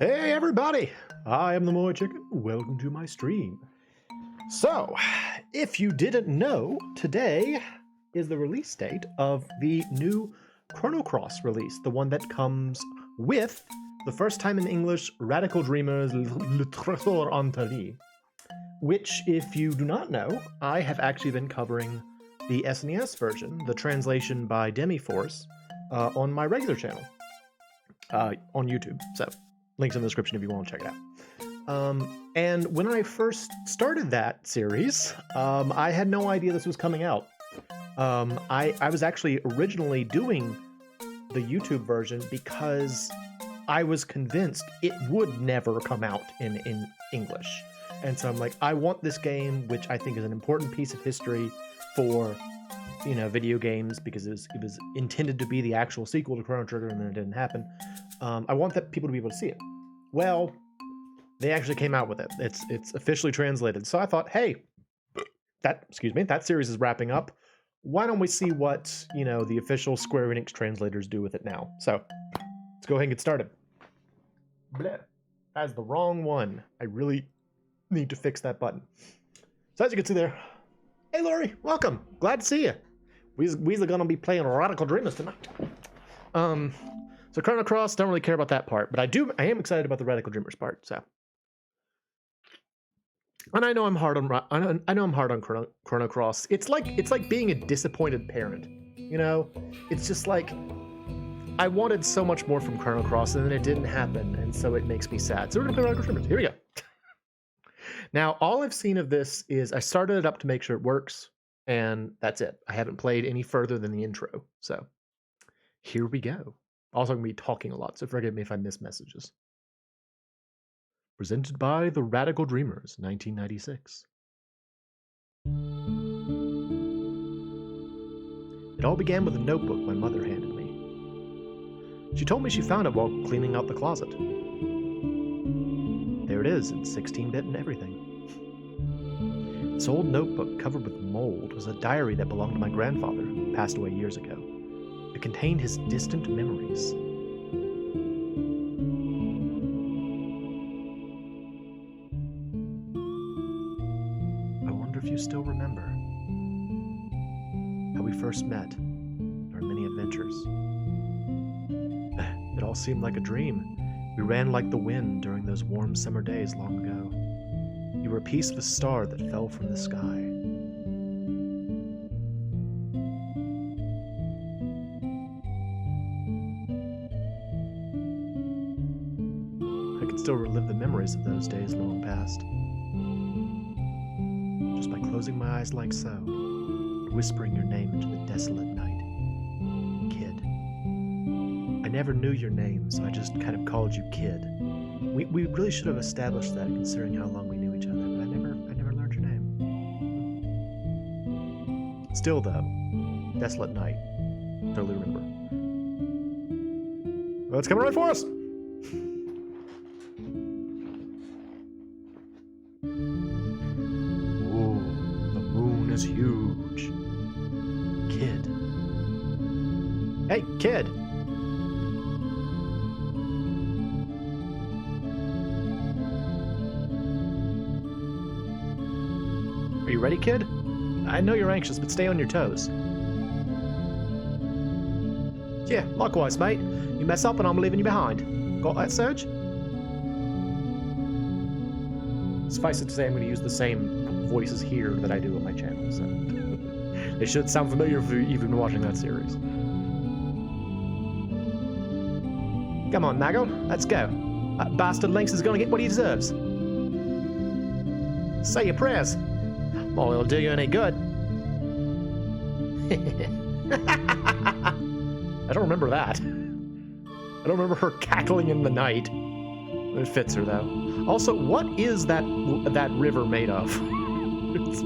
Hey everybody, I am the MoeChicken. Welcome to my stream. So, if you didn't know, today is the release date of the new Chrono Cross release, the one that comes with the first time in English Radical Dreamers Le Trésor Interdit, which, if you do not know, I have actually been covering the SNES version, the translation by Demiforce, on my regular channel on YouTube. So, links in the description if you want to check it out. And when I first started that series, I had no idea this was coming out. I was actually originally doing the YouTube version because I was convinced it would never come out in English. And so I'm like, I want this game, which I think is an important piece of history for, video games, because it was intended to be the actual sequel to Chrono Trigger, and then it didn't happen. I want that people to be able to see it. Well, they actually came out with it. It's officially translated. So I thought, hey, that series is wrapping up. Why don't we see what, the official Square Enix translators do with it now? So let's go ahead and get started. Bleh. That's the wrong one. I really need to fix that button. So as you can see there, hey Lori, welcome. Glad to see you. We're gonna be playing Radical Dreamers tonight. So Chrono Cross, don't really care about that part, but I am excited about the Radical Dreamers part. So, and I know I'm hard on Chrono Cross. It's like being a disappointed parent. It's just like I wanted so much more from Chrono Cross, and then it didn't happen, and so it makes me sad. So we're gonna play Radical Dreamers. Here we go. Now, all I've seen of this is I started it up to make sure it works, and that's it. I haven't played any further than the intro. So here we go. Also, I'm going to be talking a lot, so forgive me if I miss messages. Presented by the Radical Dreamers, 1996. It all began with a notebook my mother handed me. She told me she found it while cleaning out the closet. There it is, in 16-bit and everything. This old notebook covered with mold was a diary that belonged to my grandfather, who passed away years ago. It contained his distant memories. I wonder if you still remember how we first met, our many adventures. It all seemed like a dream. We ran like the wind during those warm summer days long ago. You were a piece of a star that fell from the sky. I could still relive the memories of those days long past. Just by closing my eyes like so, and whispering your name into the desolate night. Kid. I never knew your name, so I just kind of called you Kid. We really should have established that, considering how long we knew each other, but I never learned your name. Still though, desolate night. Totally remember. Well, it's coming right for us! Is huge. Kid. Hey, Kid! Are you ready, Kid? I know you're anxious, but stay on your toes. Yeah, likewise, mate. You mess up and I'm leaving you behind. Got that, Serge? Suffice it to say, I'm going to use the same voices here that I do on my channel, so they should sound familiar if you've been watching that series. Come on, Nago, let's go. That bastard Lynx is gonna get what he deserves. Say your prayers. Well, it'll do you any good. I don't remember that. I don't remember her cackling in the night. It fits her though. Also, what is that river made of? It's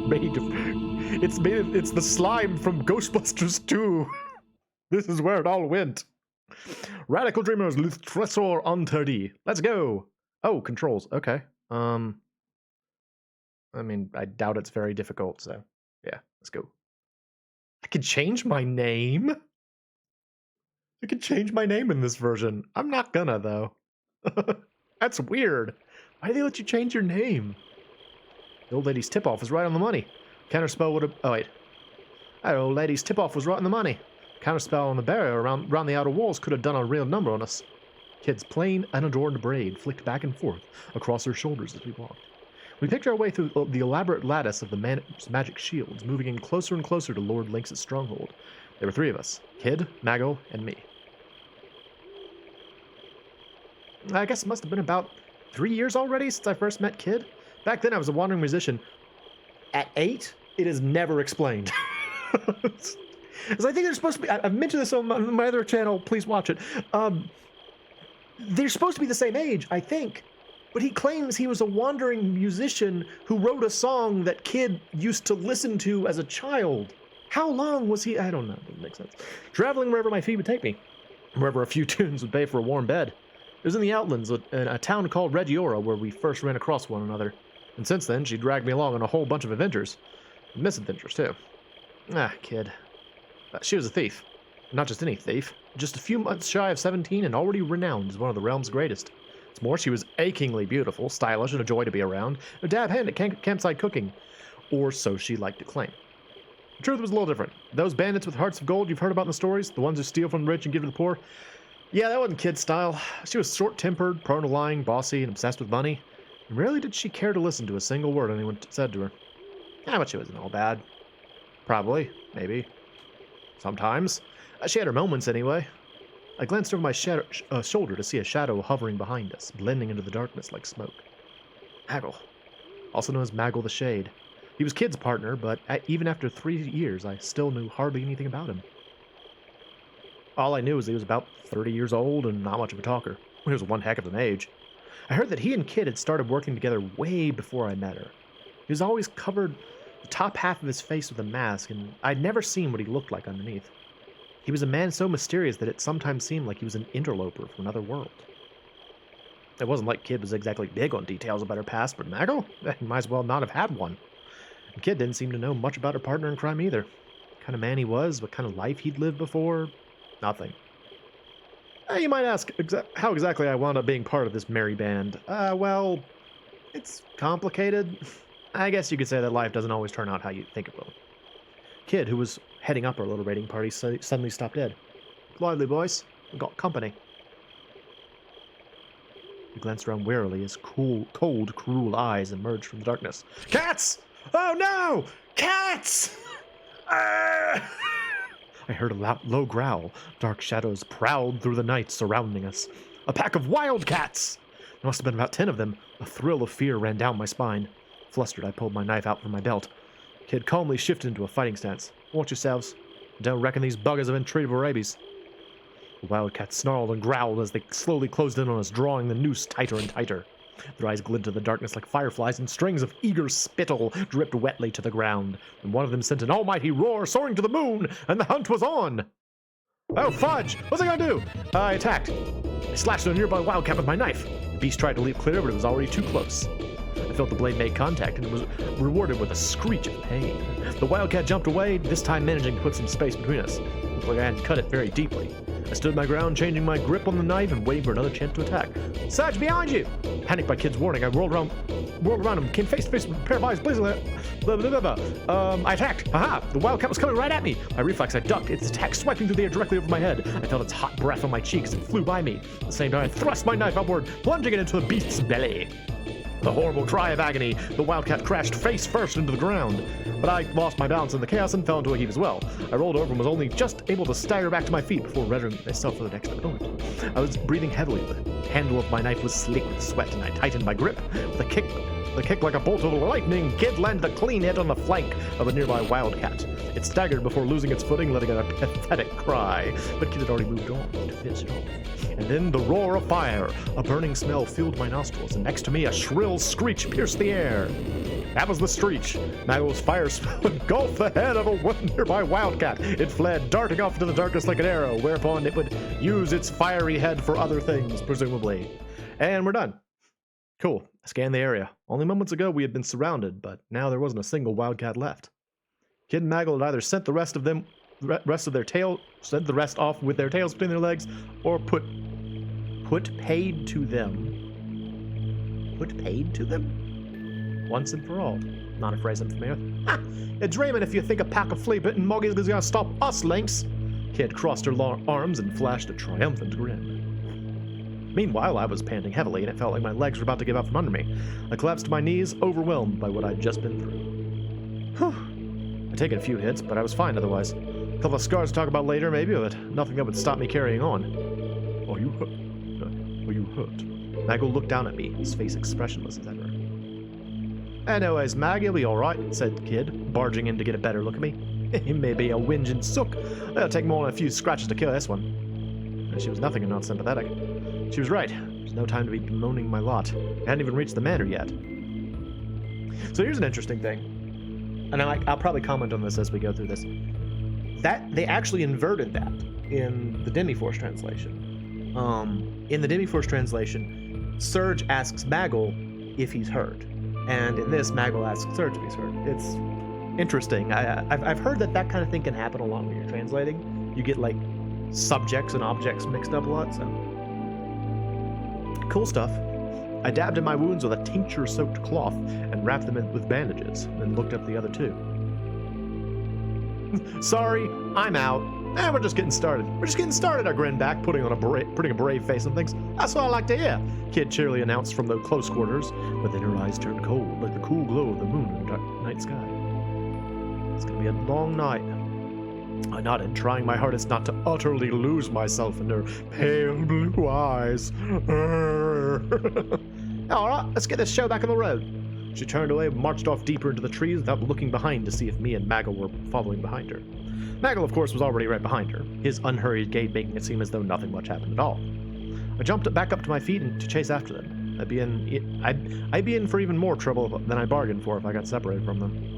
the slime from Ghostbusters 2. This is where it all went. Radical Dreamers Le Trésor Interdit. Let's go. Oh, controls. Okay. I mean, I doubt it's very difficult, so yeah, let's go. I could change my name? I could change my name in this version. I'm not gonna, though. That's weird. Why did they let you change your name? The old lady's tip-off was right on the money. Counterspell would have... Oh, wait. That old lady's tip-off was right on the money. Counterspell on the barrier around the outer walls could have done a real number on us. Kid's plain, unadorned braid flicked back and forth across her shoulders as we walked. We picked our way through the elaborate lattice of the magic shields, moving in closer and closer to Lord Lynx's stronghold. There were 3 of us. Kid, Maggle, and me. I guess it must have been about 3 years already since I first met Kid. Back then I was a wandering musician. At 8, it is never explained. Because I think they're supposed to be... I've mentioned this on my other channel. Please watch it. They're supposed to be the same age, I think. But he claims he was a wandering musician who wrote a song that Kid used to listen to as a child. How long was he? I don't know. It doesn't make sense. Traveling wherever my feet would take me. Wherever a few tunes would pay for a warm bed. It was in the Outlands, a town called Regiora, where we first ran across one another. And since then, she dragged me along on a whole bunch of adventures. Misadventures, too. Kid. She was a thief. Not just any thief. Just a few months shy of 17 and already renowned as one of the realm's greatest. What's more, she was achingly beautiful, stylish, and a joy to be around. A dab hand at campsite cooking. Or so she liked to claim. The truth was a little different. Those bandits with hearts of gold you've heard about in the stories, the ones who steal from the rich and give to the poor, yeah, that wasn't Kid's style. She was short-tempered, prone to lying, bossy, and obsessed with money. And rarely did she care to listen to a single word anyone said to her. But she wasn't all bad. Probably. Maybe. Sometimes. She had her moments, anyway. I glanced over my shoulder to see a shadow hovering behind us, blending into the darkness like smoke. Maggle. Also known as Maggle the Shade. He was Kid's partner, but even after 3 years, I still knew hardly anything about him. All I knew was he was about 30 years old and not much of a talker. He was one heck of an age. I heard that he and Kid had started working together way before I met her. He was always covered the top half of his face with a mask, and I'd never seen what he looked like underneath. He was a man so mysterious that it sometimes seemed like he was an interloper from another world. It wasn't like Kid was exactly big on details about her past, but Maggle? He might as well not have had one. And Kid didn't seem to know much about her partner in crime either. What kind of man he was, what kind of life he'd lived before, nothing. You might ask how exactly I wound up being part of this merry band. Well, it's complicated. I guess you could say that life doesn't always turn out how you think it will. Kid, who was heading up our little raiding party, suddenly stopped dead. Lively, boys. We've got company. He glanced around warily as cold, cruel eyes emerged from the darkness. Cats! Oh no! Cats! I heard a low growl. Dark shadows prowled through the night surrounding us. A pack of wildcats! There must have been about 10 of them. A thrill of fear ran down my spine. Flustered, I pulled my knife out from my belt. Kid calmly shifted into a fighting stance. Watch yourselves. Don't reckon these buggers have been treated with rabies. The wildcats snarled and growled as they slowly closed in on us, drawing the noose tighter and tighter. Their eyes glinted in the darkness like fireflies, and strings of eager spittle dripped wetly to the ground. And one of them sent an almighty roar soaring to the moon, and the hunt was on! Oh, fudge! What's I gonna do? I attacked. I slashed at a nearby wildcat with my knife. The beast tried to leap clear, but it was already too close. I felt the blade make contact, and it was rewarded with a screech of pain. The wildcat jumped away, this time managing to put some space between us. It looked like I hadn't cut it very deeply. I stood my ground, changing my grip on the knife and waiting for another chance to attack. Sarge, behind you! Panicked by Kid's warning, I whirled around him, came face to face with a pair of eyes blazing. I attacked. Aha! The wildcat was coming right at me. My reflex, I ducked, its attack swiping through the air directly over my head. I felt its hot breath on my cheeks and flew by me. At the same time, I thrust my knife upward, plunging it into the beast's belly. With a horrible cry of agony, the wildcat crashed face first into the ground. But I lost my balance in the chaos and fell into a heap as well. I rolled over and was only just able to stagger back to my feet before readying myself for the next opponent. I was breathing heavily. The handle of my knife was slick with sweat, and I tightened my grip. With a kick like a bolt of lightning, Kid landed a clean hit on the flank of a nearby wildcat. It staggered before losing its footing, letting out a pathetic cry. But Kid had already moved on to finish it off. And then the roar of fire. A burning smell filled my nostrils, and next to me a shrill screech pierced the air. That was the screech. Maggle's fire spell engulfed the head of a nearby wildcat. It fled, darting off into the darkness like an arrow, whereupon it would use its fiery head for other things, presumably. And we're done. Cool. I scanned the area. Only moments ago we had been surrounded, but now there wasn't a single wildcat left. Kid and Maggle had either sent the rest of the rest off with their tails between their legs, or put paid to them put paid to them? Once and for all. Not a phrase I'm familiar with. Ha! You're dreaming if you think a pack of flea-bitten moggies is gonna stop us, Lynx. Kid crossed her arms and flashed a triumphant grin. Meanwhile, I was panting heavily, and it felt like my legs were about to give out from under me. I collapsed to my knees, overwhelmed by what I'd just been through. Whew. I'd taken a few hits, but I was fine otherwise. A couple of scars to talk about later, maybe, but nothing that would stop me carrying on. Are you hurt? Are you hurt? Maggle looked down at me, his face expressionless as ever. Anyways, Mag, you'll be alright, said Kid, barging in to get a better look at me. He may be a whinging sook. It'll take more than a few scratches to kill this one. And she was nothing if not sympathetic. She was right. There's no time to be bemoaning my lot. I hadn't even reached the manor yet. So here's an interesting thing. And I'll probably comment on this as we go through this. That they actually inverted that in the Demi-Force translation. In the Demi-Force translation, Serge asks Maggle if he's hurt. And in this, Maggle asks Serge if he's hurt. It's interesting. I've heard that kind of thing can happen a lot when you're translating. You get like subjects and objects mixed up a lot, so cool stuff. I dabbed in my wounds with a tincture-soaked cloth and wrapped them in with bandages, then looked up the other two. Sorry, I'm out. We're just getting started. I grinned back, putting a brave face on things. That's what I like to hear, Kid cheerily announced from the close quarters, but then her eyes turned cold, like the cool glow of the moon in the night sky. It's gonna be a long night. I nodded, trying my hardest not to utterly lose myself in her pale blue eyes. Alright, let's get this show back on the road. She turned away and marched off deeper into the trees without looking behind to see if me and Maggle were following behind her. Maggle, of course, was already right behind her, his unhurried gait making it seem as though nothing much happened at all. I jumped back up to my feet and to chase after them. I'd be in for even more trouble than I bargained for if I got separated from them.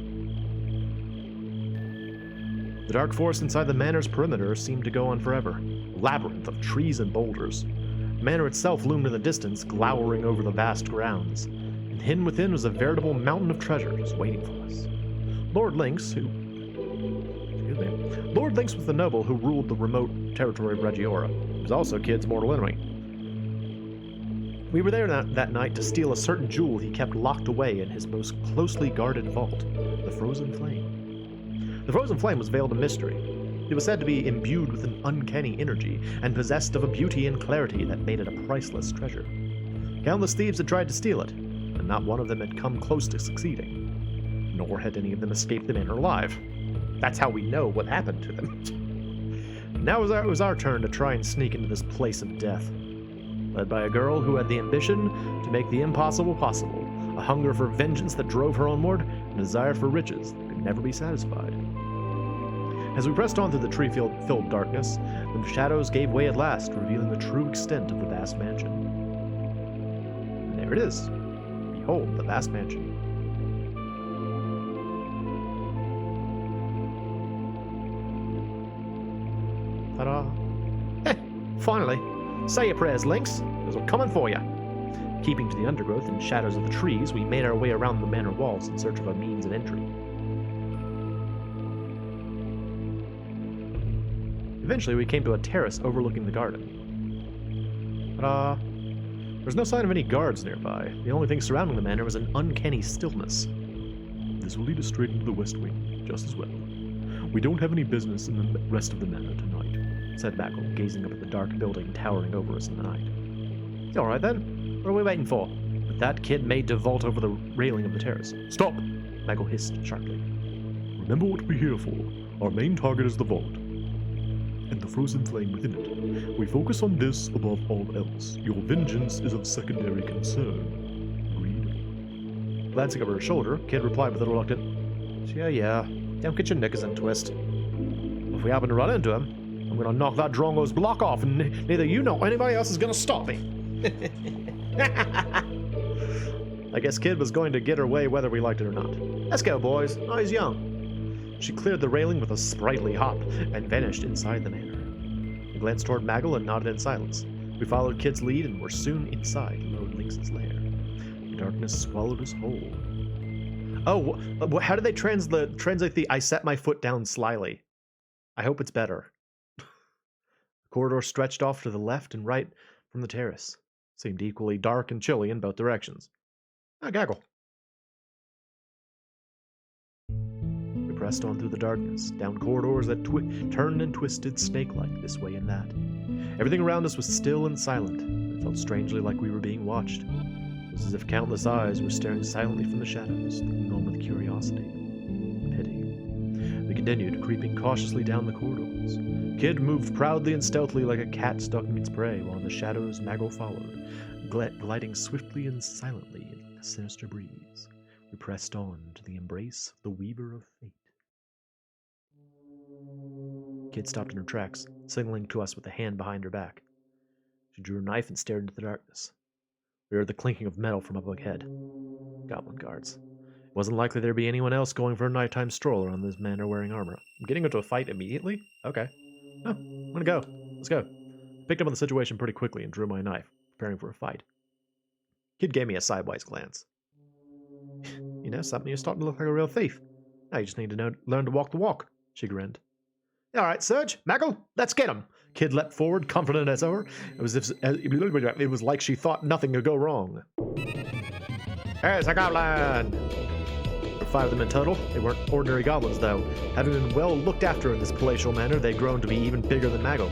The dark forest inside the manor's perimeter seemed to go on forever, a labyrinth of trees and boulders. The manor itself loomed in the distance, glowering over the vast grounds, and hidden within was a veritable mountain of treasures waiting for us. Lord Lynx was the noble who ruled the remote territory of Regiora. He was also Kid's mortal enemy. We were there that night to steal a certain jewel he kept locked away in his most closely guarded vault, the Frozen Flame. The Frozen Flame was veiled in mystery. It was said to be imbued with an uncanny energy and possessed of a beauty and clarity that made it a priceless treasure. Countless thieves had tried to steal it, and not one of them had come close to succeeding. Nor had any of them escaped the manor alive. That's how we know what happened to them. Now it was our turn to try and sneak into this place of death. Led by a girl who had the ambition to make the impossible possible, a hunger for vengeance that drove her onward, and a desire for riches that could never be satisfied. As we pressed on through the tree-filled darkness, the shadows gave way at last, revealing the true extent of the vast mansion. And there it is. Behold, the vast mansion. Ta-da! Finally! Say your prayers, Lynx, because we're coming for you. Keeping to the undergrowth and shadows of the trees, we made our way around the manor walls in search of a means of entry. Eventually, we came to a terrace overlooking the garden. Ta-da! There's no sign of any guards nearby. The only thing surrounding the manor was an uncanny stillness. This will lead us straight into the west wing, just as well. We don't have any business in the rest of the manor tonight, said Maggle, gazing up at the dark building towering over us in the night. All right then, what are we waiting for? With that, Kid made to vault over the railing of the terrace. Stop! Maggle hissed sharply. Remember what we're here for. Our main target is the vault, and the frozen flame within it. We focus on this above all else. Your vengeance is of secondary concern. Agreed? Glancing over her shoulder, Kid replied with a reluctant, Yeah, don't get your knickers in a twist. If we happen to run into him, I'm gonna knock that drongo's block off, and neither you nor anybody else is gonna stop me. I guess Kid was going to get her way whether we liked it or not. Let's go, boys. Oh, he's young. She cleared the railing with a sprightly hop and vanished inside the manor. I glanced toward Maggle and nodded in silence. We followed Kid's lead and were soon inside Lord Lynx's lair. The darkness swallowed us whole. Oh, how did they translate the "I set my foot down slyly"? I hope it's better. The corridor stretched off to the left and right from the terrace. Seemed equally dark and chilly in both directions. I gaggle. We pressed on through the darkness, down corridors that turned and twisted snake-like this way and that. Everything around us was still and silent. It felt strangely like we were being watched. It was as if countless eyes were staring silently from the shadows, looking on with curiosity and pity. We continued, creeping cautiously down the corridors. Kid moved proudly and stealthily like a cat stalking its prey, while in the shadows Mago followed, gliding swiftly and silently in a sinister breeze. We pressed on to the embrace of the Weaver of Fate. Kid stopped in her tracks, signaling to us with a hand behind her back. She drew her knife and stared into the darkness. We heard the clinking of metal from up ahead. Goblin guards. It wasn't likely there'd be anyone else going for a nighttime stroll around this manor wearing armor. I'm getting into a fight immediately? Okay. Oh, I'm gonna go. Let's go. Picked up on the situation pretty quickly and drew my knife, preparing for a fight. Kid gave me a sidewise glance. You know something, you're starting to look like a real thief. Now you just need to learn to walk the walk, she grinned. All right, Serge, Maggle, let's get him. Kid leapt forward, confident as ever. It was like she thought nothing could go wrong. There's a goblin! There were 5 of them in total. They weren't ordinary goblins, though. Having been well looked after in this palatial manor, they'd grown to be even bigger than Maggle.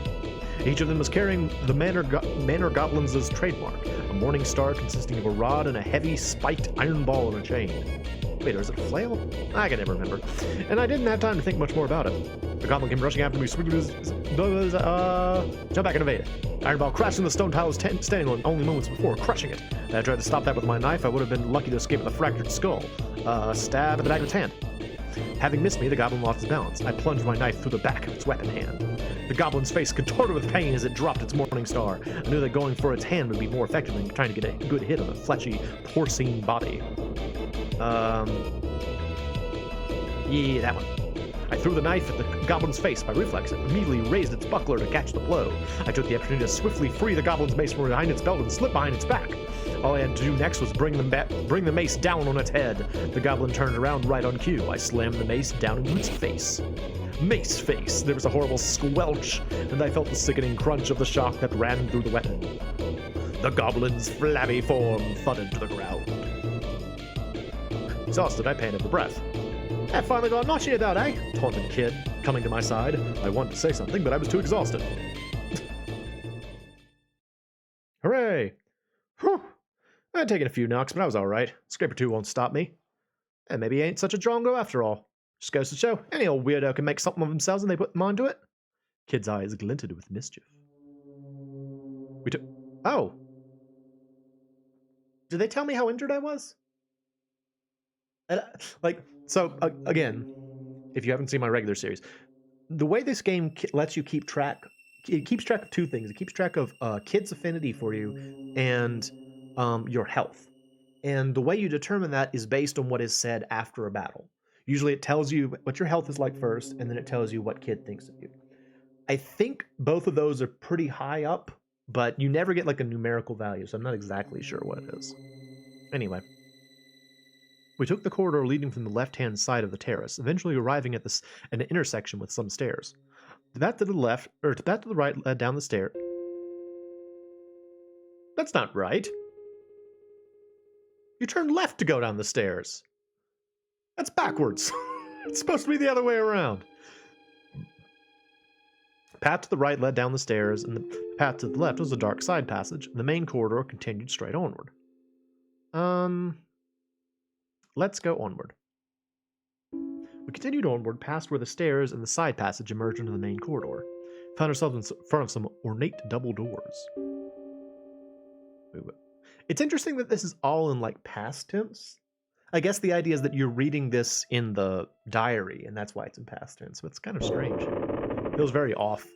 Each of them was carrying the manor goblin's trademark, a morning star consisting of a rod and a heavy, spiked iron ball on a chain. Wait, or is it a flail? I can never remember. And I didn't have time to think much more about it. The goblin came rushing after me, jump back and evade it. Iron ball crashed in the stone tile standing on only moments before, crushing it. If I tried to stop that with my knife, I would have been lucky to escape with a fractured skull. Stab at the back of its hand. Having missed me, the goblin lost its balance. I plunged my knife through the back of its weapon hand. The goblin's face contorted with pain as it dropped its morning star. I knew that going for its hand would be more effective than trying to get a good hit on the fleshy, porcine body. Yeah, that one. I threw the knife at the goblin's face by reflex and immediately raised its buckler to catch the blow. I took the opportunity to swiftly free the goblin's mace from behind its belt and slip behind its back. All I had to do next was bring the mace down on its head. The goblin turned around right on cue. I slammed the mace down into its face. Mace face! There was a horrible squelch, and I felt the sickening crunch of the shock that ran through the weapon. The goblin's flabby form thudded to the ground. Exhausted, I panted for breath. I finally got notchy at that, eh? Taunted Kid, coming to my side. I wanted to say something, but I was too exhausted. Hooray! Whew! I'd taken a few knocks, but I was alright. Scraper 2 won't stop me. And maybe he ain't such a drongo after all. Just goes to show, any old weirdo can make something of themselves and they put mind to it. Kid's eyes glinted with mischief. Oh! Did they tell me how injured I was? Again, if you haven't seen my regular series, the way this game lets you keep track, it keeps track of 2 things. It keeps track of Kid's affinity for you and your health. And the way you determine that is based on what is said after a battle. Usually it tells you what your health is like first, and then it tells you what Kid thinks of you. I think both of those are pretty high up, but you never get like a numerical value, so I'm not exactly sure what it is. Anyway. We took the corridor leading from the left-hand side of the terrace, eventually arriving at an intersection with some stairs. The path to the left, or the path to the right led down the stair. That's not right. You turned left to go down the stairs. That's backwards. It's supposed to be the other way around. The path to the right led down the stairs, and the path to the left was a dark side passage. The main corridor continued straight onward. Let's go onward. We continued onward past where the stairs and the side passage emerged into the main corridor. Found ourselves in front of some ornate double doors. It's interesting that this is all in like past tense. I guess the idea is that you're reading this in the diary, and that's why it's in past tense, but it's kind of strange. It feels very off.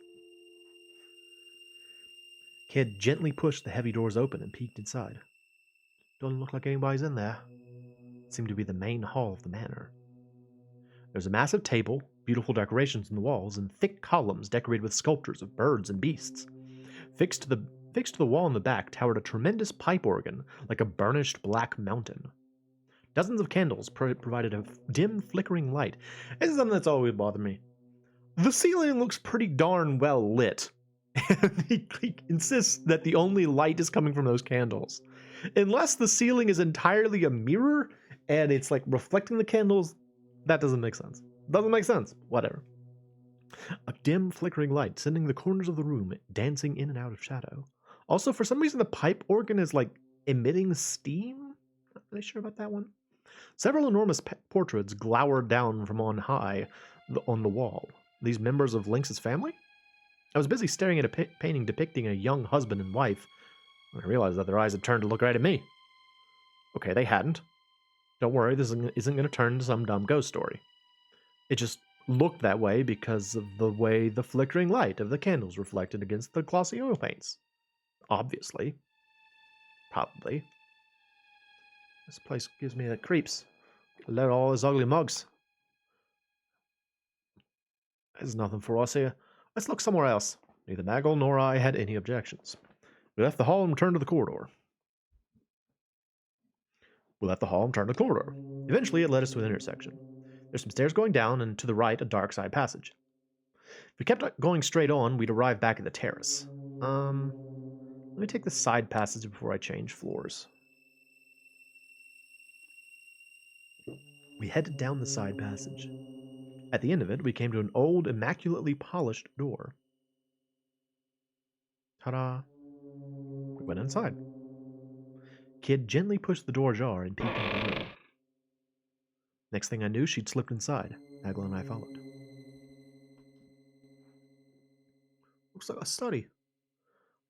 Kid gently pushed the heavy doors open and peeked inside. Doesn't look like anybody's in there. It seemed to be the main hall of the manor. There's a massive table, beautiful decorations in the walls, and thick columns decorated with sculptures of birds and beasts. Fixed to the wall in the back towered a tremendous pipe organ, like a burnished black mountain. Dozens of candles provided a dim, flickering light. This is something that's always bothered me. The ceiling looks pretty darn well lit. And he insists that the only light is coming from those candles. Unless the ceiling is entirely a mirror and it's like reflecting the candles, that doesn't make sense. Doesn't make sense. Whatever. A dim, flickering light sending the corners of the room dancing in and out of shadow. Also, for some reason, the pipe organ is like emitting steam. Not really sure about that one. Several enormous portraits glowered down from on high on the wall. These members of Lynx's family? I was busy staring at a painting depicting a young husband and wife when I realized that their eyes had turned to look right at me. Okay, they hadn't. Don't worry, this isn't going to turn into some dumb ghost story. It just looked that way because of the way the flickering light of the candles reflected against the glossy oil paints. Obviously. Probably. This place gives me the creeps. Let all his ugly mugs. There's nothing for us here. Let's look somewhere else. Neither Nagel nor I had any objections. We left the hall and returned to the corridor. Eventually, it led us to an intersection. There's some stairs going down, and to the right, a dark side passage. If we kept going straight on, we'd arrive back at the terrace. Let me take the side passage before I change floors. We headed down the side passage. At the end of it, we came to an old, immaculately polished door. Ta-da! We went inside. Kid gently pushed the door ajar and peeked into the room. Next thing I knew, she'd slipped inside. Nagel and I followed. Looks like a study.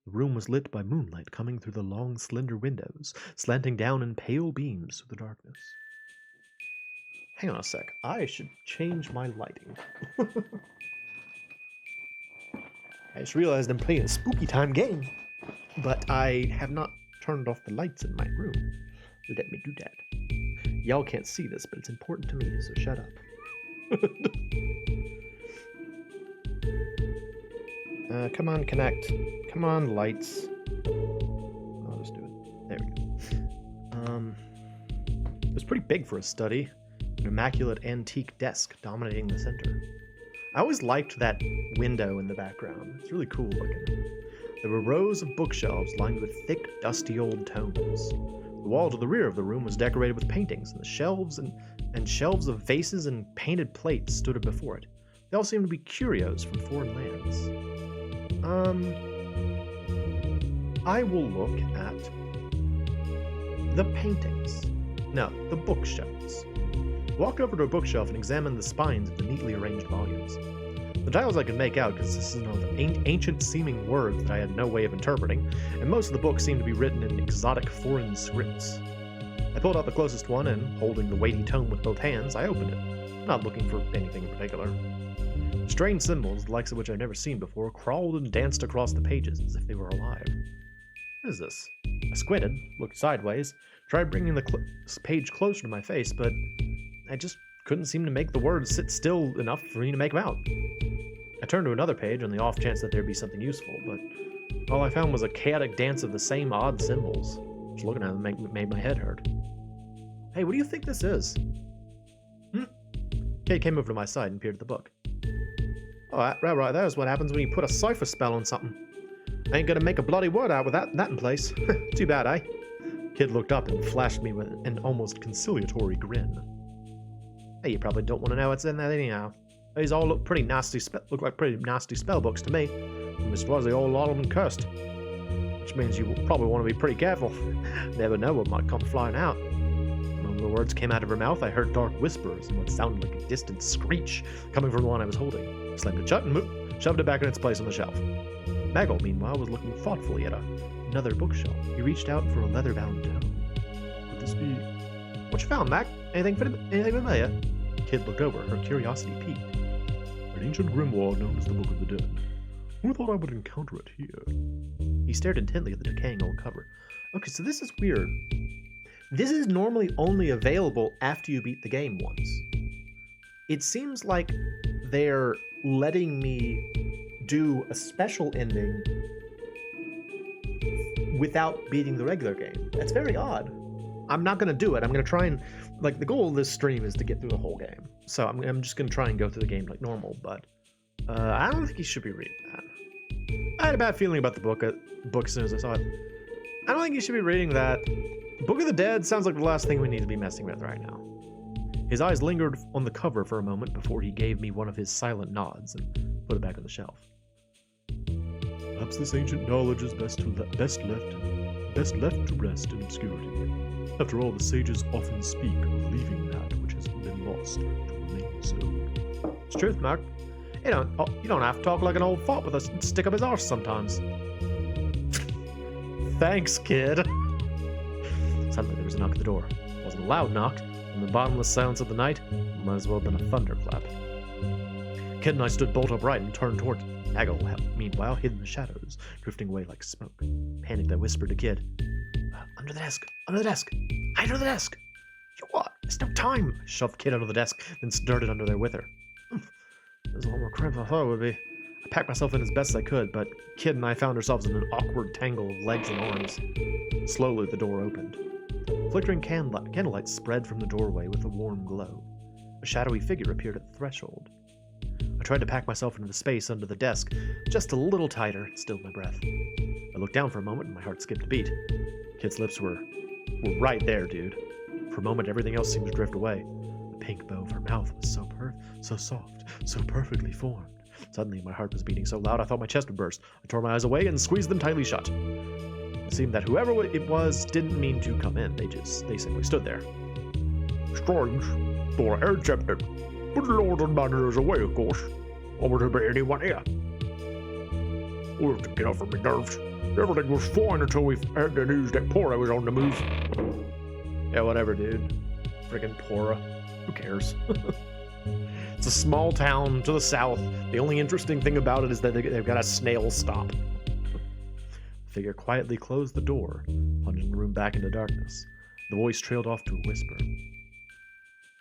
The room was lit by moonlight coming through the long, slender windows, slanting down in pale beams through the darkness. Hang on a sec. I should change my lighting. I just realized I'm playing a spooky time game, but I have not turned off the lights in my room. Let me do that. Y'all can't see this, but it's important to me, so shut up. Come on, connect. Come on, lights. I'll just do it. There we go. It was pretty big for a study. An immaculate antique desk dominating the center. I always liked that window in the background. It's really cool looking. There were rows of bookshelves lined with thick, dusty old tomes. The wall to the rear of the room was decorated with paintings, and the shelves and shelves of vases and painted plates stood before it. They all seemed to be curios from foreign lands. I will look at the paintings. No, the bookshelves. I walked over to a bookshelf and examined the spines of the neatly arranged volumes. The titles I could make out consisted of ancient-seeming words that I had no way of interpreting, and most of the books seemed to be written in exotic foreign scripts. I pulled out the closest one, and, holding the weighty tome with both hands, I opened it, not looking for anything in particular. Strange symbols, the likes of which I'd never seen before, crawled and danced across the pages as if they were alive. What is this? I squinted, looked sideways, tried bringing the page closer to my face, but I just couldn't seem to make the words sit still enough for me to make them out. I turned to another page on the off chance that there'd be something useful, but all I found was a chaotic dance of the same odd symbols. Just looking at them made my head hurt. Hey, what do you think this is? Kate came over to my side and peered at the book. Oh, right there's what happens when you put a cipher spell on something. I ain't gonna make a bloody word out with that in place. Too bad, eh? Kid looked up and flashed me with an almost conciliatory grin. Hey, you probably don't want to know what's in there anyhow. These all look like pretty nasty spell books to me. And as far as a whole lot of them cursed. Which means you will probably want to be pretty careful. Never know what might come flying out. When the words came out of her mouth, I heard dark whispers and what sounded like a distant screech coming from the one I was holding. Slammed it shut and shoved it back in its place on the shelf. Nagel, meanwhile, was looking thoughtfully at another bookshelf. He reached out for a leather-bound tome. Could this be? What you found, Mac? Anything familiar? Kid looked over, her curiosity piqued. An ancient grimoire known as the Book of the Dead. Who thought I would encounter it here? He stared intently at the decaying old cover. Okay, so this is weird. This is normally only available after you beat the game once. It seems like they're letting me do a special ending without beating the regular game. That's very odd. I'm not going to do it. I'm going to try and, like, the goal of this stream is to get through the whole game. So I'm just going to try and go through the game like normal, but I don't think you should be reading that. I had a bad feeling about the book as soon as I saw it. I don't think you should be reading that. Book of the Dead sounds like the last thing we need to be messing with right now. His eyes lingered on the cover for a moment before he gave me one of his silent nods and put it back on the shelf. Perhaps this ancient knowledge is best left to rest in obscurity. After all, the sages often speak of leaving that which has been lost to remain so. It's truth, Mark. You don't have to talk like an old fart with a stick up his arse sometimes. Thanks, kid. Suddenly there was a knock at the door. It wasn't a loud knock. In the bottomless silence of the night, it might as well have been a thunderclap. Kid and I stood bolt upright and turned toward Haggle, meanwhile, hid in the shadows, drifting away like smoke. Panicked, I whispered to Kid, Under the desk! Under the desk! Hide under the desk! You what? There's no time! I shoved Kid under the desk, then started under there with her. There's a lot more crap I thought it would be. I packed myself in as best I could, but Kid and I found ourselves in an awkward tangle of legs and arms. Slowly, the door opened. Flickering candlelight spread from the doorway with a warm glow. A shadowy figure appeared at the threshold. I tried to pack myself into the space under the desk, just a little tighter, and stilled my breath. I looked down for a moment and my heart skipped a beat. Kid's lips were right there, dude. For a moment, everything else seemed to drift away. The pink bow of her mouth was so soft, so perfectly formed. Suddenly, my heart was beating so loud I thought my chest would burst. I tore my eyes away and squeezed them tightly shut. It seemed that whoever it was didn't mean to come in. They simply stood there. Strange. Thought I heard something. But the Lord and Manor is away, of course. Or would there be anyone here? We'll have to get off of my nerves. Everything was fine until we heard the news that Pora was on the move. Yeah, whatever, dude. Friggin' Pora. Who cares? It's a small town to the south. The only interesting thing about it is that they've got a snail stop. The figure quietly closed the door, plunging the room back into darkness. The voice trailed off to a whisper.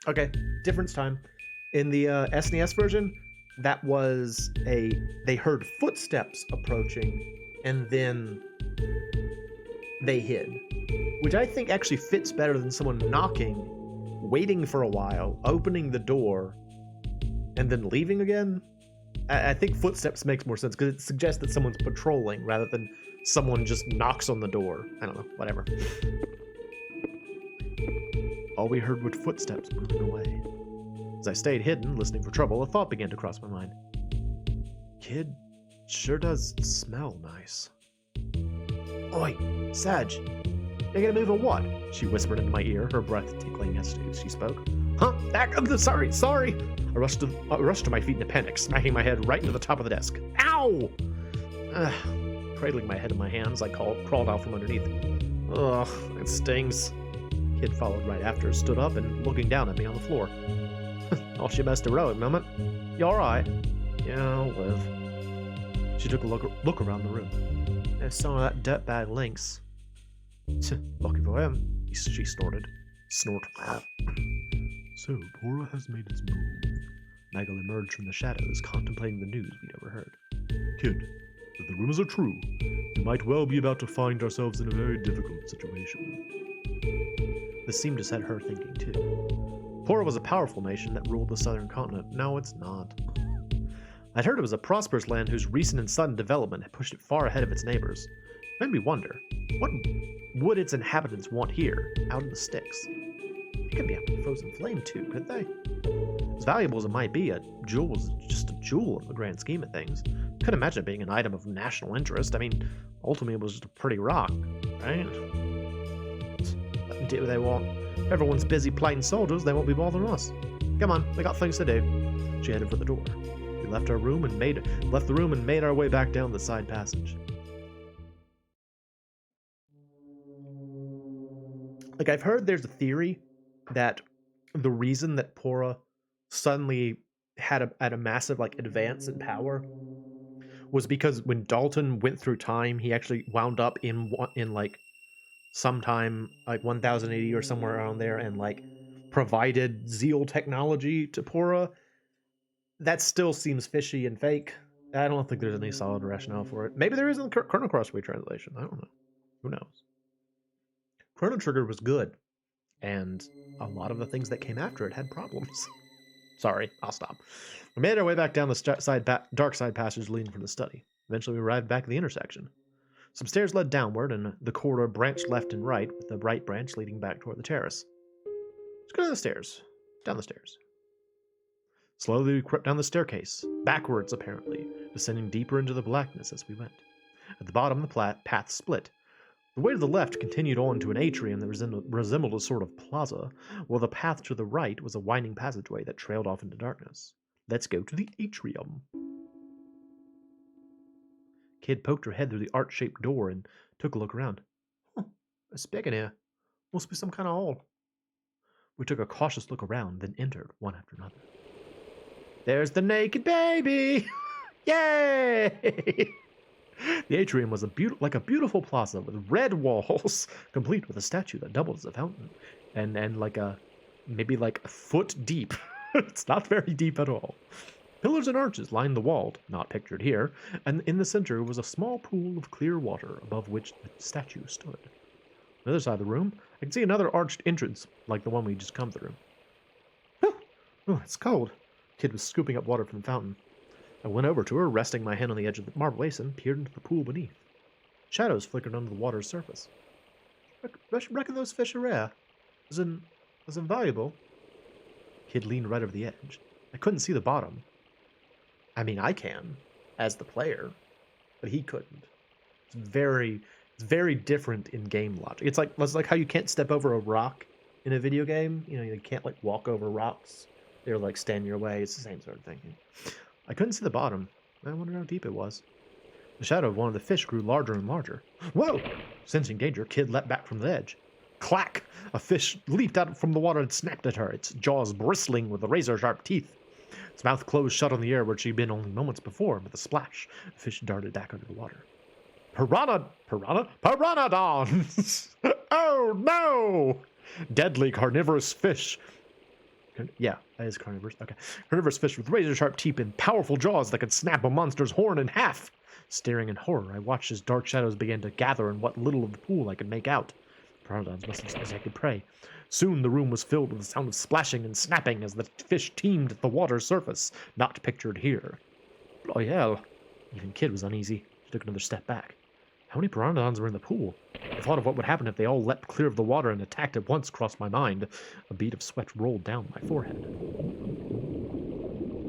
Okay, difference time. In the SNES version, that was they heard footsteps approaching, and then they hid. Which I think actually fits better than someone knocking, waiting for a while, opening the door, and then leaving again. I think footsteps makes more sense, because it suggests that someone's patrolling, rather than someone just knocks on the door. I don't know, whatever. All we heard were footsteps moving away. As I stayed hidden, listening for trouble, a thought began to cross my mind. Kid sure does smell nice. Oi, Sag, you gonna move or what? She whispered into my ear, her breath tickling as she spoke. Huh? Sorry. I rushed to my feet in a panic, smacking my head right into the top of the desk. Ow! Cradling my head in my hands, I crawled out from underneath. Ugh, it stings. Kid followed right after, stood up, and looking down at me on the floor. Not your most heroic moment. You alright? Yeah, I'll live. She took a look around the room. There's some of that dirtbag Lynx. Lucky for him, she snorted. Snort. So, Pora has made its move. Nigel emerged from the shadows, contemplating the news we'd overheard. Kid, if the rumors are true, we might well be about to find ourselves in a very difficult situation. This seemed to set her thinking, too. Pora was a powerful nation that ruled the southern continent. No, it's not. I'd heard it was a prosperous land whose recent and sudden development had pushed it far ahead of its neighbors. It made me wonder, what would its inhabitants want here, out in the sticks? It could be a frozen flame too, could they? As valuable as it might be, a jewel was just a jewel in the grand scheme of things. Couldn't imagine it being an item of national interest. I mean, ultimately it was just a pretty rock, right? Let them do what they want. If everyone's busy playing soldiers, they won't be bothering us. Come on, we got things to do. She headed for the door. We left the room and made our way back down the side passage. Like, I've heard there's a theory that the reason that Pora suddenly had a massive advance in power was because when Dalton went through time, he actually wound up in sometime 1080 or somewhere around there, and provided Zeal technology to Pora. That still seems fishy and fake. I don't think there's any solid rationale for it. Maybe there is in the Chrono Cross retranslation. I don't know. Who knows? Chrono Trigger was good, and a lot of the things that came after it had problems. Sorry, I'll stop. We made our way back down the dark side passage leading from the study. Eventually we arrived back at the intersection. Some stairs led downward, and the corridor branched left and right, with the right branch leading back toward the terrace. Let's go down the stairs. Down the stairs. Slowly we crept down the staircase, backwards apparently, descending deeper into the blackness as we went. At the bottom, the path split. The way to the left continued on to an atrium that resembled a sort of plaza, while the path to the right was a winding passageway that trailed off into darkness. Let's go to the atrium. Kid poked her head through the arch-shaped door and took a look around. It's big in here. Must be some kind of hall. We took a cautious look around, then entered one after another. There's the naked baby! Yay! The atrium was like a beautiful plaza with red walls, complete with a statue that doubled as a fountain, and maybe like a foot deep. It's not very deep at all. Pillars and arches lined the wall, not pictured here, and in the center was a small pool of clear water above which the statue stood. On the other side of the room, I could see another arched entrance, like the one we just come through. Oh, it's cold. Kid was scooping up water from the fountain. I went over to her, resting my hand on the edge of the marble basin, peered into the pool beneath. Shadows flickered under the water's surface. Reckon those fish are rare. As in valuable. Kid leaned right over the edge. I couldn't see the bottom. I mean, I can, as the player, but he couldn't. It's very different in game logic. It's like how you can't step over a rock in a video game. You know, you can't like walk over rocks. They're like stand in your way. It's the same sort of thing. I couldn't see the bottom. I wondered how deep it was. The shadow of one of the fish grew larger and larger. Whoa! Sensing danger, Kid leapt back from the edge. Clack! A fish leaped out from the water and snapped at her, its jaws bristling with razor-sharp teeth. Its mouth closed shut on the air where she'd been only moments before. With a splash, the fish darted back under the water. Piranodons! Oh no! Deadly carnivorous fish. Yeah, that is carnivorous. Okay. Carnivorous fish with razor-sharp teeth and powerful jaws that could snap a monster's horn in half. Staring in horror, I watched as dark shadows began to gather in what little of the pool I could make out. Piranodons must have detected prey. Soon the room was filled with the sound of splashing and snapping as the fish teemed at the water's surface, not pictured here. Oh hell. Even Kid was uneasy. She took another step back. How many piranodons were in the pool? The thought of what would happen if they all leapt clear of the water and attacked at once crossed my mind. A bead of sweat rolled down my forehead.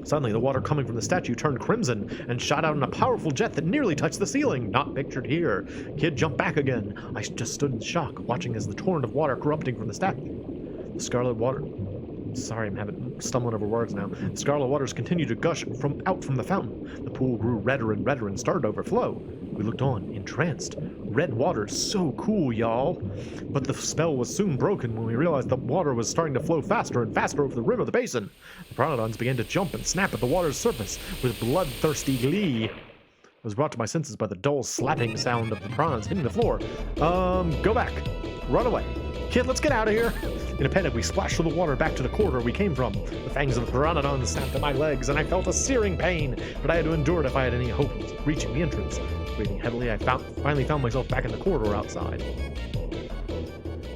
Suddenly, the water coming from the statue turned crimson and shot out in a powerful jet that nearly touched the ceiling, not pictured here. Kid jumped back again. I just stood in shock, watching as the torrent of water erupting from the statue. The scarlet water... Sorry, I'm stumbling over words now. The scarlet waters continued to gush out from the fountain. The pool grew redder and redder and started to overflow. We looked on, entranced. Red water, so cool, y'all. But the spell was soon broken when we realized the water was starting to flow faster and faster over the rim of the basin. The piranodons began to jump and snap at the water's surface with bloodthirsty glee. I was brought to my senses by the dull slapping sound of the piranhas hitting the floor. Go back. Run away. Kid, let's get out of here. In a panic, we splashed through the water back to the corridor we came from. The fangs of the piranodons snapped at my legs, and I felt a searing pain, but I had to endure it if I had any hope of reaching the entrance. Breathing heavily, I finally found myself back in the corridor outside.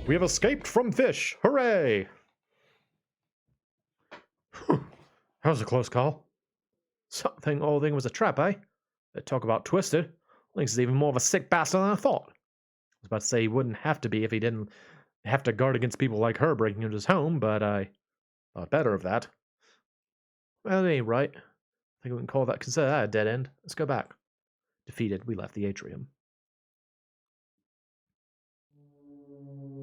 We have escaped from fish! Hooray! Whew. That was a close call. Something whole thing was a trap, eh? They talk about twisted. I think he's even more of a sick bastard than I thought. I was about to say he wouldn't have to be if he didn't have to guard against people like her breaking into his home, but I thought better of that. Well, it ain't right. I think we can consider that a dead end. Let's go back. Defeated, we left the atrium.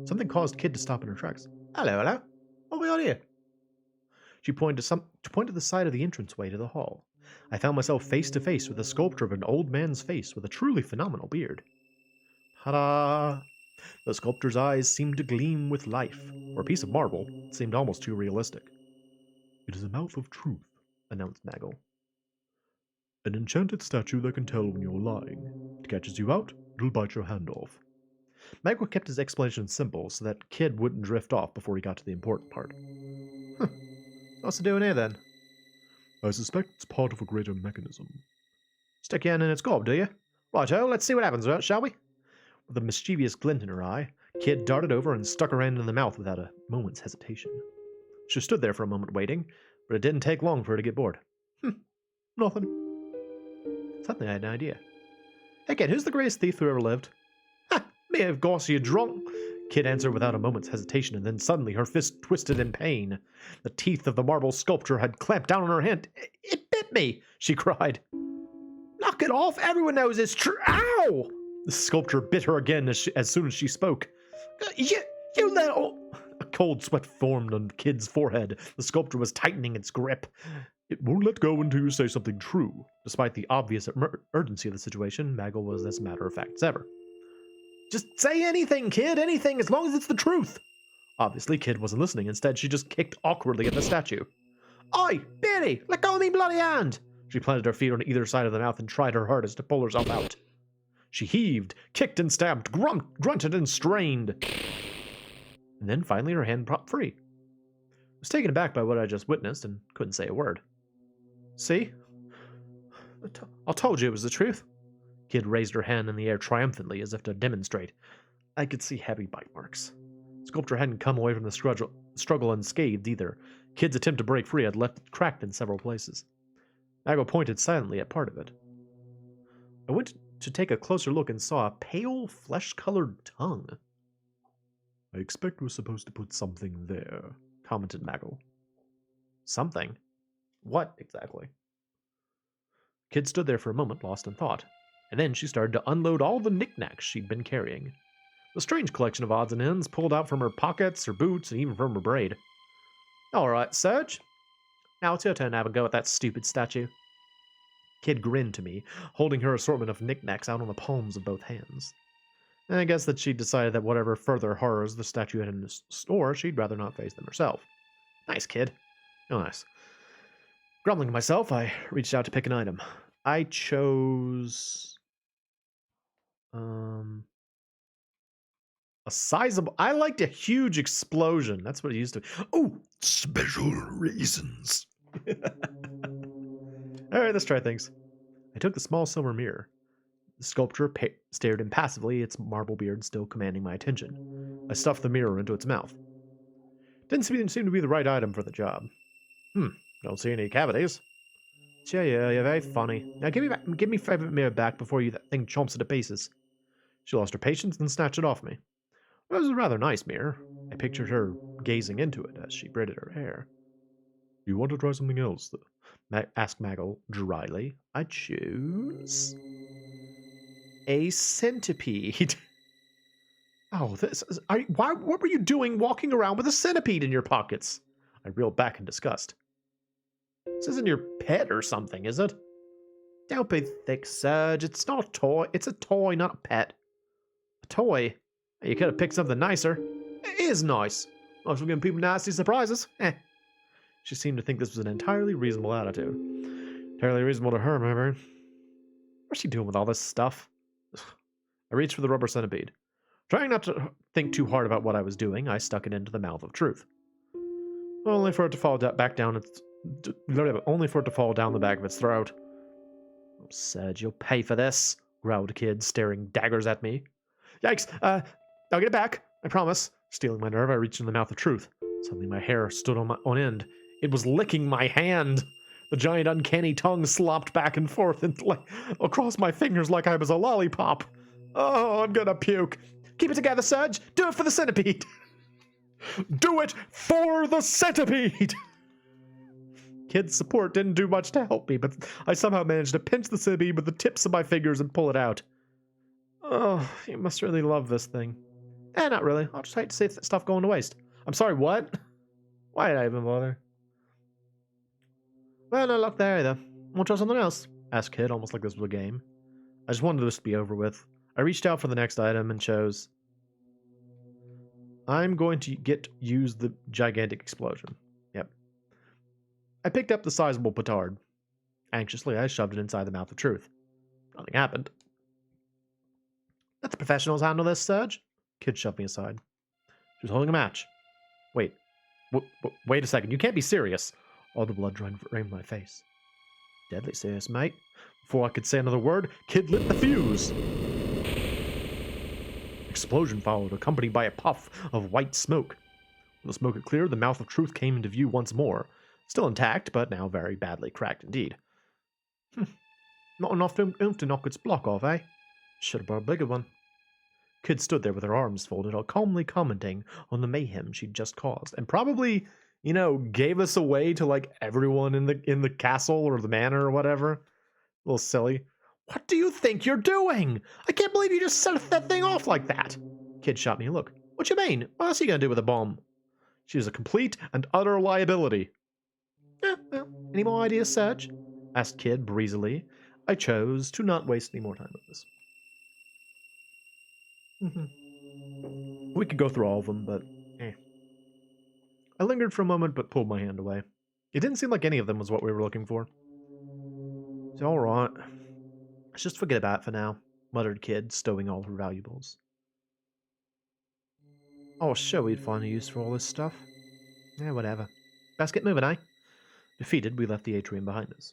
Something caused Kid to stop in her tracks. Hello. What are we on here? She pointed to the side of the entranceway to the hall. I found myself face to face with a sculpture of an old man's face with a truly phenomenal beard. Ta-da! The sculptor's eyes seemed to gleam with life. For a piece of marble, it seemed almost too realistic. It is a mouth of truth, announced Nagel. An enchanted statue that can tell when you're lying. It catches you out, it'll bite your hand off. Nagel kept his explanation simple so that Kid wouldn't drift off before he got to the important part. What's it doing here then? I suspect it's part of a greater mechanism. Stick your hand in its gob, do you? Righto, let's see what happens, shall we? With a mischievous glint in her eye, Kid darted over and stuck her hand in the mouth without a moment's hesitation. She stood there for a moment waiting, but it didn't take long for her to get bored. Nothing. Suddenly I had an idea. Again, who's the greatest thief who ever lived? Ha! Me, of course, you're drunk. Kid answered without a moment's hesitation, and then suddenly her fist twisted in pain. The teeth of the marble sculpture had clamped down on her hand. It bit me, she cried. Knock it off! Everyone knows it's true. Ow! The sculpture bit her again as soon as she spoke. You little... A cold sweat formed on Kid's forehead. The sculpture was tightening its grip. It won't let go until you say something true. Despite the obvious urgency of the situation, Maggle was as matter-of-fact as ever. Just say anything, Kid, anything, as long as it's the truth. Obviously, Kid wasn't listening. Instead, she just kicked awkwardly at the statue. Oi, Billy, let go of me bloody hand! She planted her feet on either side of the mouth and tried her hardest to pull herself out. She heaved, kicked and stamped, grunted and strained. And then finally her hand popped free. I was taken aback by what I just witnessed and couldn't say a word. See? I told you it was the truth. Kid raised her hand in the air triumphantly as if to demonstrate. I could see heavy bite marks. Sculpture hadn't come away from the struggle unscathed either. Kid's attempt to break free had left it cracked in several places. Maggle pointed silently at part of it. I went to take a closer look and saw a pale, flesh-colored tongue. I expect we're supposed to put something there, commented Maggle. Something? What, exactly? Kid stood there for a moment, lost in thought, and then she started to unload all the knickknacks she'd been carrying. A strange collection of odds and ends pulled out from her pockets, her boots, and even from her braid. All right, Serge. Now it's your turn to have a go at that stupid statue. Kid grinned to me, holding her assortment of knickknacks out on the palms of both hands. And I guess that she'd decided that whatever further horrors the statue had in store, she'd rather not face them herself. Nice, Kid. Oh, nice. Grumbling to myself, I reached out to pick an item. I chose... a sizable... I liked a huge explosion. That's what it used to be. Oh, special reasons. Alright, let's try things. I took the small silver mirror. The sculpture stared impassively, its marble beard still commanding my attention. I stuffed the mirror into its mouth. Didn't seem to be the right item for the job. Don't see any cavities. Yeah, you're very funny. Now give me favorite mirror back before that thing chomps it to pieces. She lost her patience and snatched it off me. It was a rather nice mirror. I pictured her gazing into it as she braided her hair. You want to try something else? Asked Maggle dryly. I choose... a centipede. Oh, what were you doing walking around with a centipede in your pockets? I reeled back in disgust. This isn't your pet or something, is it? Don't be thick, Serge. It's not a toy. It's a toy, not a pet. A toy? You could have picked something nicer. It is nice. Also giving people nasty surprises. She seemed to think this was an entirely reasonable attitude. Entirely reasonable to her, maybe. What's she doing with all this stuff? I reached for the rubber centipede. Trying not to think too hard about what I was doing, I stuck it into the mouth of truth. Only for it to fall back down only for it to fall down the back of its throat. Oh, Serge, you'll pay for this, growled Kid, staring daggers at me. Yikes! I'll get it back, I promise. Stealing my nerve, I reached in the mouth of truth. Suddenly my hair stood on end. It was licking my hand. The giant uncanny tongue slopped back and forth across my fingers like I was a lollipop. Oh, I'm gonna puke. Keep it together, Serge. Do it for the centipede. Do it for the centipede! Kid's support didn't do much to help me, but I somehow managed to pinch the centipede with the tips of my fingers and pull it out. Oh, you must really love this thing. Not really. I'll just hate to see stuff going to waste. I'm sorry, what? Why did I even bother? Well, no luck there either. Want to try something else? Asked Kid, almost like this was a game. I just wanted this to be over with. I reached out for the next item and chose... I'm going to use the gigantic explosion. Yep. I picked up the sizable petard. Anxiously, I shoved it inside the mouth of truth. Nothing happened. Let the professionals handle this, Serge. Kid shoved me aside. She was holding a match. Wait. Wait a second. You can't be serious. All the blood drained from my face. Deadly serious, mate. Before I could say another word, Kid lit the fuse. Explosion followed, accompanied by a puff of white smoke. When the smoke had cleared, the mouth of truth came into view once more. Still intact, but now very badly cracked indeed. Not enough oomph to knock its block off, eh? Should have brought a bigger one. Kid stood there with her arms folded, all calmly commenting on the mayhem she'd just caused, and probably, gave us away to like everyone in the castle or the manor or whatever. A little silly. What do you think you're doing? I can't believe you just set that thing off like that. Kid shot me a look. What you mean? What else are you gonna do with a bomb? She was a complete and utter liability. Well, any more ideas, Serge? Asked Kid breezily. I chose to not waste any more time with this. We could go through all of them, but I lingered for a moment, but pulled my hand away. It didn't seem like any of them was what we were looking for. It's all right. Let's just forget about it for now, muttered Kid, stowing all her valuables. Oh, sure, we'd find a use for all this stuff. Yeah, whatever. Best get moving, eh? Defeated, we left the atrium behind us.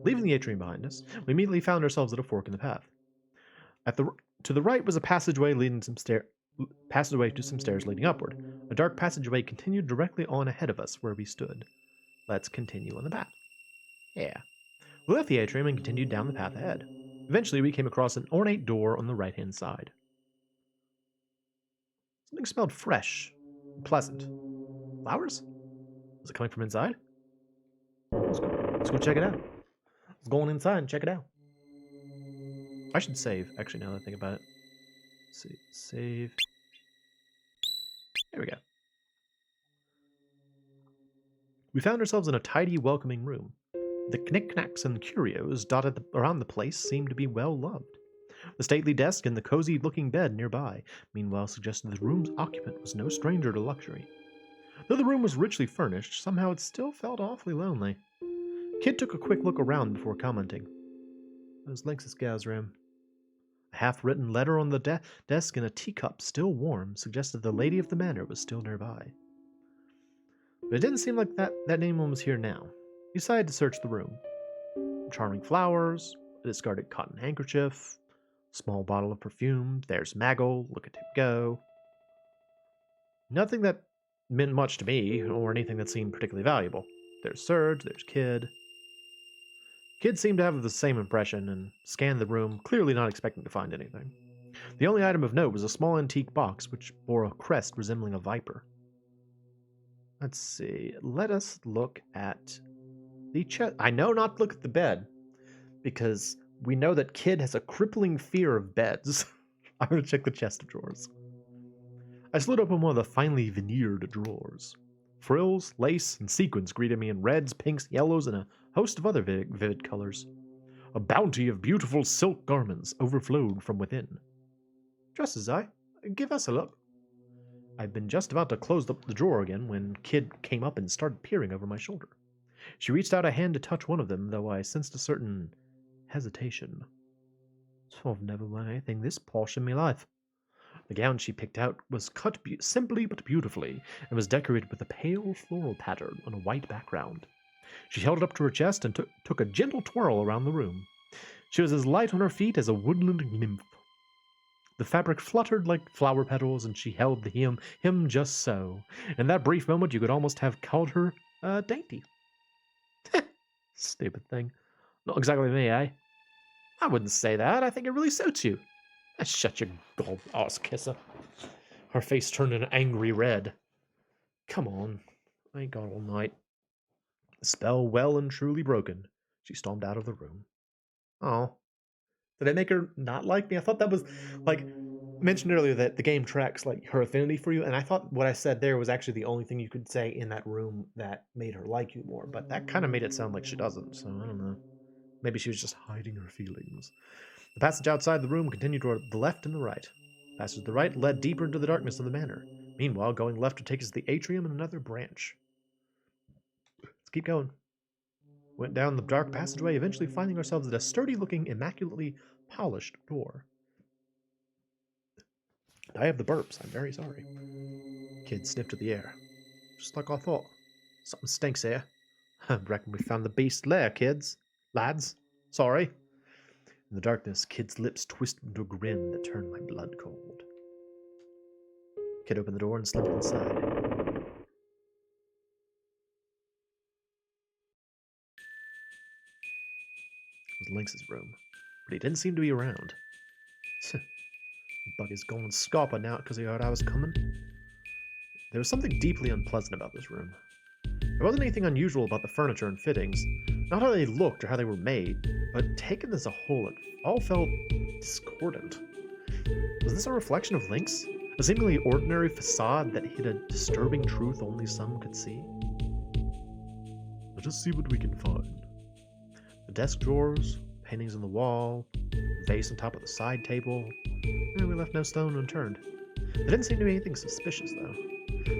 Leaving the atrium behind us, we immediately found ourselves at a fork in the path. To the right was a passageway to some stairs leading upward. A dark passageway continued directly on ahead of us where we stood. Let's continue on the path. Yeah. We left the atrium and continued down the path ahead. Eventually, we came across an ornate door on the right-hand side. Something smelled fresh and pleasant. Flowers? Was it coming from inside? Let's go check it out. Let's go on inside and check it out. I should save, actually, now that I think about it. Let's see, save. There we go. We found ourselves in a tidy, welcoming room. The knickknacks and curios dotted around the place seemed to be well loved. The stately desk and the cozy-looking bed nearby, meanwhile, suggested the room's occupant was no stranger to luxury. Though the room was richly furnished, somehow it still felt awfully lonely. Kid took a quick look around before commenting. Those links this gal's room. A half-written letter on the desk and a teacup, still warm, suggested the lady of the manor was still nearby. But it didn't seem like that anyone was here now. He decided to search the room. Charming flowers, a discarded cotton handkerchief, small bottle of perfume, there's Maggle, look at him go. Nothing that meant much to me, or anything that seemed particularly valuable. There's Serge, there's Kid. Kid seemed to have the same impression and scanned the room, clearly not expecting to find anything. The only item of note was a small antique box which bore a crest resembling a viper. Let's see, let us look at the chest. I know not to look at the bed, because we know that Kid has a crippling fear of beds. I'm going to check the chest of drawers. I slid open one of the finely veneered drawers. Frills, lace, and sequins greeted me in reds, pinks, yellows, and a host of other vivid colors. A bounty of beautiful silk garments overflowed from within. Dresses, give us a look. I'd been just about to close the drawer again when Kid came up and started peering over my shoulder. She reached out a hand to touch one of them, though I sensed a certain hesitation. I've never worn anything this posh in my life. The gown she picked out was cut simply but beautifully, and was decorated with a pale floral pattern on a white background. She held it up to her chest and took a gentle twirl around the room. She was as light on her feet as a woodland nymph. The fabric fluttered like flower petals, and she held the hem just so. In that brief moment, you could almost have called her dainty. Stupid thing. Not exactly me, eh? I wouldn't say that. I think it really suits you. Shut your gold ass kisser. Her face turned an angry red. Come on. I ain't got all night. The spell well and truly broken. She stormed out of the room. Oh. Did I make her not like me? I thought that was, like, mentioned earlier that the game tracks, like, her affinity for you, and I thought what I said there was actually the only thing you could say in that room that made her like you more, but that kind of made it sound like she doesn't, so I don't know. Maybe she was just hiding her feelings. The passage outside the room continued toward the left and the right. The passage to the right led deeper into the darkness of the manor. Meanwhile, going left would take us to the atrium and another branch. Let's keep going. Went down the dark passageway, eventually finding ourselves at a sturdy-looking, immaculately polished door. I have the burps. I'm very sorry. Kid sniffed at the air. Just like I thought. Something stinks here. I reckon we found the beast lair, kids. Lads. Sorry. In the darkness, Kid's lips twisted into a grin that turned my blood cold. Kid opened the door and slipped inside. was Lynx's room, but he didn't seem to be around. Buggy's gone scarper now because he heard I was coming. There was something deeply unpleasant about this room. There wasn't anything unusual about the furniture and fittings, not how they looked or how they were made, but taken as a whole, it all felt discordant. Was this a reflection of Lynx? A seemingly ordinary facade that hid a disturbing truth only some could see? Let us see what we can find. The desk drawers, paintings on the wall, the vase on top of the side table. We left no stone unturned. There didn't seem to be anything suspicious, though.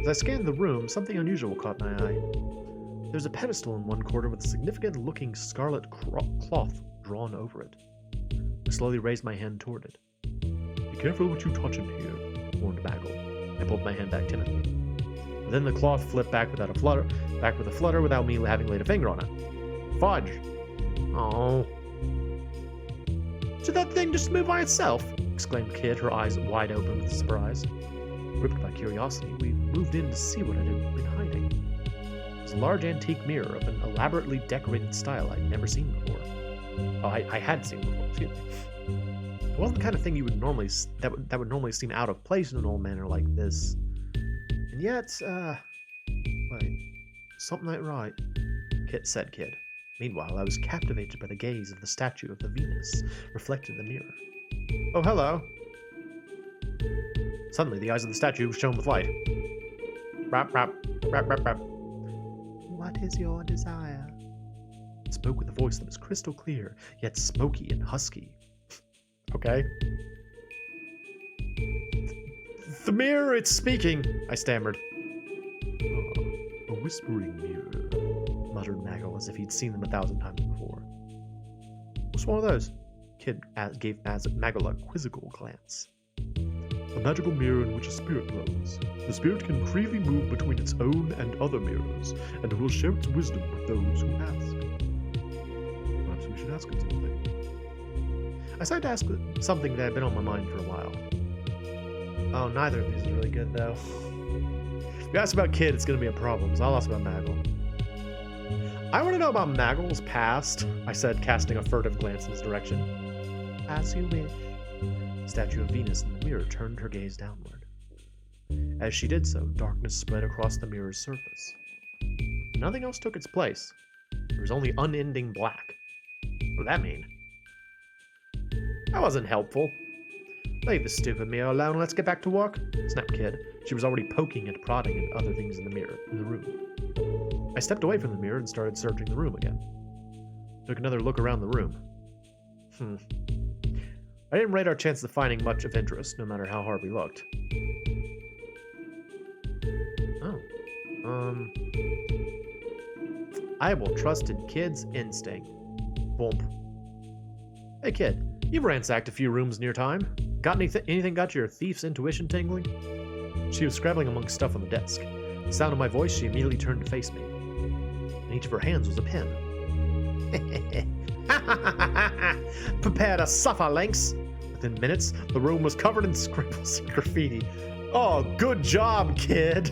As I scanned the room, something unusual caught my eye. There was a pedestal in one corner with a significant-looking scarlet cloth drawn over it. I slowly raised my hand toward it. Be careful what you touch in here, warned Bagel. I pulled my hand back timidly. Then the cloth flipped back with a flutter without me having laid a finger on it. Fudge! Oh. Did that thing just move by itself? Exclaimed Kid, her eyes wide open with surprise. Gripped by curiosity, we moved in to see what it had been hiding. It was a large antique mirror of an elaborately decorated style I'd never seen before. Oh, I had seen before, excuse me. It wasn't the kind of thing you would normally that would normally seem out of place in an old manor like this. And yet, wait, something ain't right, said Kid. Meanwhile, I was captivated by the gaze of the statue of the Venus reflected in the mirror. Oh, hello. Suddenly, the eyes of the statue shone with light. Rap, rap, rap, rap, rap. What is your desire? It spoke with a voice that was crystal clear, yet smoky and husky. Okay. The mirror, it's speaking, I stammered. Oh, a whispering mirror, muttered Maggle as if he'd seen them 1,000 times before. What's one of those? Kid gave Maggle a quizzical glance. A magical mirror in which a spirit dwells. The spirit can freely move between its own and other mirrors, and will share its wisdom with those who ask. Perhaps we should ask it something. I decided to ask something that had been on my mind for a while. Oh, neither of these is really good, though. If you ask about Kid, it's going to be a problem, so I'll ask about Maggle. I want to know about Maggle's past, I said, casting a furtive glance in his direction. As you wish. The statue of Venus in the mirror turned her gaze downward. As she did so, darkness spread across the mirror's surface. Nothing else took its place. There was only unending black. What did that mean? That wasn't helpful. Leave the stupid mirror alone, let's get back to work, snapped Kid. She was already poking and prodding at other things in the room. I stepped away from the mirror and started searching the room again. Took another look around the room. I didn't rate our chances of finding much of interest, no matter how hard we looked. Oh. I will trust in Kid's instinct. Boom. Hey, Kid, you've ransacked a few rooms in your time. Got anything got your thief's intuition tingling? She was scrabbling among stuff on the desk. The sound of my voice, she immediately turned to face me. In each of her hands was a pen. Prepare to suffer, Lynx! Within minutes, the room was covered in scribbles and graffiti. Oh, good job, Kid!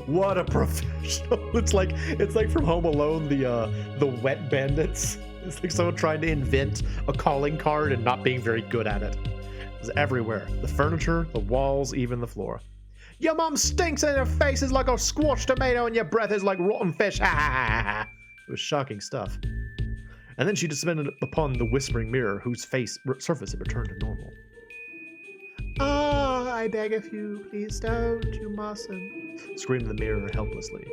What a professional! It's like from Home Alone, the wet bandits. It's like someone trying to invent a calling card and not being very good at it. It was everywhere. The furniture, the walls, even the floor. Your mom stinks and her face is like a squashed tomato and your breath is like rotten fish. Ha ha ha ha! It was shocking stuff. And then she descended upon the whispering mirror, whose surface had returned to normal. Ah, I beg of you, please don't, you mustn't, screamed the mirror helplessly.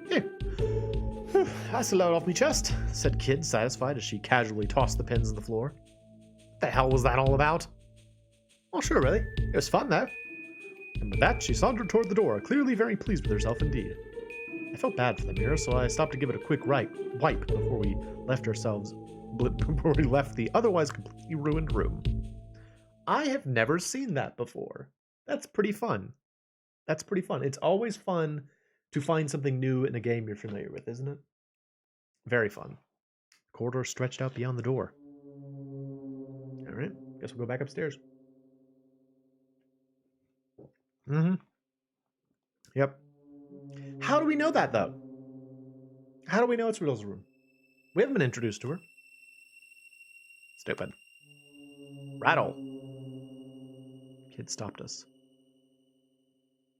Here. That's a load off me chest, said Kid, satisfied as she casually tossed the pins on the floor. What the hell was that all about? Oh, sure, really. It was fun, though. And with that, she sauntered toward the door, clearly very pleased with herself indeed. I felt bad for the mirror, so I stopped to give it a quick wipe before we left the otherwise completely ruined room. I have never seen that before. That's pretty fun. It's always fun to find something new in a game you're familiar with, isn't it? Very fun. The corridor stretched out beyond the door. All right, guess we'll go back upstairs. Yep. How do we know that, though? How do we know it's Riddle's room? We haven't been introduced to her. Stupid. Rattle. Kid stopped us.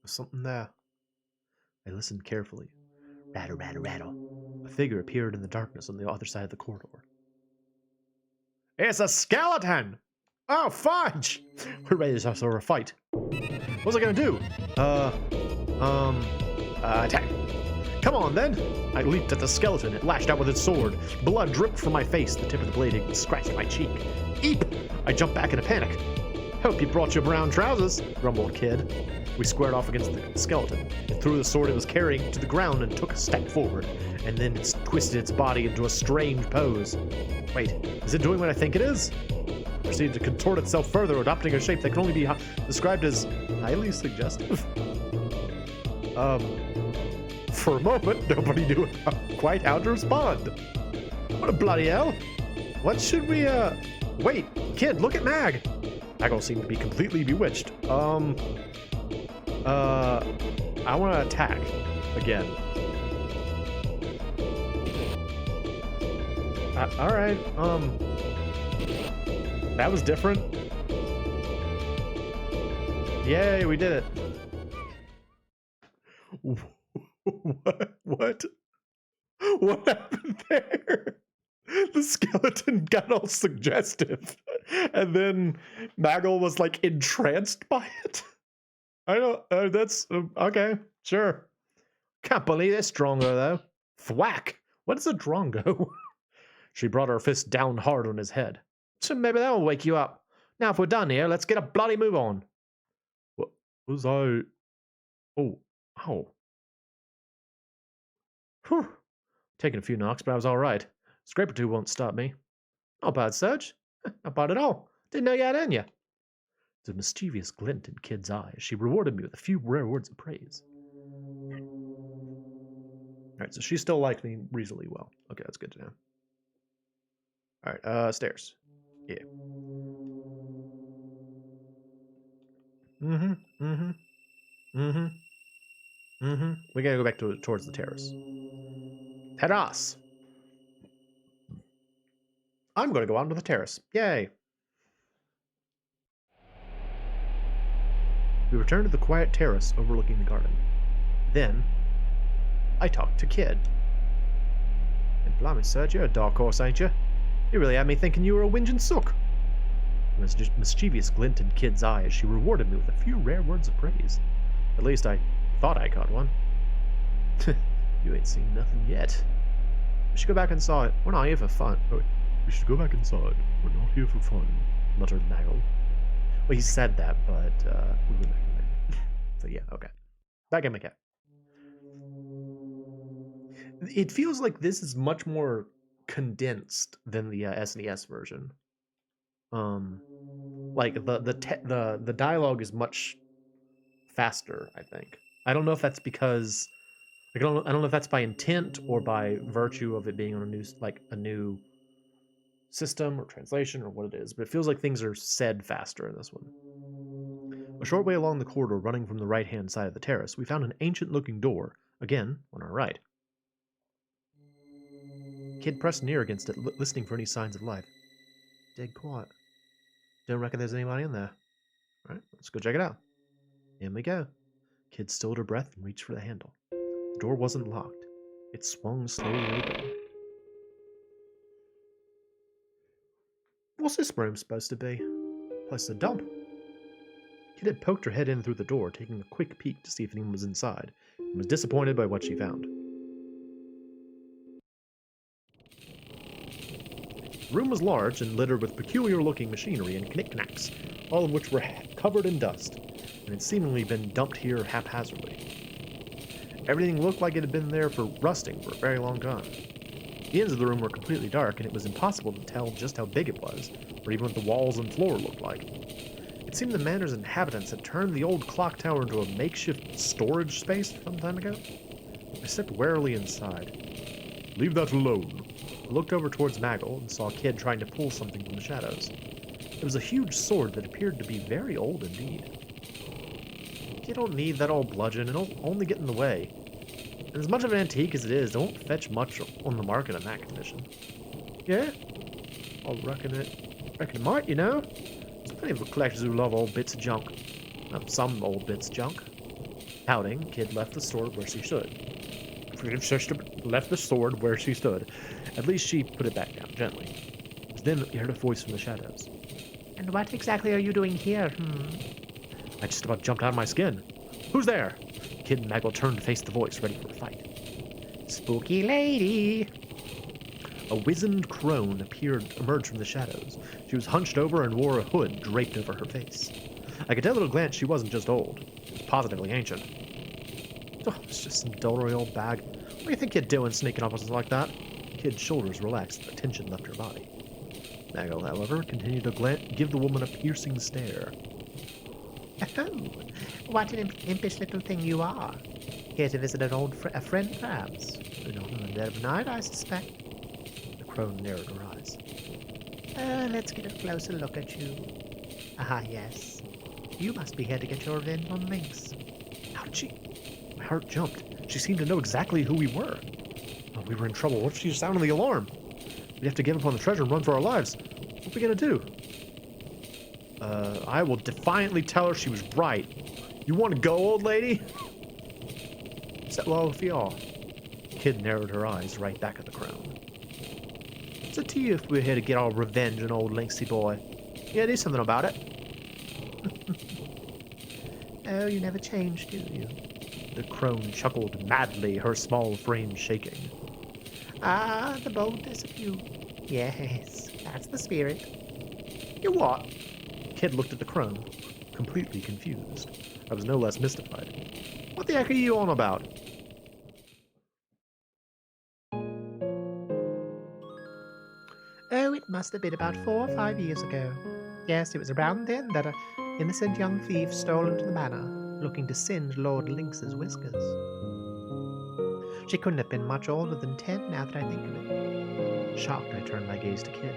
There's something there. I listened carefully. Rattle, rattle, rattle. A figure appeared in the darkness on the other side of the corridor. It's a skeleton! Oh, fudge! We're ready to start a fight. What's it gonna do? Attack. Come on, then! I leaped at the skeleton. It lashed out with its sword. Blood dripped from my face. The tip of the blade even scratched my cheek. Eep! I jumped back in a panic. Hope you brought your brown trousers, grumbled Kid. We squared off against the skeleton. It threw the sword it was carrying to the ground and took a step forward, and then it twisted its body into a strange pose. Wait, is it doing what I think it is? It proceeded to contort itself further, adopting a shape that can only be described as highly suggestive. For a moment, nobody knew quite how to respond. What a bloody hell! What should we, Wait, Kid, look at Mag! Maggle seemed to be completely bewitched. I want to attack again. Alright, that was different. Yay, we did it. What? What happened there? The skeleton got all suggestive, and then Maggle was like entranced by it. I don't. That's okay. Sure. Can't believe it's Drongo though. Thwack. What's a Drongo? She brought her fist down hard on his head. So maybe that'll wake you up. Now, if we're done here, let's get a bloody move on. What was I? Oh, ow. Whew. Taking a few knocks, but I was all right. Scraper 2 won't stop me. Not bad, Serge. Not bad at all. Didn't know you had in you. There's a mischievous glint in Kid's eye as she rewarded me with a few rare words of praise. Alright, so she still likes me reasonably well. Okay, that's good to know. Alright, stairs. Yeah. We gotta go back towards the terrace. Terrace! I'm gonna go onto the terrace. Yay! We returned to the quiet terrace overlooking the garden. Then, I talked to Kid. And blimey, Serge, you're a dark horse, ain't you? You really had me thinking you were a whinging sook. There was a mischievous glint in Kid's eye as she rewarded me with a few rare words of praise. At least I thought I caught one. You ain't seen nothing yet. We should go back inside. We're not here for fun. Oh, we should go back inside. We're not here for fun, muttered Maggle. Well, he said that, but we were back in there. So yeah, okay. Back in my cat. It feels like this is much more condensed than the SNES version. Like the dialogue is much faster, I think. I don't know if that's because I don't know if that's by intent or by virtue of it being on a new system or translation or what it is, but it feels like things are said faster in this one. A short way along the corridor running from the right-hand side of the terrace, we found an ancient-looking door, again, on our right. Kid pressed near against it, listening for any signs of life. Dead quiet. Don't reckon there's anybody in there. Alright, let's go check it out. In we go. Kid stilled her breath and reached for the handle. The door wasn't locked. It swung slowly open. What's this room supposed to be? Place to dump. Kid had poked her head in through the door, taking a quick peek to see if anyone was inside, and was disappointed by what she found. The room was large and littered with peculiar-looking machinery and knickknacks, all of which were covered in dust, and had seemingly been dumped here haphazardly. Everything looked like it had been there for rusting for a very long time. The ends of the room were completely dark, and it was impossible to tell just how big it was, or even what the walls and floor looked like. It seemed the manor's inhabitants had turned the old clock tower into a makeshift storage space some time ago. I stepped warily inside. Leave that alone. I looked over towards Maggle and saw a kid trying to pull something from the shadows. It was a huge sword that appeared to be very old indeed. You don't need that old bludgeon, it'll only get in the way. And as much of an antique as it is, don't fetch much on the market in that condition. Yeah? I reckon it might, you know? There's plenty of collectors who love old bits of junk. Some old bits of junk. Pouting, Kid left the sword where she stood. Left the sword where she stood. At least she put it back down, gently. Then he heard a voice from the shadows. And what exactly are you doing here, I just about jumped out of my skin. Who's there? Kid and Maggle turned to face the voice, ready for a fight. Spooky lady! A wizened crone emerged from the shadows. She was hunched over and wore a hood draped over her face. I could tell at a glance she wasn't just old. She was positively ancient. Oh, it's just some dullary old bag. What do you think you're doing sneaking up on us like that? Kid's shoulders relaxed, the tension left her body. Maggle, however, continued to give the woman a piercing stare. Oh, what an impish little thing you are. Here to visit a friend, perhaps. Not in the dead of night, I suspect. The crone narrowed her eyes. Let's get a closer look at you. Ah, yes. You must be here to get your revenge on Lynx. How did she... My heart jumped. She seemed to know exactly who we were. Oh, we were in trouble. What if she sounded the alarm? We'd have to give up on the treasure and run for our lives. What are we gonna do? I will defiantly tell her she was right. You want to go, old lady? Is that well with y'all? Kid narrowed her eyes right back at the crone. It's up to you if we're here to get our revenge on old Lynxy boy. Yeah, do something about it. Oh, you never change, do you? The crone chuckled madly, her small frame shaking. Ah, the boldness of you. Yes, that's the spirit. You what? Kid looked at the crone, completely confused. I was no less mystified. What the heck are you on about? Oh, it must have been about 4 or 5 years ago. Yes, it was around then that an innocent young thief stole into the manor, looking to singe Lord Lynx's whiskers. She couldn't have been much older than 10 now that I think of it. Shocked, I turned my gaze to Kid.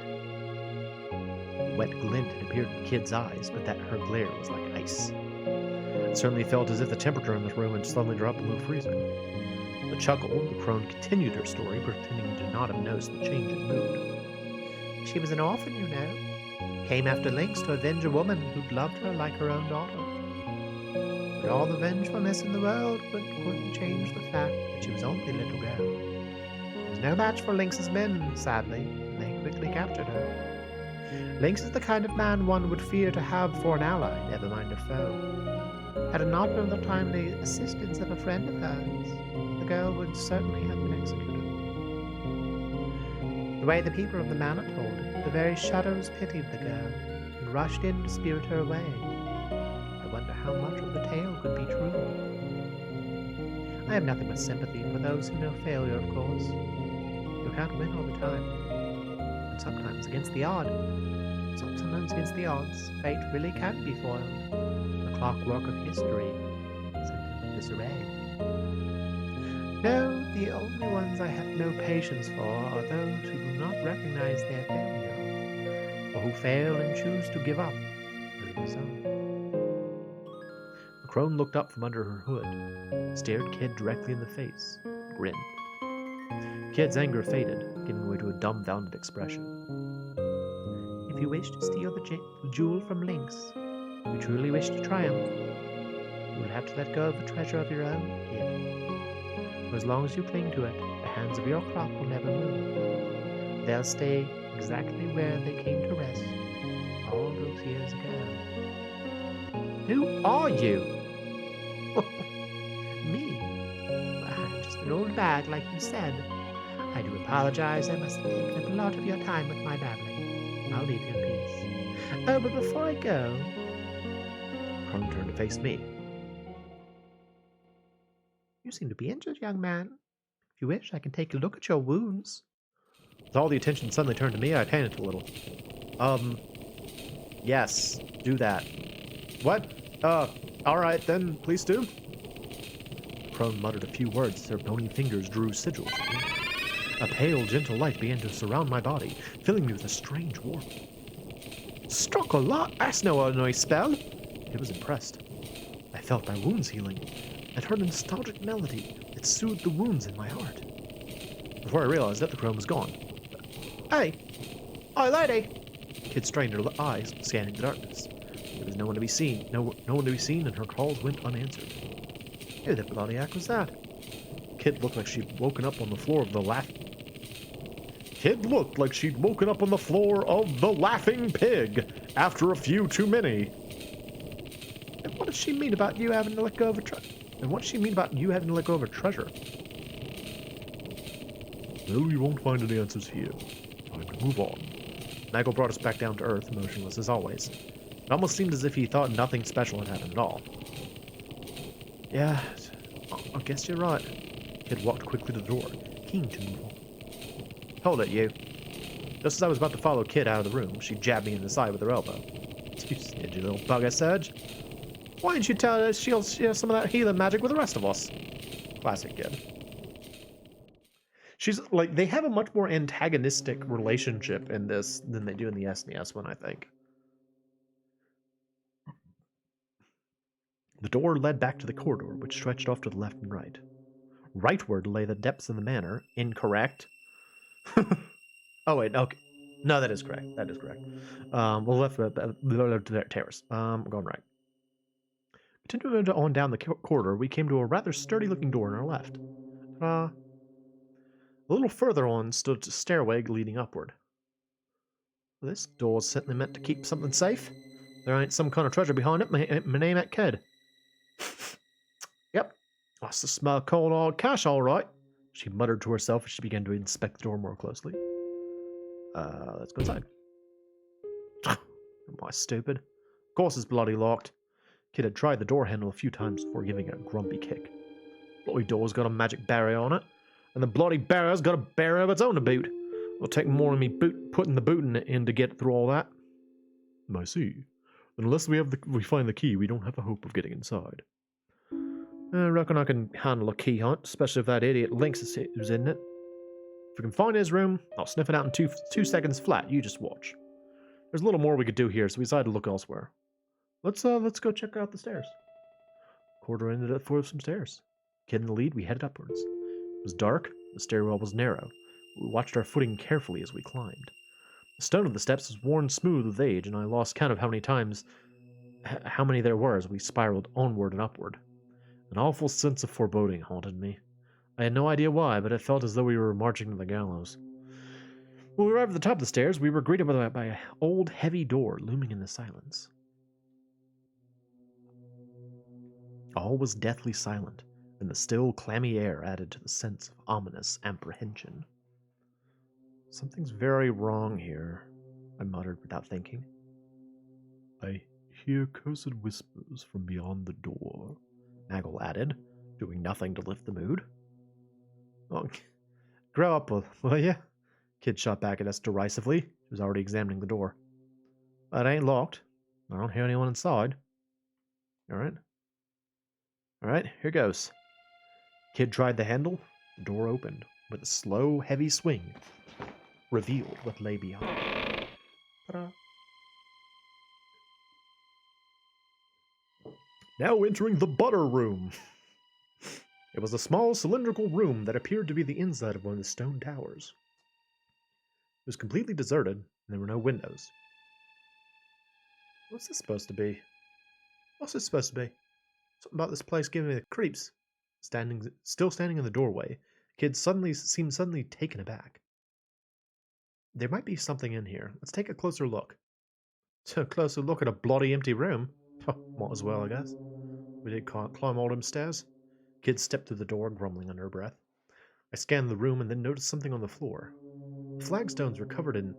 A wet glint had appeared in Kid's eyes, but that her glare was like ice. It certainly felt as if the temperature in this room had suddenly dropped below freezing. With a chuckle, the crone continued her story, pretending to not have noticed the change in mood. She was an orphan, you know. Came after Lynx to avenge a woman who'd loved her like her own daughter. But all the vengefulness in the world couldn't change the fact that she was only a little girl. There was no match for Lynx's men, sadly, and they quickly captured her. Lynx is the kind of man one would fear to have for an ally, never mind a foe. Had it not been the timely assistance of a friend of hers, the girl would certainly have been executed. The way the people of the manor told it, the very shadows pitied the girl and rushed in to spirit her away. I wonder how much of the tale could be true. I have nothing but sympathy for those who know failure, of course. You can't win all the time. And sometimes against the odds, fate really can be foiled. The clockwork of history is in disarray. No, the only ones I have no patience for are those who do not recognize their failure, or who fail and choose to give up the result. The crone looked up from under her hood, stared Kid directly in the face, grinned. Kid's anger faded, giving way to a dumbfounded expression. If you wish to steal the jewel from Lynx, you truly wish to triumph, you will have to let go of a treasure of your own, Kid. For as long as you cling to it, the hands of your clock will never move. They'll stay exactly where they came to rest all those years ago. Who are you? Me? I'm just an old bag, like you said. I do apologize. I must have taken up a lot of your time with my babbling. I'll leave you in peace. Oh, but before I go... Crone turned to face me. You seem to be injured, young man. If you wish, I can take a look at your wounds. With all the attention suddenly turned to me, I panicked a little. Yes, do that. What? Alright then, please do. Crone muttered a few words as her bony fingers drew sigils. A pale, gentle light began to surround my body, filling me with a strange warmth. Struck a lot, that's no ordinary spell. It was impressed. I felt my wounds healing. I'd heard a nostalgic melody that soothed the wounds in my heart. Before I realized it, the crone was gone. Hey! Oi, lady! Kid strained her eyes, scanning the darkness. There was no one to be seen. No one to be seen, and her calls went unanswered. Who the bloody heck was that? Kid looked like she'd woken up on the floor of the laughing pig after a few too many. And what does she mean about you having to let go of a treasure? Well, you won't find any answers here. Time to move on. Nigel brought us back down to earth, motionless as always. It almost seemed as if he thought nothing special had happened at all. Yeah, I guess you're right. Kid walked quickly to the door, keen to move on. Hold it, you. Just as I was about to follow Kid out of the room, she jabbed me in the side with her elbow. You stingy little bugger, Serge. Why didn't you tell her she'll share some of that healing magic with the rest of us? Classic Kid. She's like, they have a much more antagonistic relationship in this than they do in the SNES one, I think. The door led back to the corridor, which stretched off to the left and right. Rightward lay the depths of the manor. Incorrect. Oh, wait, okay. No, that is correct. That is correct. Well, left terrace. Going right. Continuing on down the corridor, we came to a rather sturdy-looking door on our left. A little further on stood a stairway leading upward. This door's certainly meant to keep something safe. There ain't some kind of treasure behind it. My name ain't Kid. Yep, that's the smell of cold hard cash, all right, she muttered to herself as she began to inspect the door more closely. Let's go inside. Am I stupid? Of course it's bloody locked. Kid had tried the door handle a few times before giving it a grumpy kick. Bloody door's got a magic barrier on it, and the bloody barrier's got a barrier of its own to boot. It'll take more than me putting the boot in to get through all that. I see. Unless we find the key, we don't have a hope of getting inside. I reckon I can handle a key hunt, especially if that idiot Lynx is in it. If we can find his room, I'll sniff it out in two seconds flat. You just watch. There's a little more we could do here, so we decided to look elsewhere. Let's go check out the stairs. Corridor ended at the foot of some stairs. Kid in the lead, we headed upwards. It was dark, the stairwell was narrow. We watched our footing carefully as we climbed. The stone of the steps was worn smooth with age, and I lost count of how many there were as we spiraled onward and upward. An awful sense of foreboding haunted me. I had no idea why, but it felt as though we were marching to the gallows. When we arrived at the top of the stairs, we were greeted by an old, heavy door looming in the silence. All was deathly silent, and the still, clammy air added to the sense of ominous apprehension. Something's very wrong here, I muttered without thinking. I hear cursed whispers from beyond the door, Nagel added, doing nothing to lift the mood. Oh, grow up, will ya? Kid shot back at us derisively. He was already examining the door. It ain't locked. I don't hear anyone inside. Alright, here goes. Kid tried the handle. The door opened, with a slow, heavy swing, revealed what lay beyond. Ta-da. Now entering the butter room. It was a small, cylindrical room that appeared to be the inside of one of the stone towers. It was completely deserted, and there were no windows. What's this supposed to be? Something about this place giving me the creeps. Still standing in the doorway, Kid seemed suddenly taken aback. There might be something in here. Let's take a closer look. So, a closer look at a bloody empty room. Might as well, I guess. We did climb all them stairs. Kid stepped through the door, grumbling under her breath. I scanned the room and then noticed something on the floor. The flagstones were covered in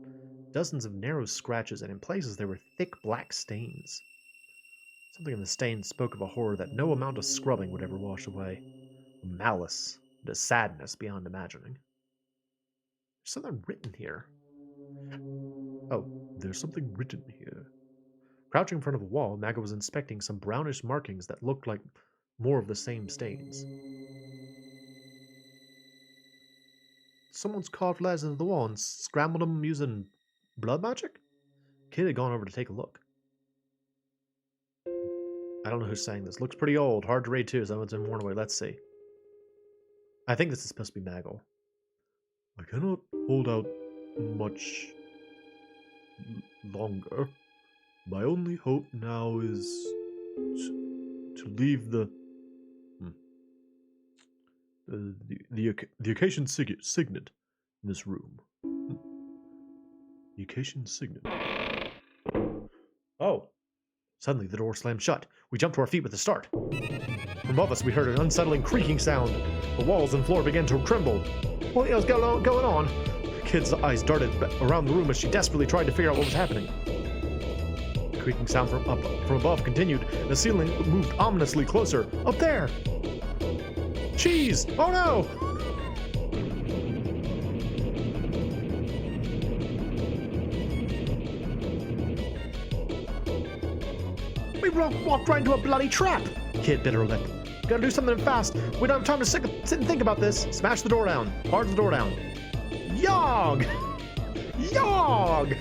dozens of narrow scratches, and in places there were thick black stains. Something in the stains spoke of a horror that no amount of scrubbing would ever wash away. A malice and a sadness beyond imagining. There's something written here. Oh, there's something written here. Crouching in front of a wall, Naga was inspecting some brownish markings that looked like more of the same stains. Someone's carved letters into the wall and scrambled them using blood magic? Kid had gone over to take a look. I don't know who's saying this. Looks pretty old. Hard to read too, so it's been worn away. Let's see. I think this is supposed to be Maggle. I cannot hold out much longer. My only hope now is to leave the occasion signet in this room. The occasion signet. Oh! Suddenly the door slammed shut. We jumped to our feet with a start. From above us we heard an unsettling creaking sound. The walls and floor began to tremble. What was going on? The kid's eyes darted around the room as she desperately tried to figure out what was happening. The creaking sound from above continued, and the ceiling moved ominously closer. Up there! Cheese! Oh no! We walked right into a bloody trap! Kid bit her lip. Gotta do something fast. We don't have time to sit and think about this. Smash the door down. Barge the door down. Yog! Yog!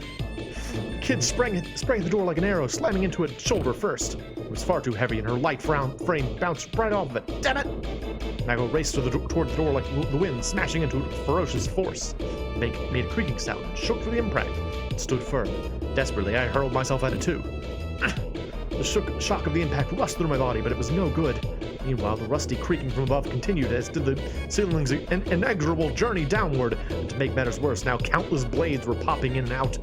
Kid sprang the door like an arrow, slamming into its shoulder first. It was far too heavy, and her light frame bounced right off of it. Damn it! Maggle raced toward the door like the wind, smashing into it with ferocious force. Made a creaking sound, shook for the impact. It stood firm. Desperately, I hurled myself at it too. The shock of the impact rushed through my body, but it was no good. Meanwhile, the rusty creaking from above continued, as did the ceiling's inexorable journey downward. And to make matters worse, now countless blades were popping in and out.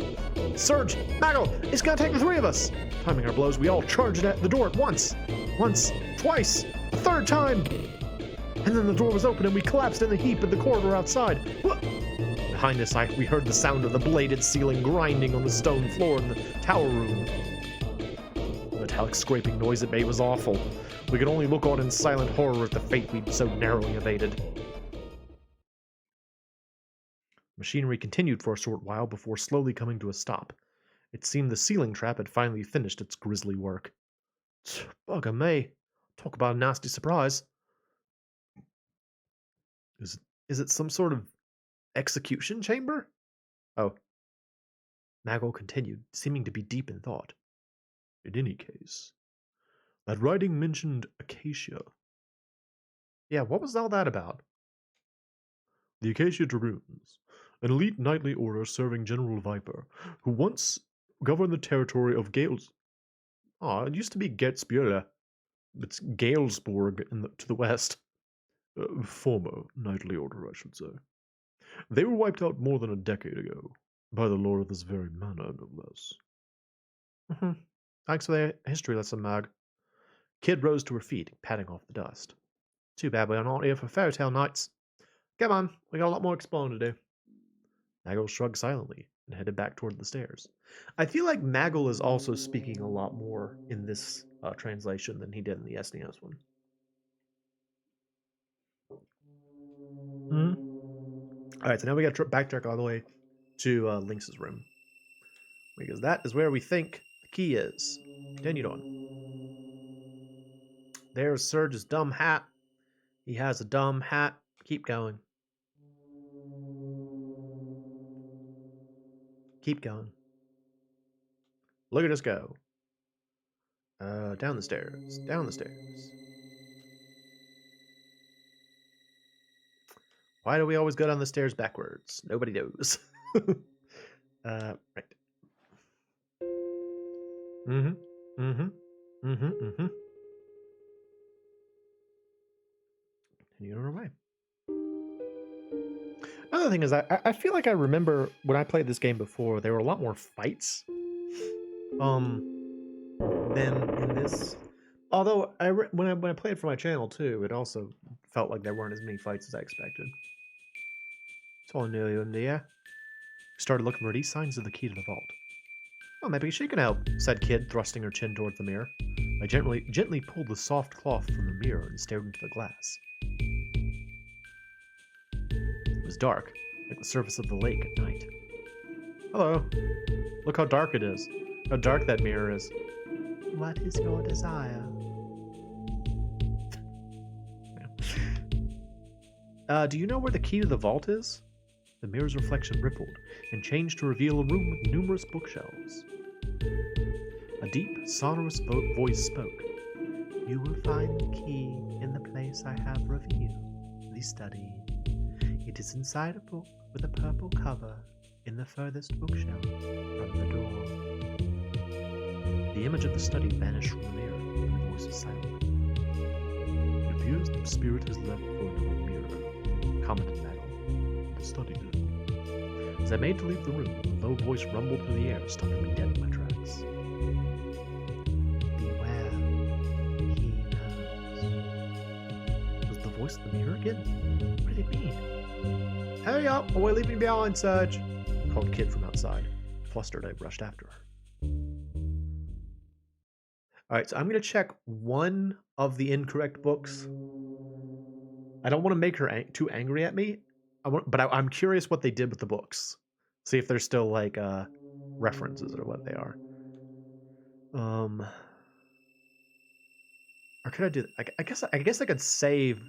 Surge! Maggle! It's gonna take the three of us! Timing our blows, we all charged at the door at once. Once, twice, a third time! And then the door was open and we collapsed in a heap in the corridor outside. What? Behind us, we heard the sound of the bladed ceiling grinding on the stone floor in the tower room. The metallic scraping noise it made was awful. We could only look on in silent horror at the fate we'd so narrowly evaded. Machinery continued for a short while before slowly coming to a stop. It seemed the ceiling trap had finally finished its grisly work. Bugger me. Talk about a nasty surprise. Is it some sort of execution chamber? Oh. Maggle continued, seeming to be deep in thought. In any case, that writing mentioned Acacia. Yeah, what was all that about? The Acacia Dragoons, an elite knightly order serving General Viper, who once governed the territory of Gales. Oh, it used to be Getzbühler. It's Galesburg to the west. Former knightly order, I should say. They were wiped out more than a decade ago, by the lord of this very manor, no less. Thanks for the history lesson, Mag. Kid rose to her feet, patting off the dust. Too bad we're not here for fairytale nights. Come on, we got a lot more exploring to do. Maggle shrugged silently and headed back toward the stairs. I feel like Maggle is also speaking a lot more in this translation than he did in the SNES one. Alright, so now we got to backtrack all the way to Lynx's room. Because that is where we think the key is. Continued on. There's Surge's dumb hat. He has a dumb hat. Keep going. Keep going. Look at us go. Down the stairs. Down the stairs. Why do we always go down the stairs backwards? Nobody knows. Right. Continue on our way. Another thing is, I feel like I remember when I played this game before, there were a lot more fights than in this. Although when I played for my channel too, it also felt like there weren't as many fights as I expected. It's all new in the air. We started looking for any signs of the key to the vault. Oh, maybe she can help, said Kid, thrusting her chin towards the mirror. I gently pulled the soft cloth from the mirror and stared into the glass. It was dark, like the surface of the lake at night. Hello. Look how dark it is. How dark that mirror is. What is your desire? Do you know where the key to the vault is? The mirror's reflection rippled and changed to reveal a room with numerous bookshelves. A deep, sonorous voice spoke. You will find the key in the place I have revealed, the study. It is inside a book with a purple cover. in the furthest bookshelf from the door. The image of the study vanished from the mirror, and the voice was silent. It appears the spirit has left for another mirror, commented Maggle. The study did. As I made to leave the room, a low voice rumbled through the air, stopping me dead in my tracks. Beware, he knows. Was the voice in the mirror again? What did it mean? Hurry up, or we're leaving you behind, Serge, called Kid from outside. Flustered, I rushed after her. Alright, so I'm going to check one of the incorrect books. I don't want to make her too angry at me, but I'm curious what they did with the books. See if they're still like references or what they are. Or could I do? I guess I could save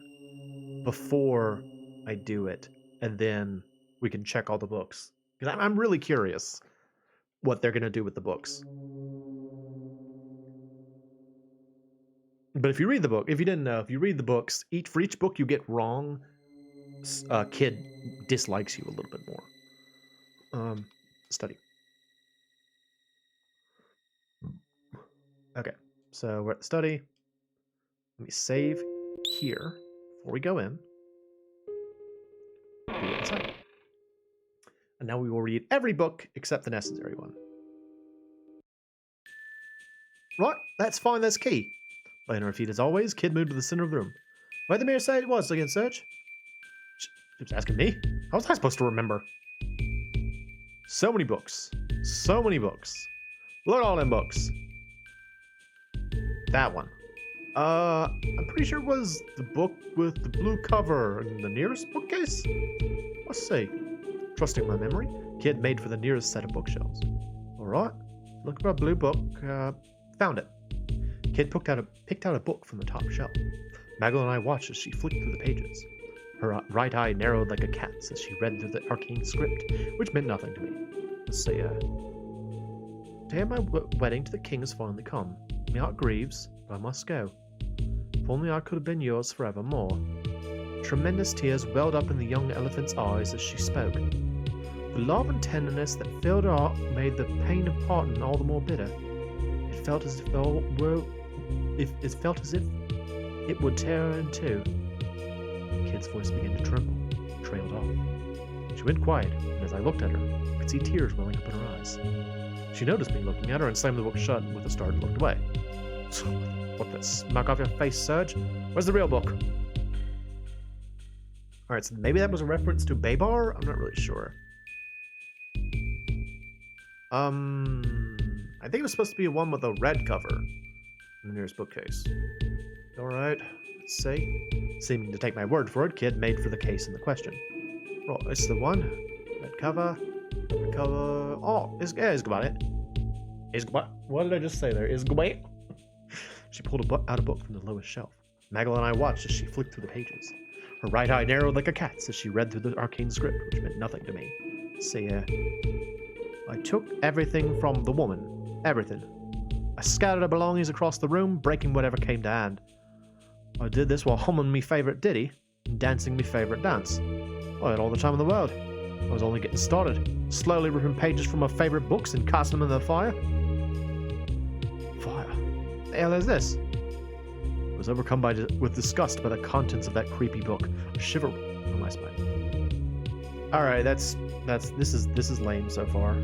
before I do it, and then we can check all the books. Because I'm really curious what they're gonna do with the books. But if you read the book, if you didn't know, if you read the books, for each book you get wrong, Kid dislikes you a little bit more. Study. Okay, so we're at the study. Let me save here before we go in. Be inside. And now we will read every book except the necessary one. Right, that's fine, that's key. Playing her feet as always, Kid moved to the center of the room. Where did the mirror say it was again, Serge? She was asking me? How was I supposed to remember? So many books. So many books. Look at all them books. That one. I'm pretty sure it was the book with the blue cover in the nearest bookcase? Let's see. Trusting my memory, Kid made for the nearest set of bookshelves. Alright. Look for a blue book. Found it. Kid picked out a book from the top shelf. Maggle and I watched as she flicked through the pages. Her right eye narrowed like a cat's as she read through the arcane script, which meant nothing to me. Let's see, Day of my wedding to the king has finally come. My heart grieves, but I must go. If only I could have been yours forevermore. Tremendous tears welled up in the young elephant's eyes as she spoke. The love and tenderness that filled her heart made the pain of parting all the more bitter. It felt as if it would tear her in two. Kid's voice began to tremble, trailed off. She went quiet, and as I looked at her, I could see tears welling up in her eyes. She noticed me looking at her and slammed the book shut with a start and looked away. So, what the smack off your face, Serge? Where's the real book? Alright, so maybe that was a reference to Babar? I'm not really sure. I think it was supposed to be one with a red cover in the nearest bookcase. Alright, let's see. Seeming to take my word for it, Kid made for the case in the question. Right, this is the one. Red cover. Red cover. Oh, it's got it. What did I just say there? Is great. She pulled out a book from the lowest shelf. Maggle and I watched as she flicked through the pages. Her right eye narrowed like a cat's as she read through the arcane script, which meant nothing to me. See, I took everything from the woman. Everything. I scattered her belongings across the room, breaking whatever came to hand. I did this while humming me favourite ditty and dancing me favourite dance. I had all the time in the world. I was only getting started, slowly ripping pages from my favourite books and casting them in the fire. Fire? What the hell is this? I was overcome with disgust by the contents of that creepy book. A shiver on my spine. Alright, this is lame so far.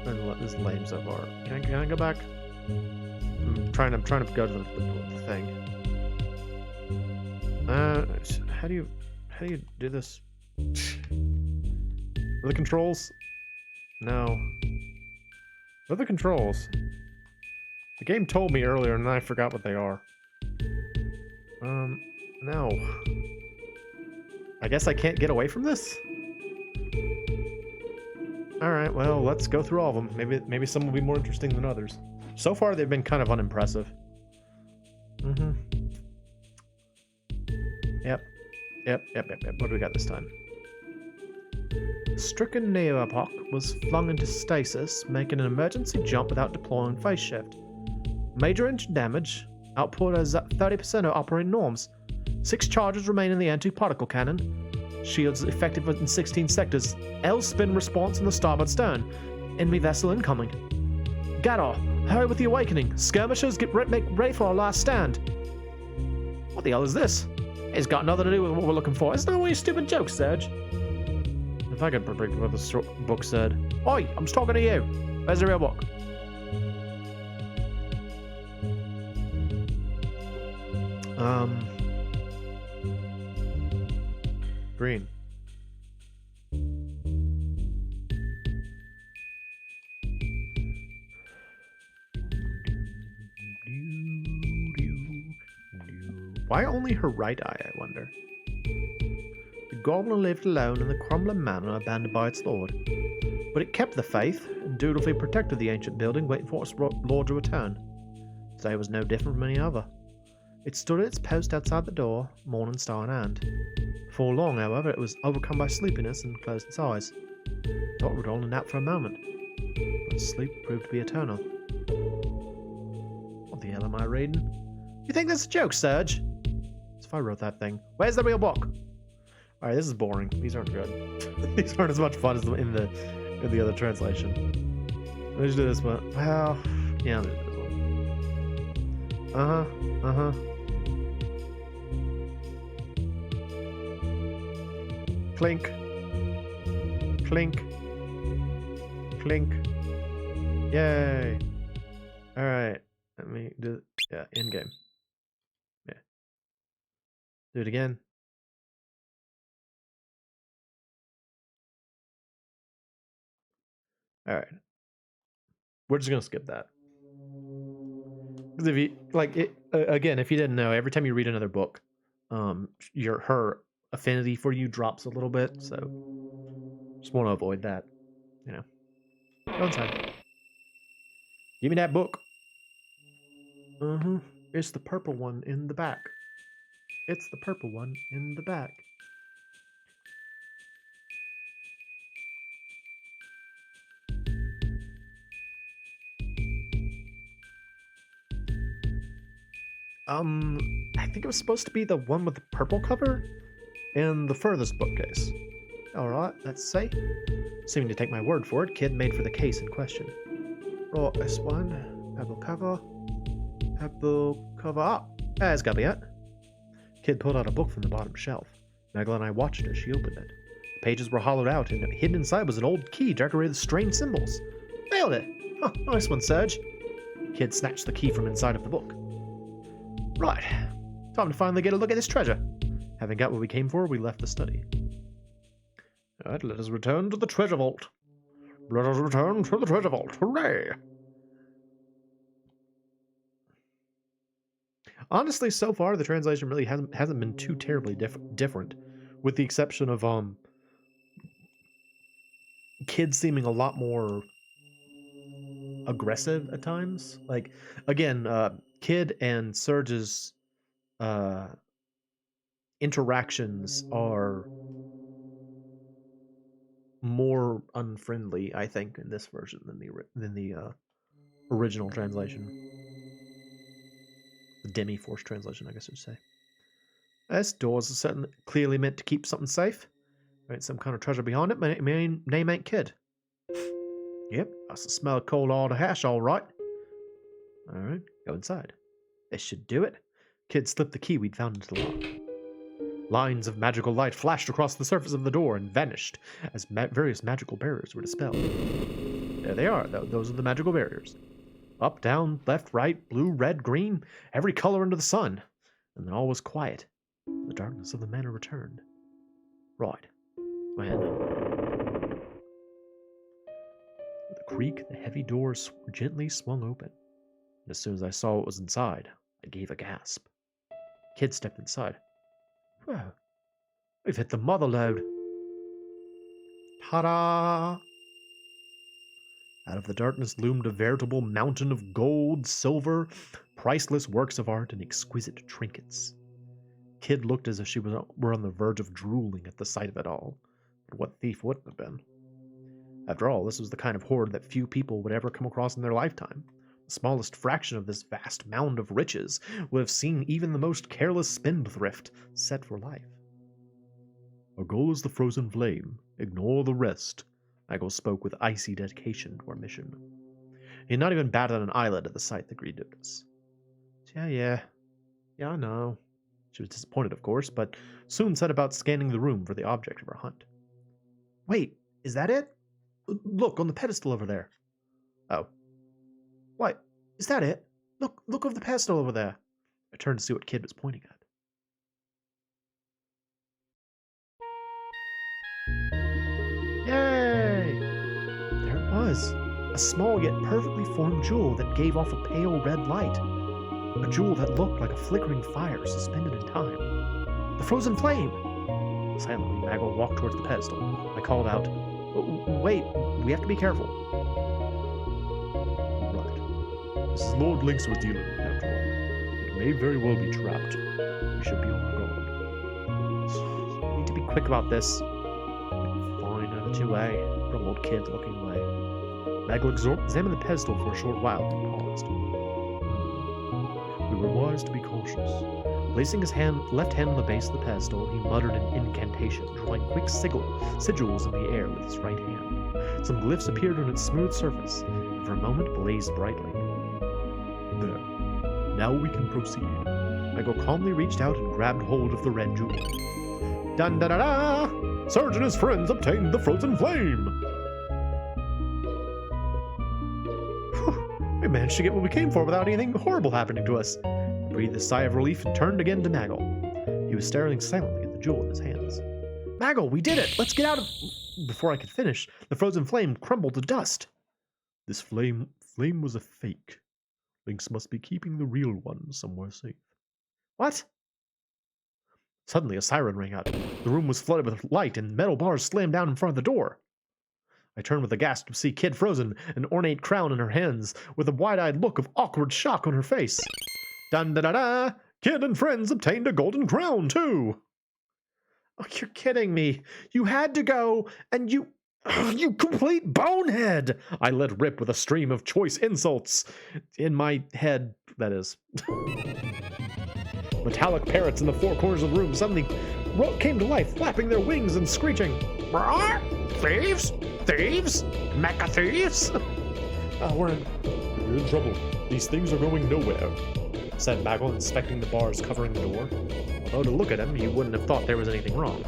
This is lame so far. Can I go back? I'm trying to go to the thing. How do you do this? Are the controls? No. What are the controls? The game told me earlier and I forgot what they are. No. I guess I can't get away from this? Alright, well, let's go through all of them. Maybe some will be more interesting than others. So far, they've been kind of unimpressive. Yep. What do we got this time? Stricken Neopok was flung into stasis, making an emergency jump without deploying phase shift. Major engine damage. Output is at 30% of operating norms. 6 charges remain in the anti-particle cannon. Shields effective in 16 sectors. L-spin response in the starboard stern. Enemy vessel incoming. Gadar, hurry with the awakening. Skirmishers, make ready for our last stand. What the hell is this? It's got nothing to do with what we're looking for. It's not one of your stupid jokes, Serge. If I could predict what the book said. Oi, I'm talking to you. Where's the real book? Green. Why only her right eye, I wonder? The goblin lived alone in the crumbling manor abandoned by its lord. But it kept the faith and dutifully protected the ancient building, waiting for its lord to return. Today was no different from any other. It stood at its post outside the door, morning star in hand. Before long, however, it was overcome by sleepiness and closed its eyes. Thought it would only nap for a moment, but sleep proved to be eternal. What the hell am I reading? You think that's a joke, Serge? As if I wrote that thing. Where's the real book? Alright, this is boring. These aren't good. These aren't as much fun as in the other translation. Let's do this one. Well, yeah, let's do this one. Clink. Clink. Clink. Yay. Alright. Let me do in game. Yeah. Do it again. Alright. We're just gonna skip that. Because if you like it again, if you didn't know, every time you read another book, her affinity for you drops a little bit, so just want to avoid that, you know. Go inside. Give me that book. It's the purple one in the back. It's the purple one in the back. I think it was supposed to be the one with the purple cover in the furthest bookcase. Alright, let's see. Seeming to take my word for it, Kid made for the case in question. Right, this one. Purple cover. Purple cover up. It's gotta be it. Kid pulled out a book from the bottom shelf. Magla and I watched as she opened it. The pages were hollowed out, and hidden inside was an old key decorated with strange symbols. Nailed it! Huh, nice one, Serge. Kid snatched the key from inside of the book. Right, time to finally get a look at this treasure. Having got what we came for, we left the study. Alright, let us return to the treasure vault. Let us return to the treasure vault. Hooray! Honestly, so far the translation really hasn't been too terribly different, with the exception of kids seeming a lot more aggressive at times. Like again, Kid and Serge's interactions are more unfriendly, I think, in this version than the original translation. The demi-force translation, I guess you'd say. This doors are certainly clearly meant to keep something safe. Right, some kind of treasure behind it. My name ain't Kid. Yep, that's the smell of cold hard hash, all right. All right, go inside. This should do it. Kid slipped the key we'd found into the lock. Lines of magical light flashed across the surface of the door and vanished as various magical barriers were dispelled. There they are. Those are the magical barriers. Up, down, left, right, blue, red, green, every color under the sun. And then all was quiet. The darkness of the manor returned. Right. When with a creak, the heavy doors gently swung open. And as soon as I saw what was inside, I gave a gasp. Kid stepped inside. Whoa, we've hit the mother lode. Ta-da! Out of the darkness loomed a veritable mountain of gold, silver, priceless works of art, and exquisite trinkets. Kid looked as if she were on the verge of drooling at the sight of it all. But what thief wouldn't have been? After all, this was the kind of hoard that few people would ever come across in their lifetime. The smallest fraction of this vast mound of riches would have seen even the most careless spendthrift set for life. Our goal is the frozen flame. Ignore the rest. Michael spoke with icy dedication to our mission. He had not even batted an eyelid at the sight that greeted us. Yeah, I know. She was disappointed, of course, but soon set about scanning the room for the object of her hunt. Wait, is that it? Look, on the pedestal over there. Oh. What? Is that it? Look over the pedestal over there. I turned to see what Kid was pointing at. Yay! There it was. A small yet perfectly formed jewel that gave off a pale red light. A jewel that looked like a flickering fire suspended in time. The frozen flame! Silently, Maggle walked towards the pedestal. I called out, Wait, we have to be careful. Right. This is Lord Lynx we're dealing with, after all. It may very well be trapped. We should be on our guard. We need to be quick about this. Fine, out of the way, grumbled Kid, looking away. Maggle examined the pedestal for a short while, then paused. We were wise to be cautious. Placing his left hand on the base of the pedestal, he muttered an incantation, drawing quick sigils in the air with his right hand. Some glyphs appeared on its smooth surface, and for a moment blazed brightly. There. Now we can proceed. Michael calmly reached out and grabbed hold of the red jewel. Dun-da-da-da! Serge and his friends obtained the frozen flame! We managed to get what we came for without anything horrible happening to us. He breathed a sigh of relief and turned again to Maggle. He was staring silently at the jewel in his hands. Maggle, we did it! Let's get out of... Before I could finish, the frozen flame crumbled to dust. This flame was a fake. Lynx must be keeping the real one somewhere safe. What? Suddenly a siren rang out. The room was flooded with light and metal bars slammed down in front of the door. I turned with a gasp to see Kid frozen, an ornate crown in her hands, with a wide-eyed look of awkward shock on her face. Dun-da-da-da! Kid and friends obtained a golden crown, too! Oh, you're kidding me. You had to go, and you... You complete bonehead! I let rip with a stream of choice insults. In my head, that is. Metallic parrots in the four corners of the room suddenly came to life, flapping their wings and screeching. Thieves? Thieves? Mecha thieves? We're in trouble. These things are going nowhere, said Maggle, inspecting the bars covering the door. Although to look at him, you wouldn't have thought there was anything wrong.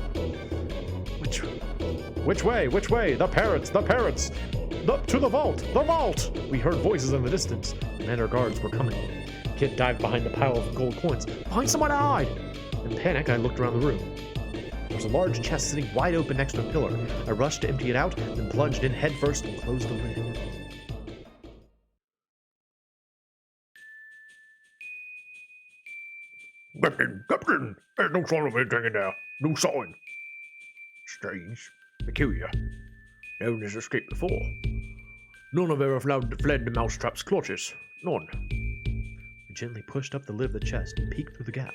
Which way? Which way? The parrots! The parrots! To the vault! The vault! We heard voices in the distance. Men or guards were coming. Kid dived behind the pile of gold coins. Find someone to hide! In panic, I looked around the room. There was a large chest sitting wide open next to a pillar. I rushed to empty it out, then plunged in headfirst and closed the lid. Captain! There's no sign of anything in there. No sign. Strange. Peculiar. No one has escaped before. None have ever fled the mousetrap's clutches. None. I gently pushed up the lid of the chest and peeked through the gap.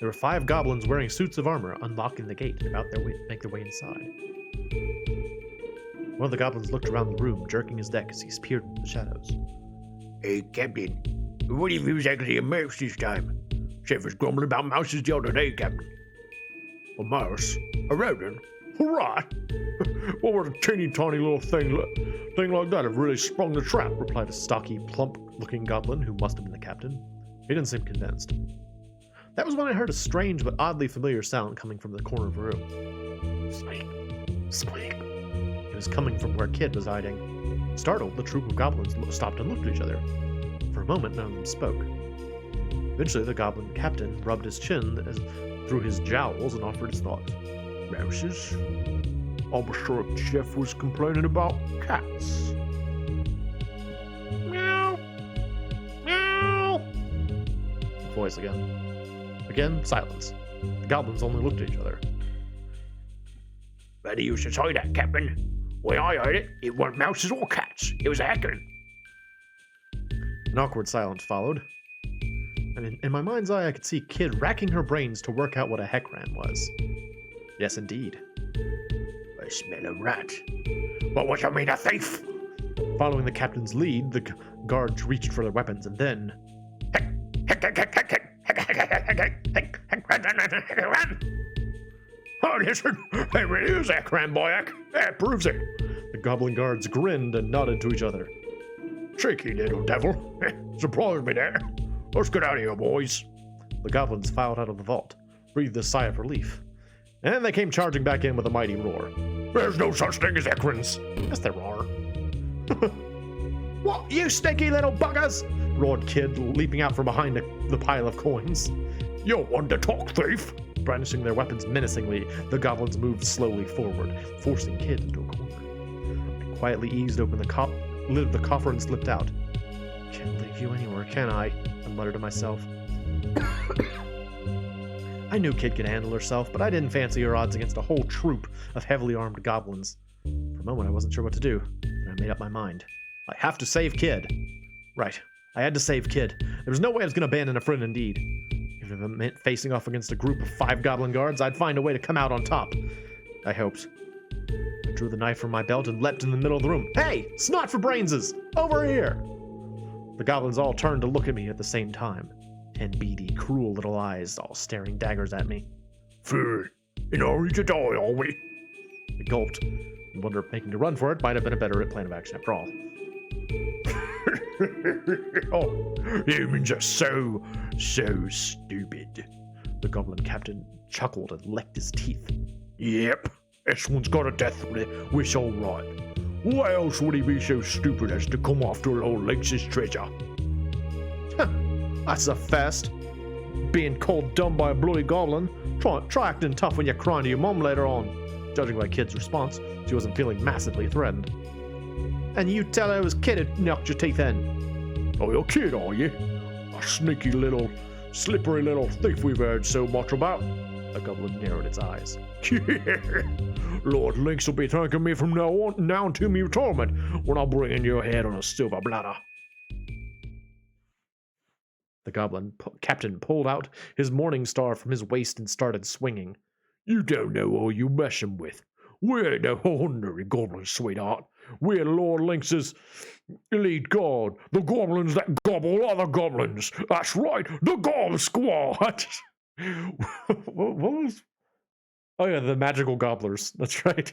There were 5 goblins wearing suits of armor, unlocking the gate and about to make their way inside. One of the goblins looked around the room, jerking his neck as he peered into the shadows. Hey, Captain. What if he was actually a mouse this time? Chef was grumbling about mouses the other day, Captain. A mouse? A rodent? Hurrah! What would a teeny tiny little thing like that have really sprung the trap? Replied a stocky, plump-looking goblin who must have been the captain. He didn't seem convinced. That was when I heard a strange but oddly familiar sound coming from the corner of the room. Squeak! Squeak! It was coming from where Kid was hiding. Startled, the troop of goblins stopped and looked at each other. For a moment, none of them spoke. Eventually, the goblin captain rubbed his chin through his jowls and offered his thought. Mouses? I was sure the chef was complaining about cats. Meow! Meow! Voice again. Again, silence. The goblins only looked at each other. Whether you should say that, Captain. When I heard it, it weren't mouses or cats. It was a heckin'. An awkward silence followed. And in my mind's eye, I could see Kid racking her brains to work out what a heckran was. Yes, indeed. I smell a rat. What was you mean, a thief? Following the captain's lead, the guards reached for their weapons, and then... Oh, listen, there really is that Cramboyak. That proves it. The goblin guards grinned and nodded to each other. Cheeky little devil. Surprised me there. Let's get out of here, boys. The goblins filed out of the vault, breathed a sigh of relief. And they came charging back in with a mighty roar. There's no such thing as Ecrins. Yes, there are. What, you sneaky little buggers? Roared Kid, leaping out from behind the pile of coins. You're one to talk, thief. Brandishing their weapons menacingly, the goblins moved slowly forward, forcing Kid into a corner. I quietly eased open the lid of the coffer and slipped out. Can't leave you anywhere, can I? I muttered to myself. I knew Kid could handle herself, but I didn't fancy her odds against a whole troop of heavily armed goblins. For a moment I wasn't sure what to do, and I made up my mind. I have to save Kid. Right, I had to save Kid. There was no way I was going to abandon a friend indeed. Even if it meant facing off against a group of 5 goblin guards, I'd find a way to come out on top. I hoped. I drew the knife from my belt and leapt in the middle of the room. Hey, snot for brainses! Over here! The goblins all turned to look at me at the same time. 10 beady, cruel little eyes, all staring daggers at me. Food, in hurry to die, are we? I gulped, and wondered if making a run for it might have been a better plan of action after all. Oh, humans are so stupid. The goblin captain chuckled and licked his teeth. Yep, this one's got a death wish all right. Why else would he be so stupid as to come after old Lynx's treasure? That's a first. Being called dumb by a bloody goblin. Try acting tough when you're crying to your mom later on. Judging by Kid's response, she wasn't feeling massively threatened. And you tell her it was Kid who knocked your teeth in. Oh, you're Kid, are you? A sneaky little, slippery little thief we've heard so much about. The goblin narrowed its eyes. Lord Lynx will be thanking me from now on down to me retirement when I bring in your head on a silver platter. The goblin captain pulled out his morning star from his waist and started swinging. You don't know who you're messing with. We ain't no ordinary goblins, sweetheart. We're Lord Lynx's elite guard, the goblins that gobble other goblins. That's right, the Gob Squad. What was? Oh yeah, the magical gobblers. That's right.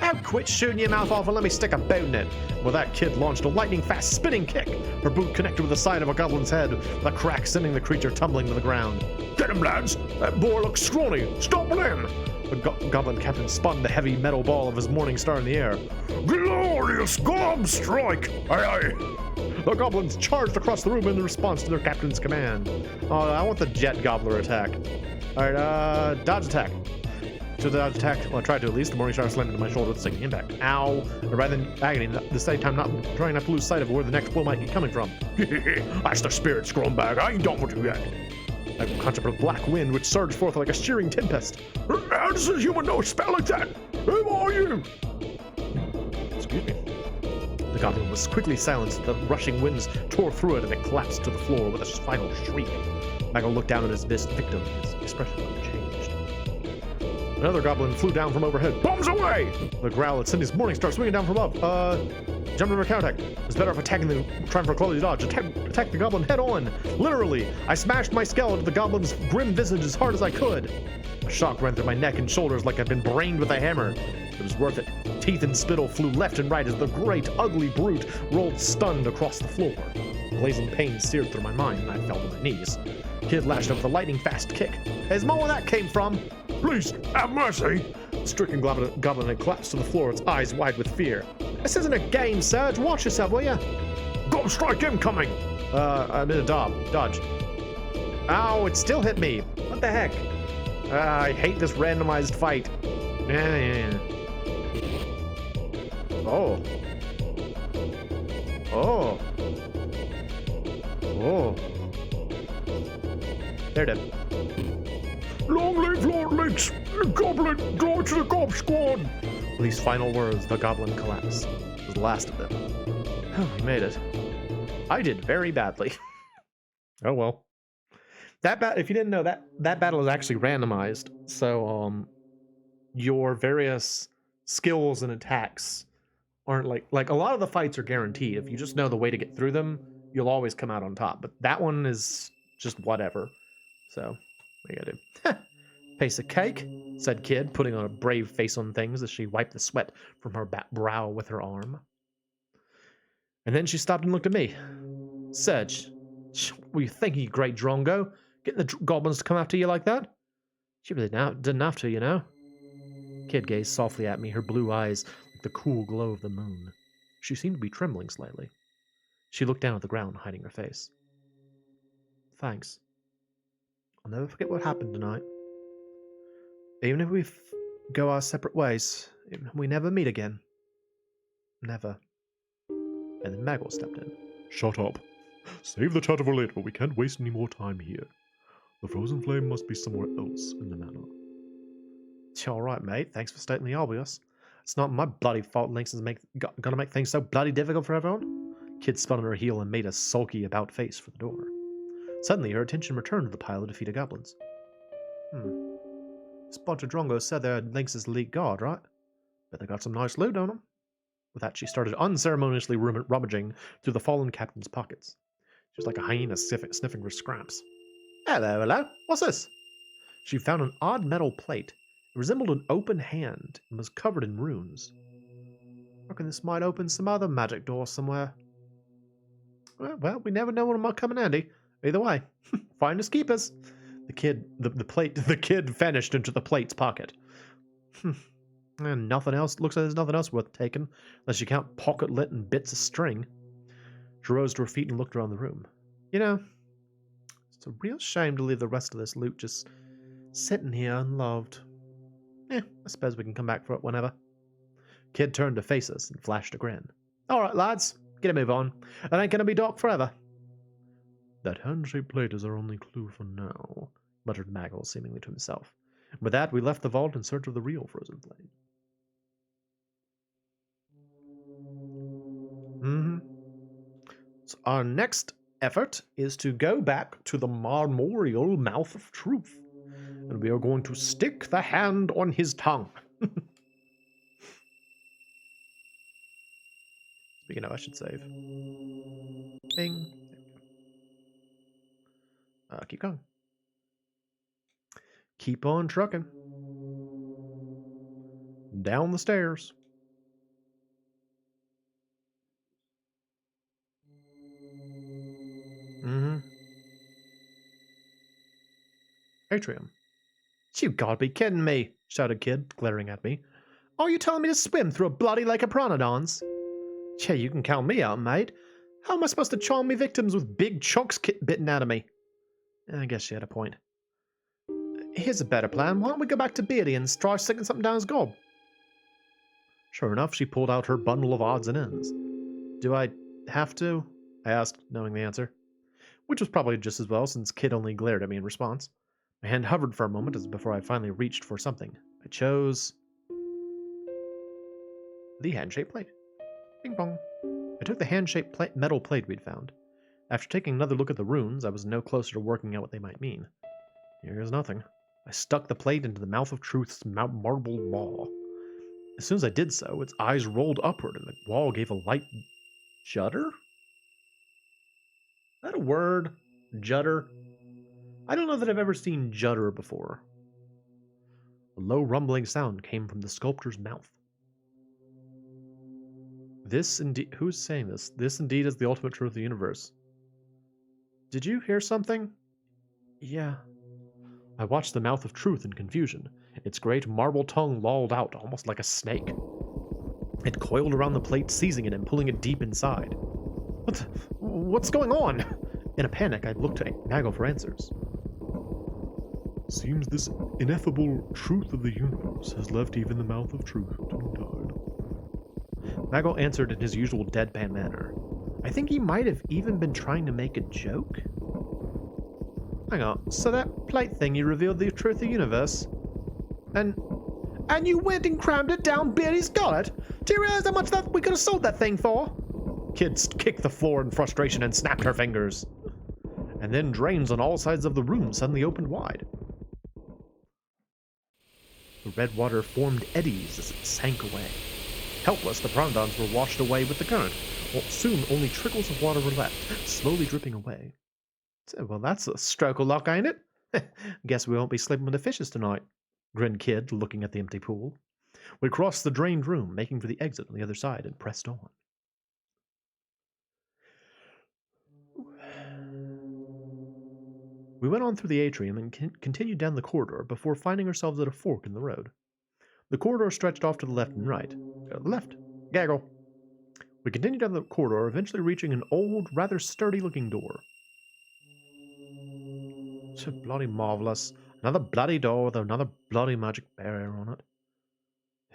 Now quit shooting your mouth off and let me stick a boot in it. Well, that Kid launched a lightning-fast spinning kick. Her boot connected with the side of a goblin's head, the crack sending the creature tumbling to the ground. Get him, lads! That boy looks scrawny. Stop him! The goblin captain spun the heavy metal ball of his morning star in the air. Glorious Gob Strike! Aye, aye! The goblins charged across the room in response to their captain's command. Oh, I want the jet gobbler attack. Alright, dodge attack. To the dodge attack, well, I tried to at least. The morning star slammed into my shoulder with a stinging impact. Ow! Rather than agony, at the same time, trying not to lose sight of where the next blow might be coming from. That's the spirit, scrumbag. I ain't done with you yet. I conjured a black wind which surged forth like a shearing tempest. How does a human know a spell like that? Who are you? Excuse me. The goblin was quickly silenced. The rushing winds tore through it and it collapsed to the floor with a final shriek. Michael looked down at his victim. His expression unchanged. Another goblin flew down from overhead. Bombs away! The growl had sent his morning star swinging down from above. Jump over counterattack. It's better off attacking than trying for a close dodge. Attack the goblin head on. Literally, I smashed my skeleton to the goblin's grim visage as hard as I could. A shock ran through my neck and shoulders like I'd been brained with a hammer. It was worth it. Teeth and spittle flew left and right as the great, ugly brute rolled stunned across the floor. Blazing pain seared through my mind and I fell to my knees. Kid lashed out with a lightning-fast kick. Is Mo where that came from? Please, have mercy! The stricken goblin had collapsed to the floor, its eyes wide with fear. This isn't a game, Serge. Watch yourself, will ya? Gob strike incoming! I'm in a dodge. Ow, it still hit me. What the heck? I hate this randomized fight. Yeah. Oh. There it is. Long live Lord Lynx! Goblin, go to the Gob Squad! With these final words, the goblin collapsed. It was the last of them. Oh, we made it. I did very badly. Oh well. If you didn't know, that battle is actually randomized. So, your various skills and attacks aren't like a lot of the fights are guaranteed. If you just know the way to get through them, you'll always come out on top. But that one is just whatever. So, what are you gonna do? Piece of cake, said Kid, putting on a brave face on things as she wiped the sweat from her brow with her arm. And then she stopped and looked at me. Serge, what were you thinking, you great drongo? Getting the goblins to come after you like that? She really didn't have to, you know? Kid gazed softly at me, her blue eyes like the cool glow of the moon. She seemed to be trembling slightly. She looked down at the ground, hiding her face. Thanks. I'll never forget what happened tonight. Even if we go our separate ways, we never meet again. Never. And then Maggle stepped in. Shut up. Save the chatter for later. We can't waste any more time here. The frozen flame must be somewhere else in the manor. All right, mate. Thanks for stating the obvious. It's not my bloody fault Lynx is gonna make things so bloody difficult for everyone. Kid spun on her heel and made a sulky about face for the door. Suddenly, her attention returned to the pile of defeated goblins. This bunch of drongos said they're Lynx's elite guard, right? Bet they got some nice loot on them. With that, she started unceremoniously rummaging through the fallen captain's pockets. She was like a hyena sniffing for scraps. Hello, hello. What's this? She found an odd metal plate. It resembled an open hand and was covered in runes. I reckon this might open some other magic door somewhere. Well, we never know when it might come in handy. Either way, finders keepers. The kid vanished into the plate's pocket. And nothing else. Looks like there's nothing else worth taking, unless you count pocket-lit and bits of string. She rose to her feet and looked around the room. You know, it's a real shame to leave the rest of this loot just sitting here unloved. I suppose we can come back for it whenever. Kid turned to face us and flashed a grin. All right, lads, get a move on. It ain't gonna be dark forever. That hand-shaped plate is our only clue for now, muttered Maggle, seemingly to himself. With that, we left the vault in search of the real frozen flame. So our next effort is to go back to the memorial Mouth of Truth. And we are going to stick the hand on his tongue. Speaking of, I should save. Bing. Keep going. Keep on trucking. Down the stairs. Atrium. You gotta be kidding me, shouted Kid, glaring at me. Are you telling me to swim through a bloody lake of piranodons? Yeah, you can count me out, mate. How am I supposed to charm me victims with big chunks bitten out of me? I guess she had a point. Here's a better plan. Why don't we go back to Beardy and try sticking something down his gob? Sure enough, she pulled out her bundle of odds and ends. Do I have to? I asked, knowing the answer. Which was probably just as well, since Kid only glared at me in response. My hand hovered for a moment as before I finally reached for something. I chose the hand-shaped plate. Bing bong. I took the hand-shaped metal plate we'd found. After taking another look at the runes, I was no closer to working out what they might mean. Here's nothing. I stuck the plate into the Mouth of Truth's marble wall. As soon as I did so, its eyes rolled upward and the wall gave a light judder? Is that a word? Judder? I don't know that I've ever seen judder before. A low rumbling sound came from the sculptor's mouth. This indeed... Who's saying this? This indeed is the ultimate truth of the universe. Did you hear something? Yeah. I watched the Mouth of Truth in confusion. Its great marble tongue lolled out, almost like a snake. It coiled around the plate, seizing it and pulling it deep inside. What's going on? In a panic, I looked to Maggle for answers. Seems this ineffable truth of the universe has left even the Mouth of Truth tongue-tied. Maggle answered in his usual deadpan manner. I think he might have even been trying to make a joke. Hang on, so that plate thing you revealed the truth of the universe? And you went and crammed it down Beardy's gullet? Do you realize how much that we could have sold that thing for? Kid kicked the floor in frustration and snapped her fingers. And then drains on all sides of the room suddenly opened wide. The red water formed eddies as it sank away. Helpless, the piranodons were washed away with the current. Well, soon only trickles of water were left, slowly dripping away. Well, that's a stroke of luck, ain't it? Guess we won't be sleeping with the fishes tonight, grinned Kid, looking at the empty pool. We crossed the drained room, making for the exit on the other side, and pressed on. We went on through the atrium and continued down the corridor before finding ourselves at a fork in the road. The corridor stretched off to the left and right. Left. Gaggle. We continued down the corridor, eventually reaching an old, rather sturdy-looking door. So bloody marvelous. Another bloody door with another bloody magic barrier on it.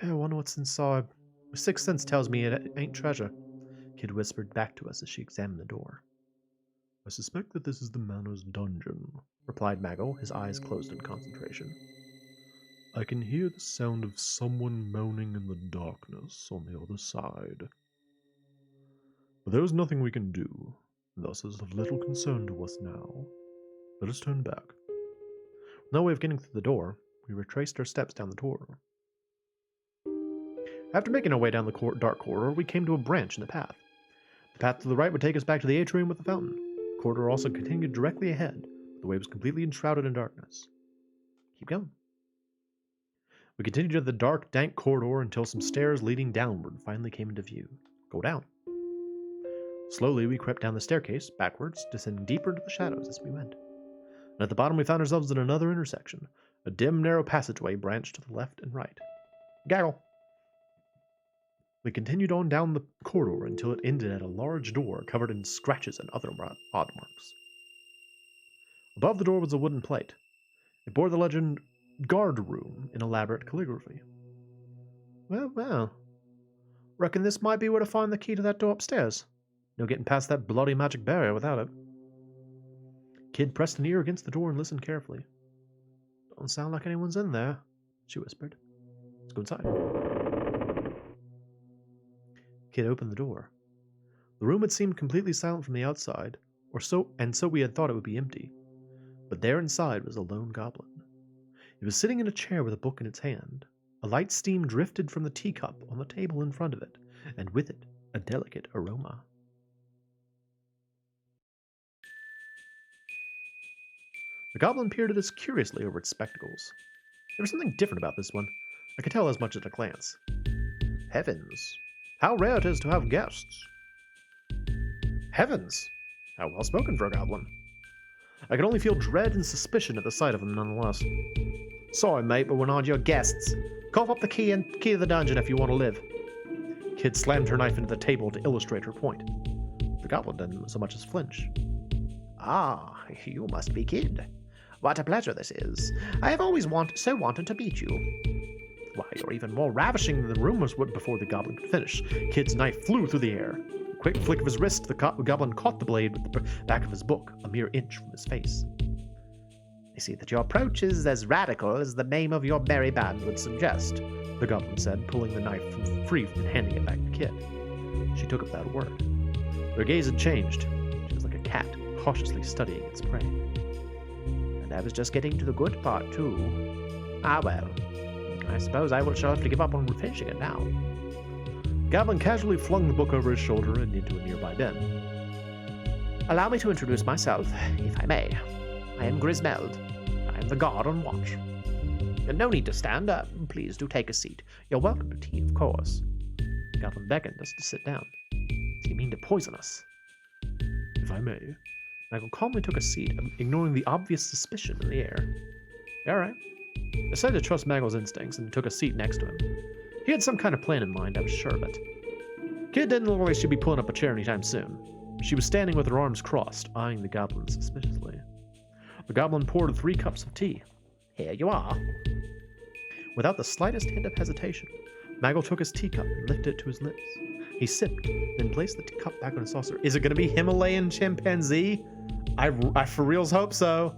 I wonder what's inside. My sixth sense tells me it ain't treasure, Kid whispered back to us as she examined the door. I suspect that this is the Manor's dungeon, replied Maggle, his eyes closed in concentration. I can hear the sound of someone moaning in the darkness on the other side. But there is nothing we can do, thus is of little concern to us now. Let us turn back. With no way of getting through the door, we retraced our steps down the corridor. After making our way down the dark corridor, we came to a branch in the path. The path to the right would take us back to the atrium with the fountain. The corridor also continued directly ahead, but the way was completely enshrouded in darkness. Keep going. We continued to the dark, dank corridor until some stairs leading downward finally came into view. Go down. Slowly, we crept down the staircase, backwards, descending deeper into the shadows as we went. And at the bottom, we found ourselves at another intersection. A dim, narrow passageway branched to the left and right. Gaggle. We continued on down the corridor until it ended at a large door covered in scratches and other odd marks. Above the door was a wooden plate. It bore the legend, "Guard Room," in elaborate calligraphy. Well. Reckon this might be where to find the key to that door upstairs. No getting past that bloody magic barrier without it. Kid pressed an ear against the door and listened carefully. Don't sound like anyone's in there, she whispered. Let's go inside. Kid opened the door. The room had seemed completely silent from the outside, so we had thought it would be empty. But there inside was a lone goblin. It was sitting in a chair with a book in its hand. A light steam drifted from the teacup on the table in front of it, and with it, a delicate aroma. The goblin peered at us curiously over its spectacles. There was something different about this one. I could tell as much at a glance. Heavens! How rare it is to have guests! Heavens! How well spoken for a goblin. I could only feel dread and suspicion at the sight of him nonetheless. Sorry, mate, but we're not your guests. Cough up the key to the dungeon if you want to live. Kid slammed her knife into the table to illustrate her point. The goblin didn't so much as flinch. Ah, you must be Kid. What a pleasure this is. I have always wanted to meet you. Why, you're even more ravishing than the rumors would before the goblin could finish. Kid's knife flew through the air. A quick flick of his wrist, the goblin caught the blade with the back of his book, a mere inch from his face. I see that your approach is as radical as the name of your merry band would suggest, the goblin said, pulling the knife free and handing it back to Kid. She took up that word. Her gaze had changed. She was like a cat, cautiously studying its prey. And I was just getting to the good part, too. Ah, well. I suppose I shall have to give up on finishing it now. Goblin casually flung the book over his shoulder and into a nearby den. Allow me to introduce myself, if I may. I am Grismeld. I am the guard on watch. No need to stand up. Please do take a seat. You're welcome to tea, of course. The goblin beckoned us to sit down. Do you mean to poison us? If I may. Michael calmly took a seat, ignoring the obvious suspicion in the air. All right. I decided to trust Maggle's instincts and took a seat next to him. He had some kind of plan in mind, I was sure of it. Kid didn't look like she'd be pulling up a chair anytime soon. She was standing with her arms crossed, eyeing the goblin suspiciously. The goblin poured 3 cups of tea. Here you are. Without the slightest hint of hesitation, Maggle took his teacup and lifted it to his lips. He sipped, then placed the cup back on his saucer. Is it going to be Himalayan chimpanzee? I for reals hope so.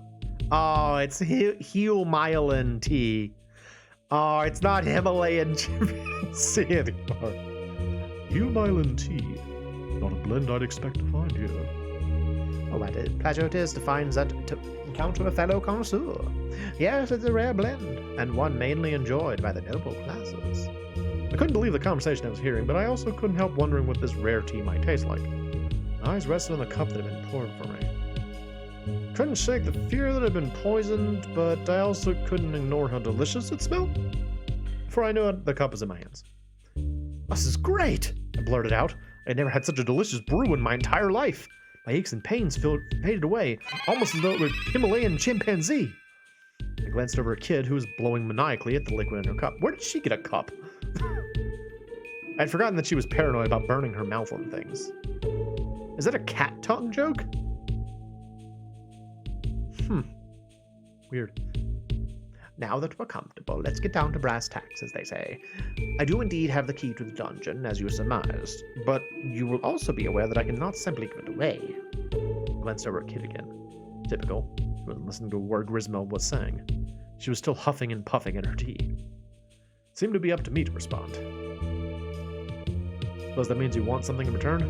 Oh, it's Himalayan tea. Oh, it's not Himalayan chimpanzee anymore. Himalayan tea. Not a blend I'd expect to find here. Oh, what a pleasure it is to encounter a fellow connoisseur. Yes, it's a rare blend, and one mainly enjoyed by the noble classes. I couldn't believe the conversation I was hearing, but I also couldn't help wondering what this rare tea might taste like. My eyes rested on the cup that had been poured for me. couldn't shake the fear that I'd been poisoned, but I also couldn't ignore how delicious it smelled. Before I knew it, the cup was in my hands. This is great, I blurted out. I had never had such a delicious brew in my entire life. My aches and pains faded away, almost as though it were Himalayan chimpanzee. I glanced over at Kid, who was blowing maniacally at the liquid in her cup. Where did she get a cup? I'd forgotten that she was paranoid about burning her mouth on things. Is that a cat tongue joke? Weird. Now that we're comfortable, let's get down to brass tacks, as they say. I do indeed have the key to the dungeon, as you surmised, but you will also be aware that I cannot simply give it away. I glanced over at Kid again. Typical. She wasn't listening to a word Grismeld was saying. She was still huffing and puffing at her tea. It seemed to be up to me to respond. Suppose that means you want something in return?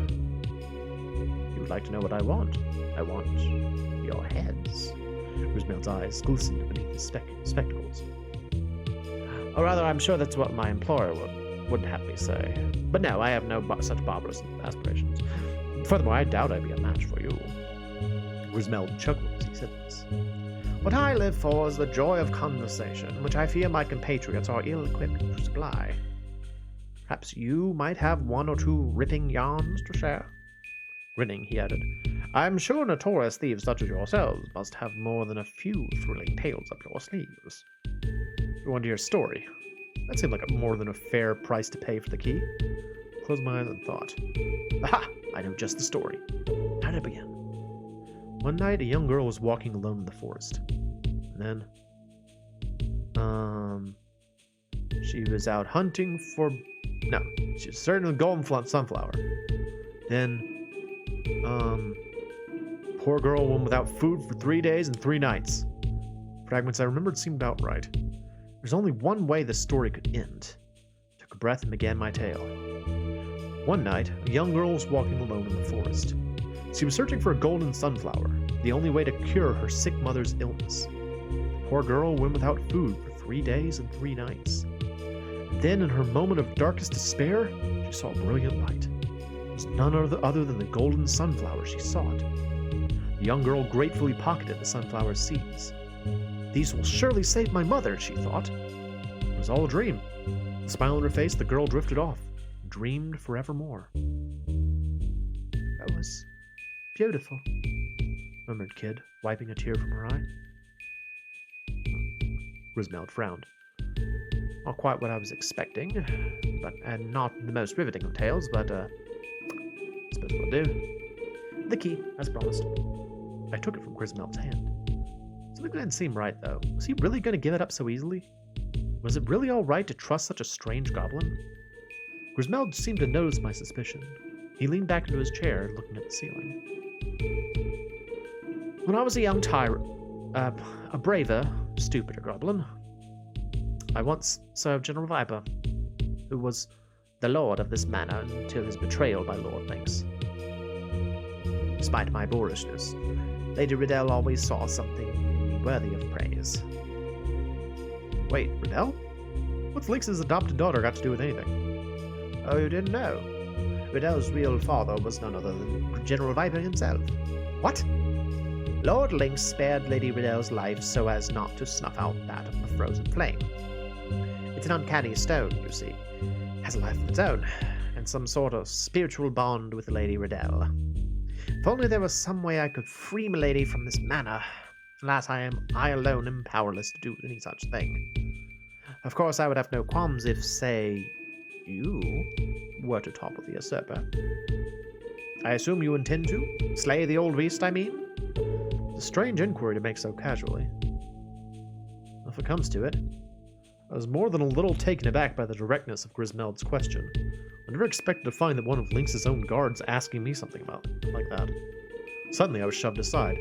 You would like to know what I want? I want your heads. Grismeld's eyes glistened beneath his spectacles. Or rather, I'm sure that's what my employer would have me say. But no, I have no such barbarous aspirations. Furthermore, I doubt I'd be a match for you. Grismeld chuckled as he said this. What I live for is the joy of conversation, which I fear my compatriots are ill-equipped to supply. Perhaps you might have one or two ripping yarns to share? Grinning, he added, I'm sure notorious thieves such as yourselves must have more than a few thrilling tales up your sleeves. You want to hear a story? That seemed like more than a fair price to pay for the key. Closed my eyes and thought. Aha! I know just the story. How did it begin? One night, a young girl was walking alone in the forest. And then... she was out hunting for... No, she was searching the golden sunflower. Then... poor girl went without food for 3 days and 3 nights. Fragments I remembered seemed about right. There's only one way this story could end. I took a breath and began my tale. One night, a young girl was walking alone in the forest. She was searching for a golden sunflower, the only way to cure her sick mother's illness. The poor girl went without food for 3 days and 3 nights. Then, in her moment of darkest despair, she saw a brilliant light. It was none other than the golden sunflower she sought. The young girl gratefully pocketed the sunflower's seeds. These will surely save my mother, she thought. It was all a dream. With a smile on her face, the girl drifted off, and dreamed forevermore. That was beautiful, murmured Kid, wiping a tear from her eye. Grismeld frowned. Not quite what I was expecting, and not the most riveting of tales, but, suppose we'll do. The key, as promised. I took it from Grismeld's hand. Something didn't seem right, though. Was he really going to give it up so easily? Was it really all right to trust such a strange goblin? Grismeld seemed to notice my suspicion. He leaned back into his chair, looking at the ceiling. When I was a young a braver, stupider goblin, I once served General Viper, who was the lord of this manor until his betrayal by Lord Lynx. Despite my boorishness, Lady Riddell always saw something in me worthy of praise. Wait, Riddell? What's Lynx's adopted daughter got to do with anything? Oh, you didn't know? Riddell's real father was none other than General Viper himself. What? Lord Lynx spared Lady Riddell's life so as not to snuff out that of the frozen flame. It's an uncanny stone, you see. It has a life of its own, and some sort of spiritual bond with Lady Riddell. If only there was some way I could free milady from this manor. Alas, I alone am powerless to do any such thing. Of course, I would have no qualms if, say, you were to topple the usurper. I assume you intend to? Slay the old beast, I mean? It's a strange inquiry to make so casually. If it comes to it, I was more than a little taken aback by the directness of Grismeld's question. I never expected to find that one of Lynx's own guards asking me something like that. Suddenly, I was shoved aside.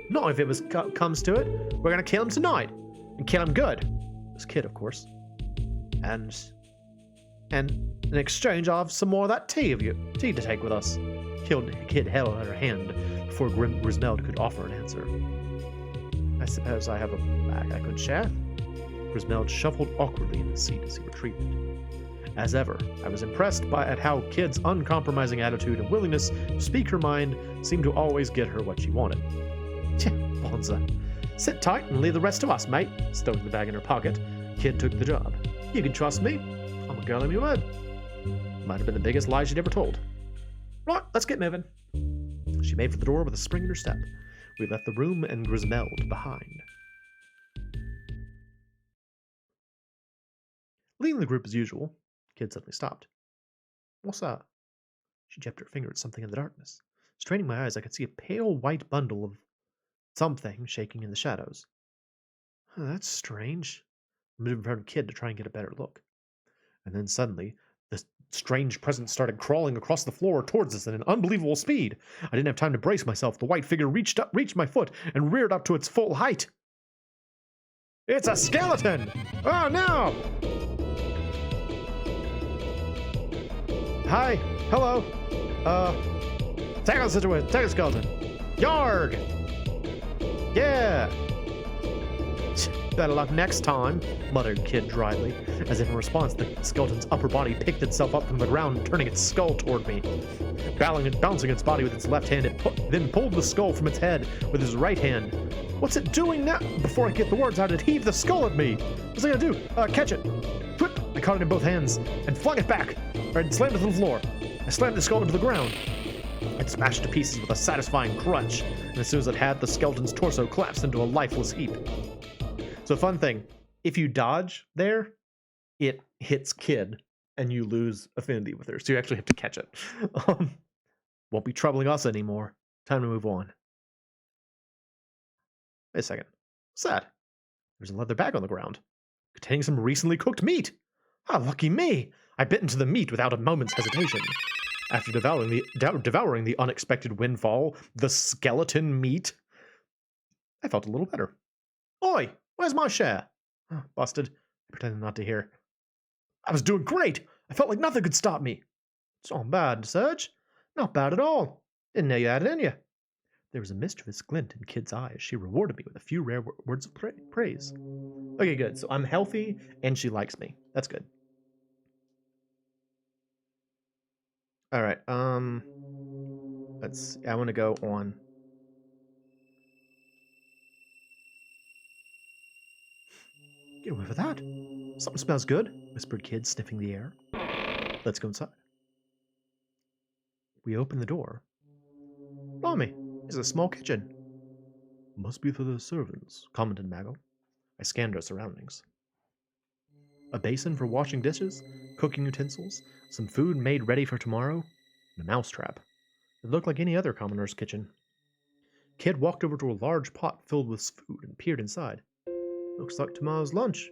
Not if it comes to it. We're gonna kill him tonight, and kill him good. This Kid, of course. And in exchange, I'll have some more of that tea to take with us. Kid held out her hand before Grismeld could offer an answer. I suppose I have a bag I could share. Grismeld shuffled awkwardly in his seat as he retreated. As ever, I was impressed at how Kid's uncompromising attitude and willingness to speak her mind seemed to always get her what she wanted. sponsor. Sit tight and leave the rest to us, mate. Stowing the bag in her pocket, Kid took the job. You can trust me. I'm a girl of my word. Might have been the biggest lie she'd ever told. Right, let's get moving. She made for the door with a spring in her step. We left the room and Grismeld behind. Leading the group as usual, Kid suddenly stopped. What's that? She jabbed her finger at something in the darkness. Straining my eyes, I could see a pale white bundle of something shaking in the shadows. That's strange. I moved in front of Kid to try and get a better look. And then suddenly, the strange presence started crawling across the floor towards us at an unbelievable speed. I didn't have time to brace myself. The white figure reached my foot and reared up to its full height. It's a skeleton! Oh no! Hi, hello. Take a situation. Take a skeleton. Yarg! Yeah! Better luck next time, muttered Kid dryly, as if in response the skeleton's upper body picked itself up from the ground, turning its skull toward me. Bouncing its body with its left hand, it then pulled the skull from its head with his right hand. What's it doing now? Before I get the words out, it heaved the skull at me. What's it gonna do? Catch it. I caught it in both hands and flung it back. I slammed it to the floor. I slammed the skull into the ground. It smashed to pieces with a satisfying crunch, and as soon as it had, the skeleton's torso collapsed into a lifeless heap. So fun thing, if you dodge there, it hits Kid, and you lose affinity with her, so you actually have to catch it. Won't be troubling us anymore. Time to move on. Wait a second. What's that? There's a leather bag on the ground, containing some recently cooked meat. Ah, lucky me! I bit into the meat without a moment's hesitation. After devouring the unexpected windfall, the skeleton meat, I felt a little better. Oi! Where's my share? Oh, busted. I pretended not to hear. I was doing great. I felt like nothing could stop me. It's not bad, Serge. Not bad at all. Didn't know you had it in you. There was a mischievous glint in Kid's eye as she rewarded me with a few rare words of praise. Okay, good. So I'm healthy and she likes me. That's good. All right. Let's see. I want to go on. Get away with that. Something smells good, whispered Kid, sniffing the air. Let's go inside. We opened the door. Blimey, it's a small kitchen. Must be for the servants, commented Maggle. I scanned our surroundings. A basin for washing dishes, cooking utensils, some food made ready for tomorrow, and a mousetrap. It looked like any other commoner's kitchen. Kid walked over to a large pot filled with food and peered inside. Looks like tomorrow's lunch.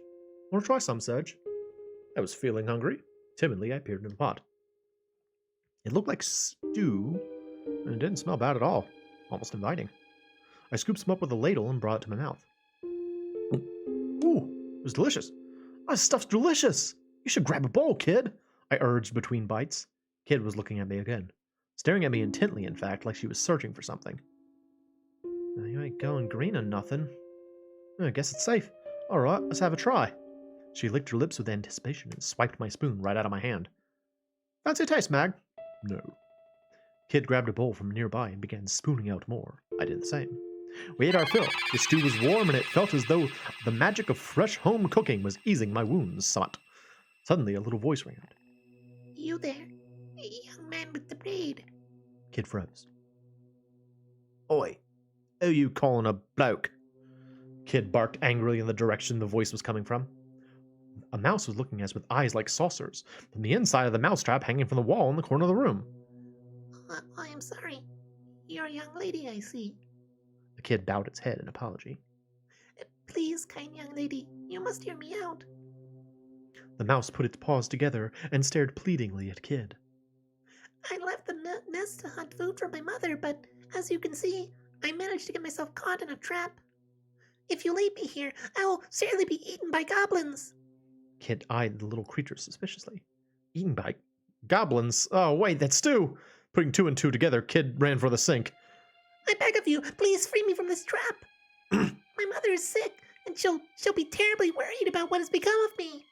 Want to try some, Serge? I was feeling hungry. Timidly, I peered into the pot. It looked like stew, and it didn't smell bad at all. Almost inviting. I scooped some up with a ladle and brought it to my mouth. Ooh, it was delicious. This stuff's delicious. You should grab a bowl, Kid, I urged between bites. Kid was looking at me again. Staring at me intently, in fact, like she was searching for something. You ain't going green or nothing. I guess it's safe. All right, let's have a try. She licked her lips with anticipation and swiped my spoon right out of my hand. Fancy a taste, Mag? No. Kid grabbed a bowl from nearby and began spooning out more. I did the same. We ate our fill. The stew was warm and it felt as though the magic of fresh home cooking was easing my wounds somewhat. Suddenly, a little voice rang out. You there, young man with the braid. Kid froze. Oi, who you calling a bloke? Kid barked angrily in the direction the voice was coming from. A mouse was looking at us with eyes like saucers, from the inside of the mousetrap hanging from the wall in the corner of the room. I am sorry. You're a young lady, I see. The kid bowed its head in apology. Please, kind young lady, you must hear me out. The mouse put its paws together and stared pleadingly at Kid. I left the nest to hunt food for my mother, but as you can see, I managed to get myself caught in a trap. If you leave me here, I will certainly be eaten by goblins. Kid eyed the little creature suspiciously. Eaten by goblins? Oh, wait, that's stew! Putting two and two together, Kid ran for the sink. I beg of you, please free me from this trap. My mother is sick, and she'll be terribly worried about what has become of me.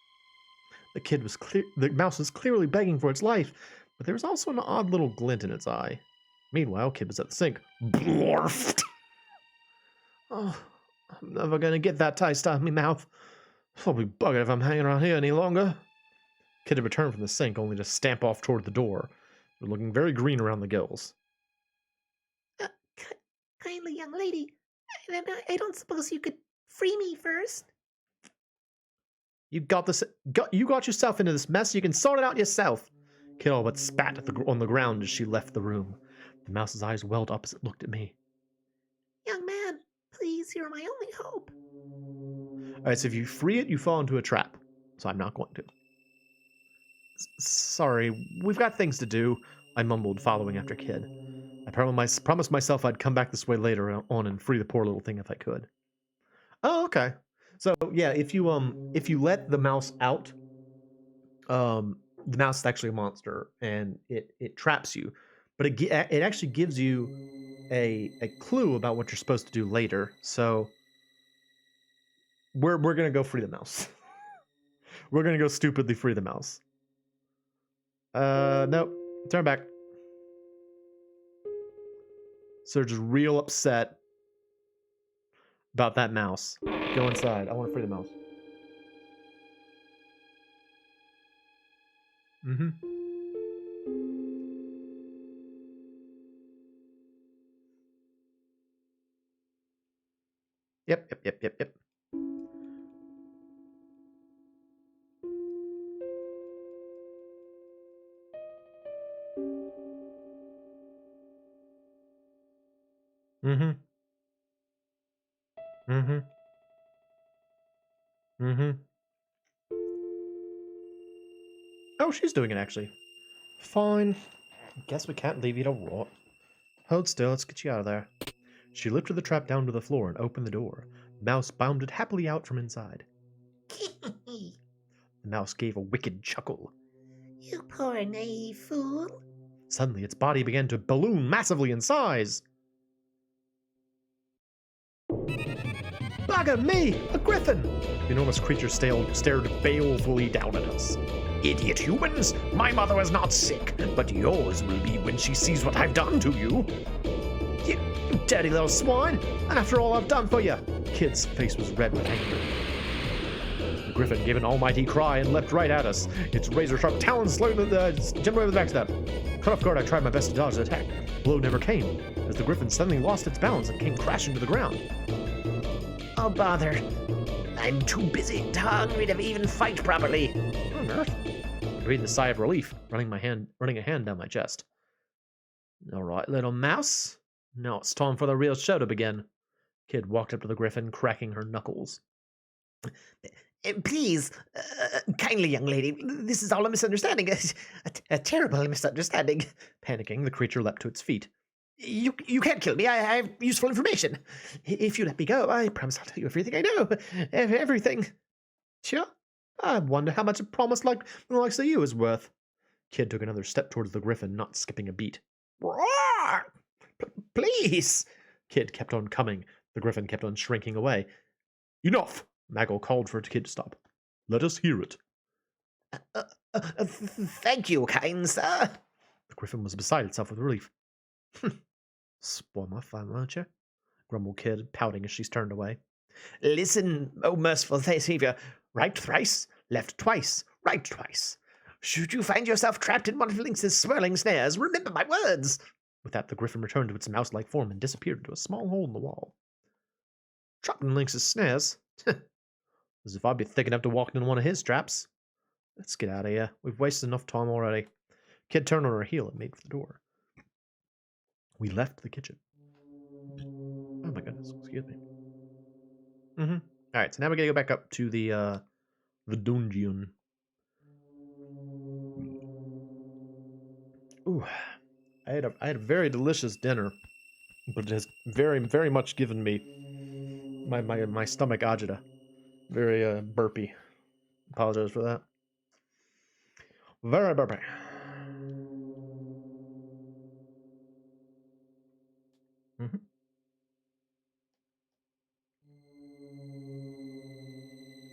The mouse was clearly begging for its life, but there was also an odd little glint in its eye. Meanwhile, Kid was at the sink. Blorfed! Oh, I'm never gonna get that taste out of my mouth. I'll be buggered if I'm hanging around here any longer. Kid had returned from the sink, only to stamp off toward the door, looking very green around the gills. K- kindly, young lady, I don't suppose you could free me first? You got this. You got yourself into this mess. You can sort it out yourself. Kid all but spat on the ground as she left the room. The mouse's eyes welled up as it looked at me. Young man, please, you're my only hope. All right, so if you free it, you fall into a trap. So I'm not going to. Sorry, we've got things to do, I mumbled, following after Kid. I promised myself I'd come back this way later on and free the poor little thing if I could. Oh, okay. So yeah, if you let the mouse out, the mouse is actually a monster and it traps you, but it actually gives you a clue about what you're supposed to do later. So we're gonna go free the mouse. We're gonna go stupidly free the mouse. Nope. Turn back. Serge is real upset about that mouse. Go inside. I want to free the mouse. Mm-hmm. Yep. Mm-hmm. Mm-hmm. Mm-hmm. Oh, she's doing it, actually. Fine. Guess we can't leave you to rot. Hold still, let's get you out of there. She lifted the trap down to the floor and opened the door. The mouse bounded happily out from inside. The mouse gave a wicked chuckle. You poor naive fool. Suddenly, its body began to balloon massively in size. Bugger me! A griffin! The enormous creature stared balefully down at us. Idiot humans! My mother is not sick, but yours will be when she sees what I've done to you. You dirty little swine! And after all I've done for you! Kid's face was red with anger. The griffin gave an almighty cry and leapt right at us. Its razor-sharp talons jumped over the backstep. Cut off guard, I tried my best to dodge the attack. The blow never came, as the griffin suddenly lost its balance and came crashing to the ground. Oh, bother. I'm too busy hungry to even fight properly. What on earth? I breathed a sigh of relief, running a hand down my chest. All right, little mouse. Now it's time for the real show to begin. Kid walked up to the griffin, cracking her knuckles. Please, kindly young lady, this is all a misunderstanding. A terrible misunderstanding. Panicking, the creature leapt to its feet. You can't kill me. I have useful information. If you let me go, I promise I'll tell you everything I know. Everything. Sure. I wonder how much a promise like the likes of you is worth. Kid took another step towards the griffin, not skipping a beat. Roar! Please! Kid kept on coming. The griffin kept on shrinking away. Enough! Maggle called for Kid to stop. Let us hear it. Thank you, kind sir. The griffin was beside itself with relief. Spoil my fun, won't you? Grumbled Kid, pouting as she turned away. Listen, O merciful Savior. Right thrice, left twice, right twice. Should you find yourself trapped in one of Lynx's swirling snares, remember my words. With that, the griffin returned to its mouse-like form and disappeared into a small hole in the wall. Trapped in Lynx's snares? As if I'd be thick enough to walk into one of his traps. Let's get out of here. We've wasted enough time already. Kid turned on her heel and made for the door. We left the kitchen. Oh my goodness, excuse me. Alright, so now we gotta go back up to the dungeon. Ooh. I had a very delicious dinner, but it has very, very much given me my stomach agita. Very burpy. Apologize for that. Very burpy.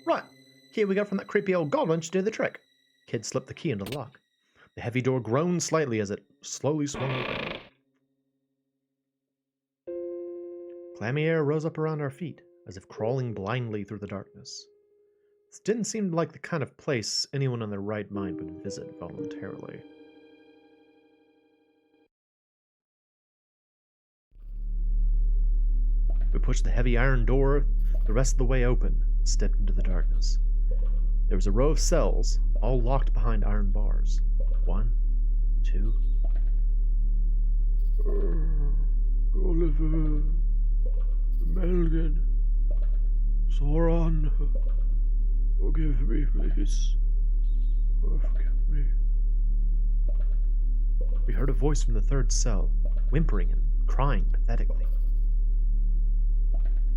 Right. Key we got from that creepy old goblin to do the trick. Kid slipped the key into the lock. The heavy door groaned slightly as it slowly swung open. Clammy air rose up around our feet, as if crawling blindly through the darkness. This didn't seem like the kind of place anyone in their right mind would visit voluntarily. We pushed the heavy iron door the rest of the way open and stepped into the darkness. There was a row of cells, all locked behind iron bars. 1, 2. Oliver, Melgan, Soran, forgive me, please. Forgive me. We heard a voice from the third cell, whimpering and crying pathetically.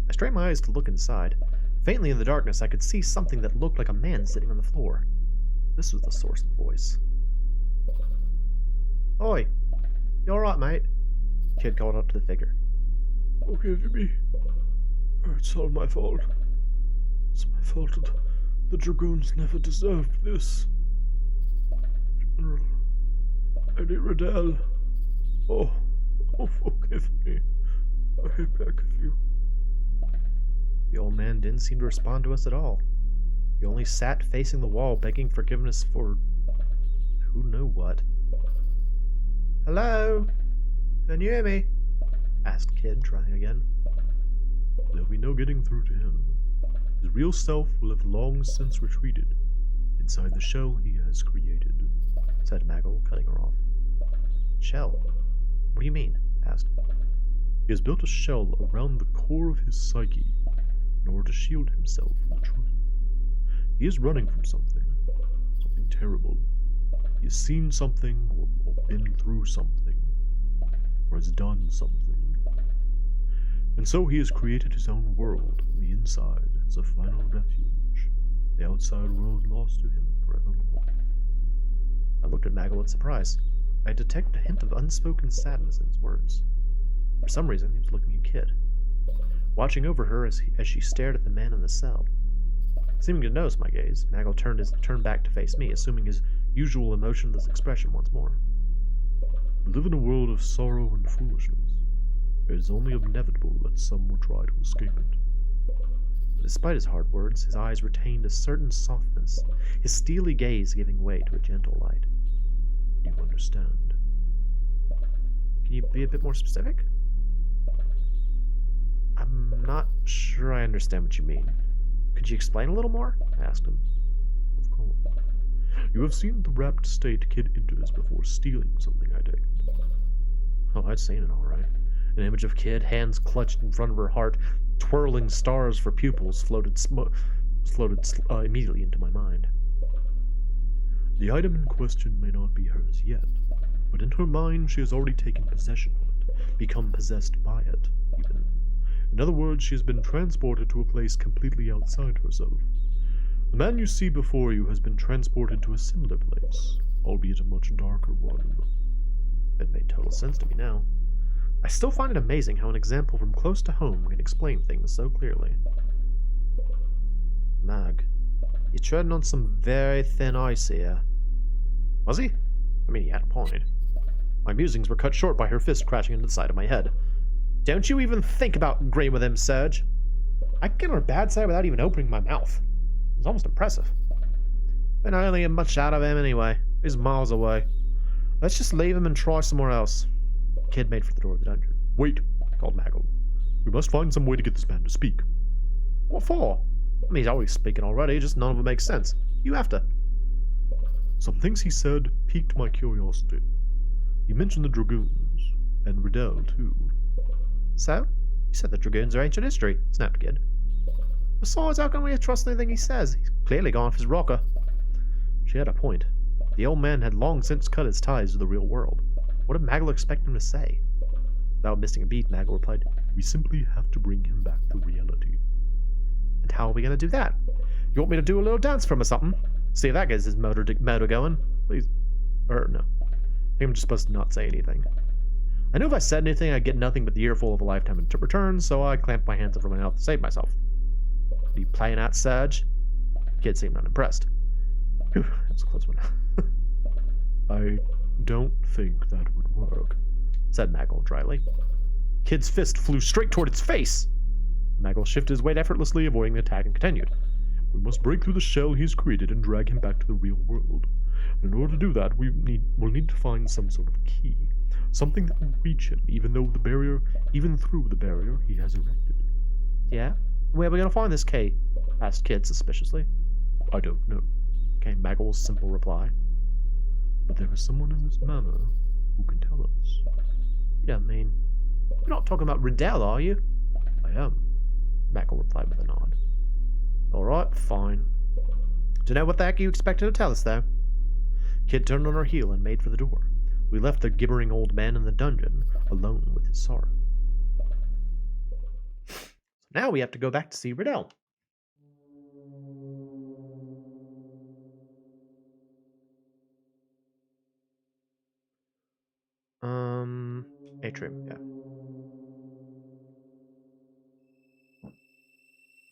I strained my eyes to look inside. Faintly in the darkness, I could see something that looked like a man sitting on the floor. This was the source of the voice. Oi, you alright, mate? Kid called up to the figure. Forgive me. It's all my fault. It's my fault that the Dragoons never deserved this. General Eddie Riddell. Oh, forgive me. I beg of you. The old man didn't seem to respond to us at all. He only sat facing the wall, begging forgiveness for who knew what. Hello? Can you hear me? Asked Kid, trying again. There'll be no getting through to him. His real self will have long since retreated inside the shell he has created, said Maggle, cutting her off. Shell? What do you mean? Asked. He has built a shell around the core of his psyche in order to shield himself from the truth. He is running from something terrible. He has seen something, or been through something, or has done something. And so he has created his own world on the inside as a final refuge, the outside world lost to him forevermore. I looked at Maggle with surprise. I detected a hint of unspoken sadness in his words. For some reason, he was looking at Kid, watching over her as she stared at the man in the cell. Seeming to notice my gaze, Maggle turned back to face me, assuming his usual emotionless expression once more. We live in a world of sorrow and foolishness. It is only inevitable that some will try to escape it. But despite his hard words, his eyes retained a certain softness, his steely gaze giving way to a gentle light. You understand? Can you be a bit more specific? I'm not sure I understand what you mean. Could you explain a little more? I asked him. Of course. You have seen the rapt state Kid enters before stealing something, I take it. Oh, I'd seen it all right. An image of Kid, hands clutched in front of her heart, twirling stars for pupils, floated immediately into my mind. The item in question may not be hers yet, but in her mind she has already taken possession of it, become possessed by it, even. In other words, she has been transported to a place completely outside herself. The man you see before you has been transported to a similar place, albeit a much darker one. It made total sense to me now. I still find it amazing how an example from close to home can explain things so clearly. Mag, you're treading on some very thin ice here. Was he? I mean, he had a point. My musings were cut short by her fist crashing into the side of my head. Don't you even think about agreeing with him, Serge. I can get on her bad side without even opening my mouth. It was almost impressive. But I don't get much out of him anyway. He's miles away. Let's just leave him and try somewhere else. Kid made for the door of the dungeon. Wait, called Maggle. We must find some way to get this man to speak. What for? I mean, he's always speaking already, just none of it makes sense. You have to. Some things he said piqued my curiosity. He mentioned the Dragoons, and Riddell, too. So? You said the Dragoons are ancient history, snapped Kid. Besides, how can we trust anything he says? He's clearly gone off his rocker. She had a point. The old man had long since cut his ties to the real world. What did Maggle expect him to say? Without missing a beat, Maggle replied, We simply have to bring him back to reality. And how are we going to do that? You want me to do a little dance for him or something? See if that gets his motor going. Please. Or, no. I think I'm just supposed to not say anything. I knew if I said anything, I'd get nothing but the earful of a lifetime in return, so I clamped my hands over my mouth to save myself. Are you playing out, Serge? Kid seemed unimpressed. Whew, that was a close one. I don't think that would work, said Maggle dryly. Kid's fist flew straight toward its face. Maggle shifted his weight effortlessly, avoiding the attack, and continued. We must break through the shell he's created and drag him back to the real world. In order to do that, we'll need to find some sort of key. Something that will reach him, even through the barrier he has erected. Yeah? Where are we going to find this key? Asked Kid suspiciously. I don't know. Came Maggle's simple reply. But there is someone in this manor who can tell us. You don't mean... You're not talking about Riddell, are you? I am. Maggle replied with a nod. Alright, fine. Dunno what the heck you expected to tell us, though. Kid turned on her heel and made for the door. We left the gibbering old man in the dungeon, alone with his sorrow. So now we have to go back to see Riddell. Atrium, yeah.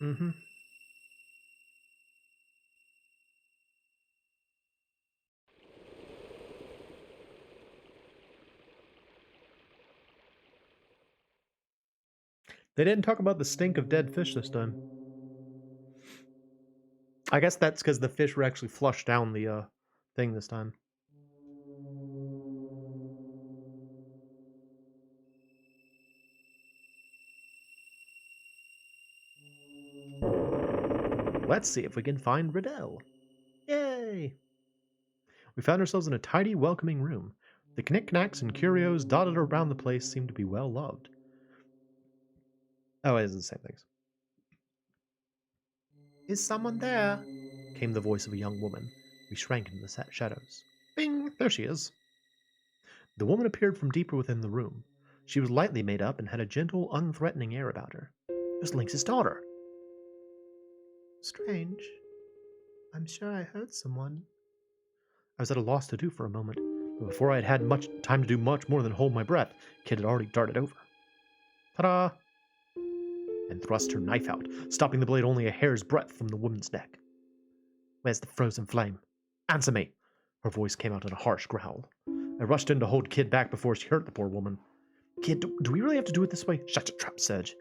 Mm-hmm. They didn't talk about the stink of dead fish this time. I guess that's because the fish were actually flushed down the thing this time. Let's see if we can find Riddell. Yay! We found ourselves in a tidy, welcoming room. The knickknacks and curios dotted around the place seemed to be well loved. Oh, it is the same things. Is someone there? Came the voice of a young woman. We shrank into the shadows. Bing! There she is. The woman appeared from deeper within the room. She was lightly made up and had a gentle, unthreatening air about her. It was Lynx's daughter. Strange. I'm sure I heard someone. I was at a loss to do for a moment, but before I had had much time to do much more than hold my breath, Kid had already darted over. Ta-da! And thrust her knife out, stopping the blade only a hair's breadth from the woman's neck. Where's the frozen flame? Answer me! Her voice came out in a harsh growl. I rushed in to hold Kid back before she hurt the poor woman. Kid, do we really have to do it this way? Shut your trap, Serge.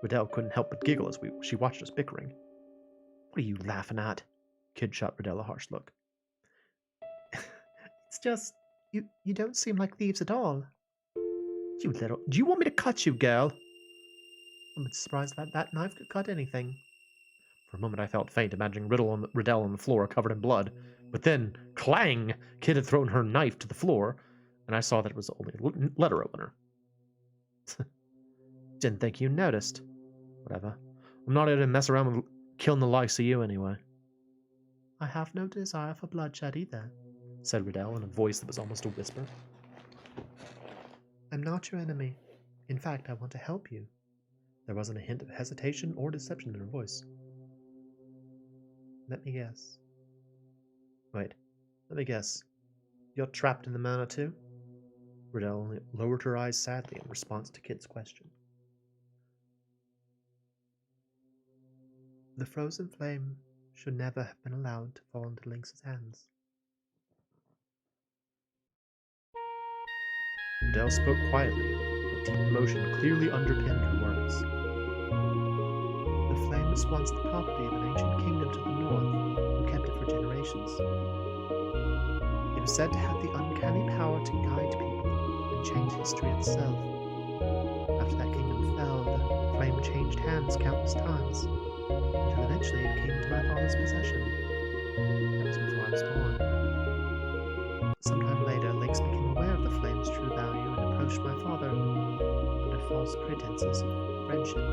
Riddell couldn't help but giggle as she watched us bickering. What are you laughing at? Kid shot Riddell a harsh look. It's just, you don't seem like thieves at all. You little... Do you want me to cut you, girl? I'm surprised that knife could cut anything. For a moment I felt faint, imagining Riddell on the floor covered in blood. But then, clang! Kid had thrown her knife to the floor, and I saw that it was only a letter opener. Didn't think you noticed. Whatever. I'm not here to mess around with killing the likes of you anyway. I have no desire for bloodshed either, said Riddell in a voice that was almost a whisper. I'm not your enemy. In fact, I want to help you. There wasn't a hint of hesitation or deception in her voice. Let me guess. Wait, let me guess. You're trapped in the manor too? Riddell only lowered her eyes sadly in response to Kid's question. The frozen flame should never have been allowed to fall into Lynx's hands. Riddell spoke quietly, but deep emotion clearly underpinned her words. The flame was once the property of an ancient kingdom to the north, who kept it for generations. It was said to have the uncanny power to guide people and change history itself. After that kingdom fell, the flame changed hands countless times, until eventually it came into my father's possession. That was before I was born. Sometime later, Lynx became aware of the flame's true value and approached my father under false pretenses of friendship.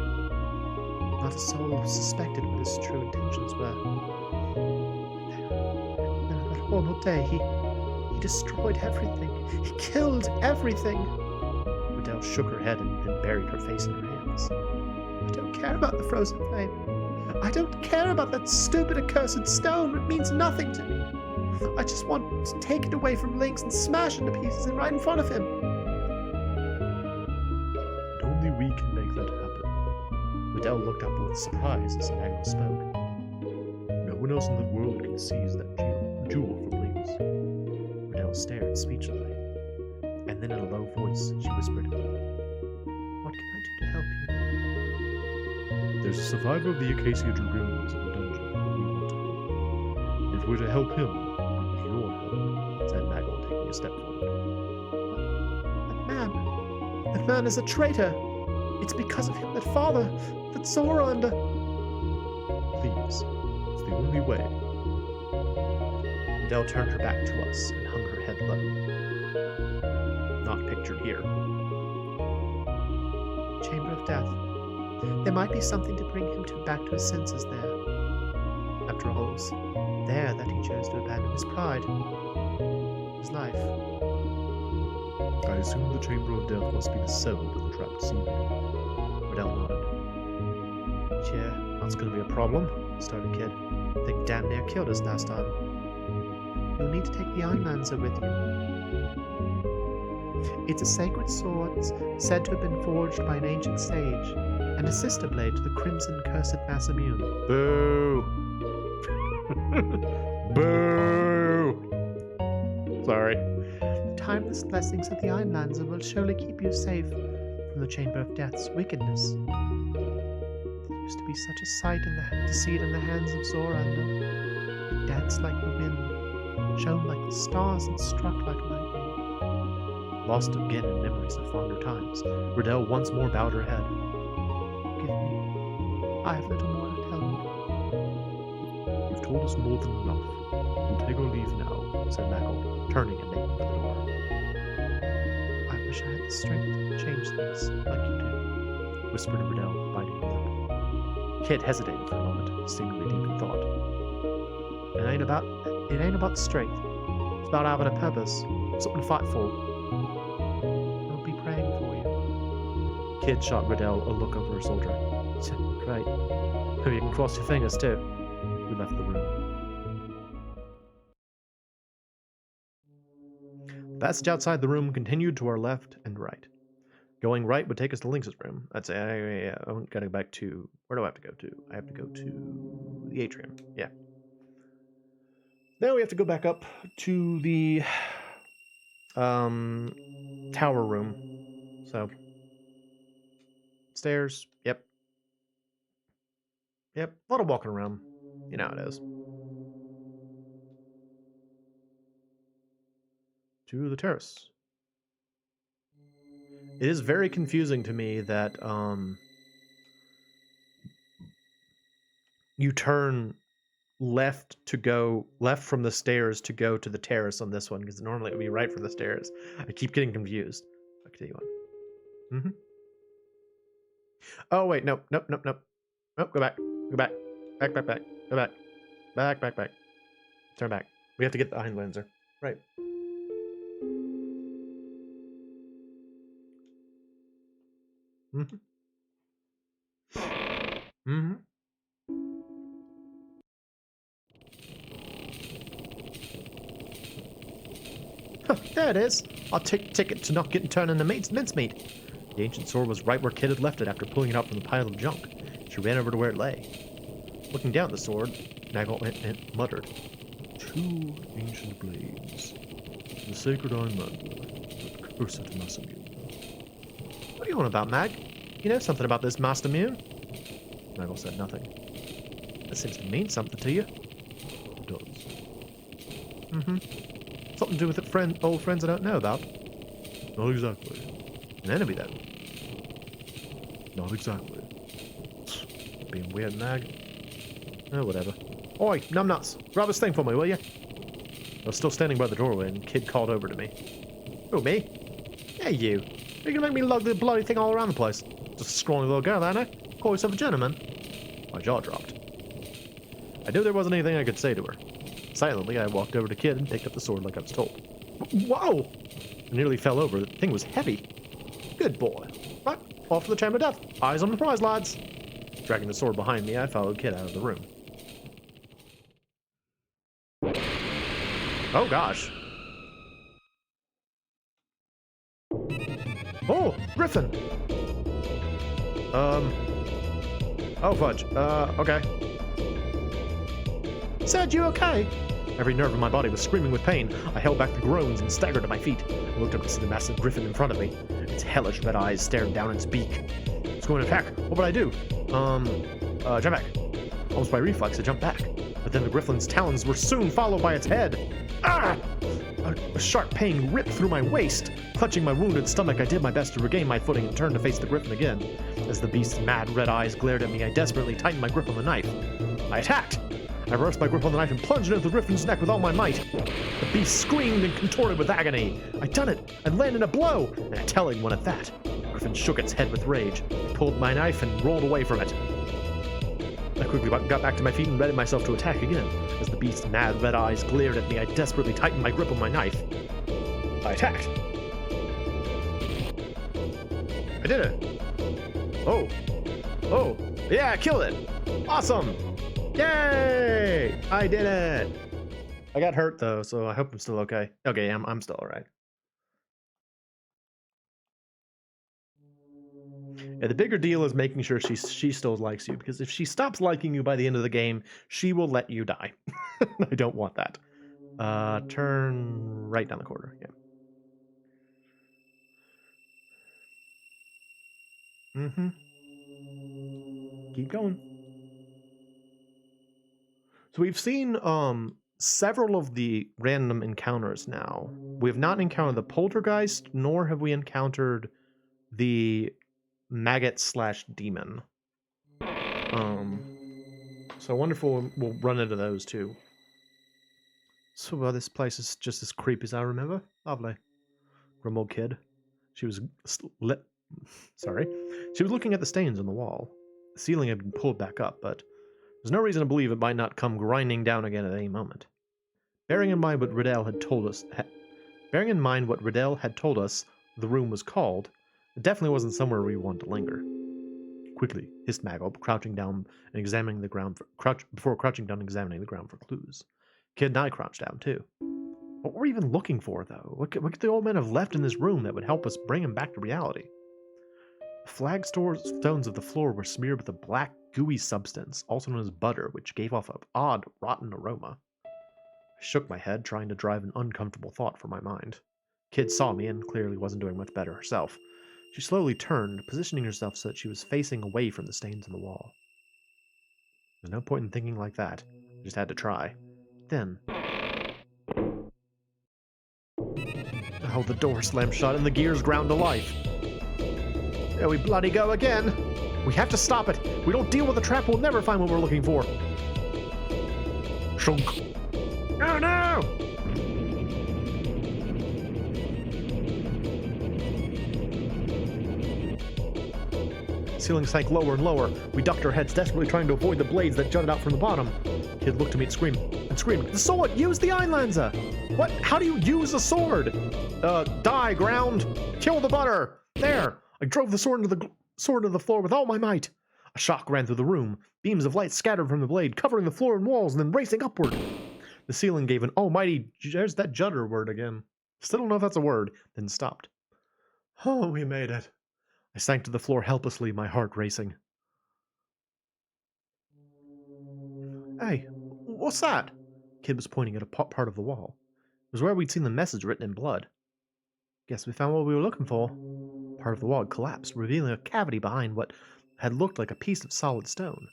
Not a soul suspected what his true intentions were. Then on that horrible day, he destroyed everything. He killed everything. Riddell shook her head and then buried her face in her hands. I don't care about the frozen flame. I don't care about that stupid accursed stone. It means nothing to me. I just want to take it away from Lynx and smash it to pieces and right in front of him. And only we can make that happen. Riddell looked up with surprise as Maggle spoke. No one else in the world can seize that jewel from Lynx. Riddell stared speechlessly, and then in a low voice she whispered, There's a survivor of the Acacia Dragoons in the dungeon we want to help. If we're to help him, with your help, said Nagel, taking a step forward. That man is a traitor. It's because of him that Father, that Zora under... Please, it's the only way. Adele turned her back to us and hung her head low. Not pictured here. Chamber of Death. There might be something to bring him back to his senses there. After all, it was there that he chose to abandon his pride, his life. I assume the Chamber of Death must be the cell to the trapped seaman. Riddell nodded. Yeah, that's gonna be a problem, started Kid. They damn near killed us last time. You'll need to take the Ironlancer with you. It's a sacred sword said to have been forged by an ancient sage, and a sister blade to the crimson cursed Masamune. Boo! Boo! Sorry. The timeless blessings of the Ironlancer will surely keep you safe from the Chamber of Death's wickedness. There used to be such a sight to see it in the hands of Zorander. It danced like the wind, shone like the stars, and struck like lightning. Lost again in memories of fonder times, Riddell once more bowed her head. Forgive me. I have little more to tell you. You've told us more than enough. We'll take our leave now, said Nagel, turning and making for the door. I wish I had the strength to change things like you do, whispered Riddell, biting her lip. Kid hesitated for a moment, seemingly deep in thought. It ain't about strength. It's about having a purpose, something to fight for. I'll be praying for you. Kid shot Riddell a look over her shoulder. Great. Hope you can cross your fingers too. We left the room. The passage outside the room continued to our left and right. Going right would take us to Lynx's room. I'd say I gotta go back to... Where do I have to go to? I have to go to the atrium. Yeah. Now we have to go back up to the tower room. So stairs. Yep. A lot of walking around. You know how it is. To the terrace. It is very confusing to me that you turn left from the stairs to go to the terrace on this one, because normally it would be right from the stairs. I keep getting confused. I'll continue on. Oh wait, nope. Nope, go back. Back. Go back. Turn back. We have to get the Ironlancer. Right. There it is. I'll take ticket to not getting turned into mincemeat. The ancient sword was right where Kid had left it after pulling it out from the pile of junk. She ran over to where it lay. Looking down at the sword, Nagel muttered, 2 ancient blades. The sacred Ironlander, the cursed Masamune. What are you on about, Mag? You know something about this Master Mune? Nagel said nothing. That seems to mean something to you. It does. Something to do with old friends I don't know about. Not exactly. An enemy, then. Not exactly. Being weird, Mag. Oh, whatever. Oi, numbnuts! Grab this thing for me, will you? I was still standing by the doorway, and Kid called over to me. Who, me? Hey, you. You're gonna make me lug the bloody thing all around the place. Just a scrawny little girl, ain't I? Call yourself a gentleman. My jaw dropped. I knew there wasn't anything I could say to her. Silently, I walked over to Kid and picked up the sword like I was told. Whoa! I nearly fell over. The thing was heavy. Good boy. Right, off to the Chamber of Death. Eyes on the prize, lads. Dragging the sword behind me, I followed Kid out of the room. Oh, gosh. Oh, Griffin! Oh, fudge. Okay. Said you okay? Every nerve in my body was screaming with pain. I held back the groans and staggered to my feet. I looked up to see the massive griffin in front of me. Its hellish red eyes staring down its beak. Its going to attack. What would I do? Jump back. Almost by reflex, I jumped back. But then the griffin's talons were soon followed by its head. Ah! A sharp pain ripped through my waist. Clutching my wounded stomach, I did my best to regain my footing and turned to face the griffin again. As the beast's mad red eyes glared at me, I desperately tightened my grip on the knife. I attacked. I reversed my grip on the knife and plunged into the griffin's neck with all my might. The beast screamed and contorted with agony. I'd done it. I'd landed a blow, and a telling one at that. The griffin shook its head with rage, pulled my knife, and rolled away from it. I quickly got back to my feet and readied myself to attack again. As the beast's mad red eyes glared at me, I desperately tightened my grip on my knife. I attacked. I did it. Oh. Oh. Yeah, I killed it. Awesome. Yay! I did it. I got hurt though, so I hope I'm still okay. Okay, I'm still alright. Yeah, the bigger deal is making sure she still likes you, because if she stops liking you by the end of the game, she will let you die. I don't want that. Turn right down the corridor. Yeah. Keep going. So we've seen several of the random encounters now. We have not encountered the poltergeist, nor have we encountered the maggot/demon. So I wonder if we'll run into those too. So this place is just as creepy as I remember. Lovely. Grumbled Kid. She was She was looking at the stains on the wall. The ceiling had been pulled back up, but there's no reason to believe it might not come grinding down again at any moment. Bearing in mind what Riddell had told us the room was called, it definitely wasn't somewhere we wanted to linger. Quickly, hissed Maggob, crouching down and examining the ground before crouching down and examining the ground for clues. Kid and I crouched down too. What were we even looking for, though? What could the old man have left in this room that would help us bring him back to reality? The flagstones of the floor were smeared with a black, gooey substance, also known as butter, which gave off an odd, rotten aroma. I shook my head, trying to drive an uncomfortable thought from my mind. Kid saw me and clearly wasn't doing much better herself. She slowly turned, positioning herself so that she was facing away from the stains on the wall. There's no point in thinking like that. I just had to try. Then... oh, the door slammed shut and the gears ground to life. There we bloody go again. We have to stop it. If we don't deal with the trap, we'll never find what we're looking for. Shunk. Oh no! Ceiling sank lower and lower. We ducked our heads, desperately trying to avoid the blades that jutted out from the bottom. Kid looked at me and screamed. The sword! Use the Einlanzer! What? How do you use a sword? Die, ground! Kill the butter! There! I drove the sword into the floor with all my might. A shock ran through the room. Beams of light scattered from the blade, covering the floor and walls, and then racing upward. The ceiling gave an almighty... there's that judder word again. Still don't know if that's a word. Then stopped. Oh, we made it. I sank to the floor helplessly, my heart racing. Hey, what's that? Kid was pointing at a part of the wall. It was where we'd seen the message written in blood. Guess we found what we were looking for. Part of the wall collapsed, revealing a cavity behind what had looked like a piece of solid stone.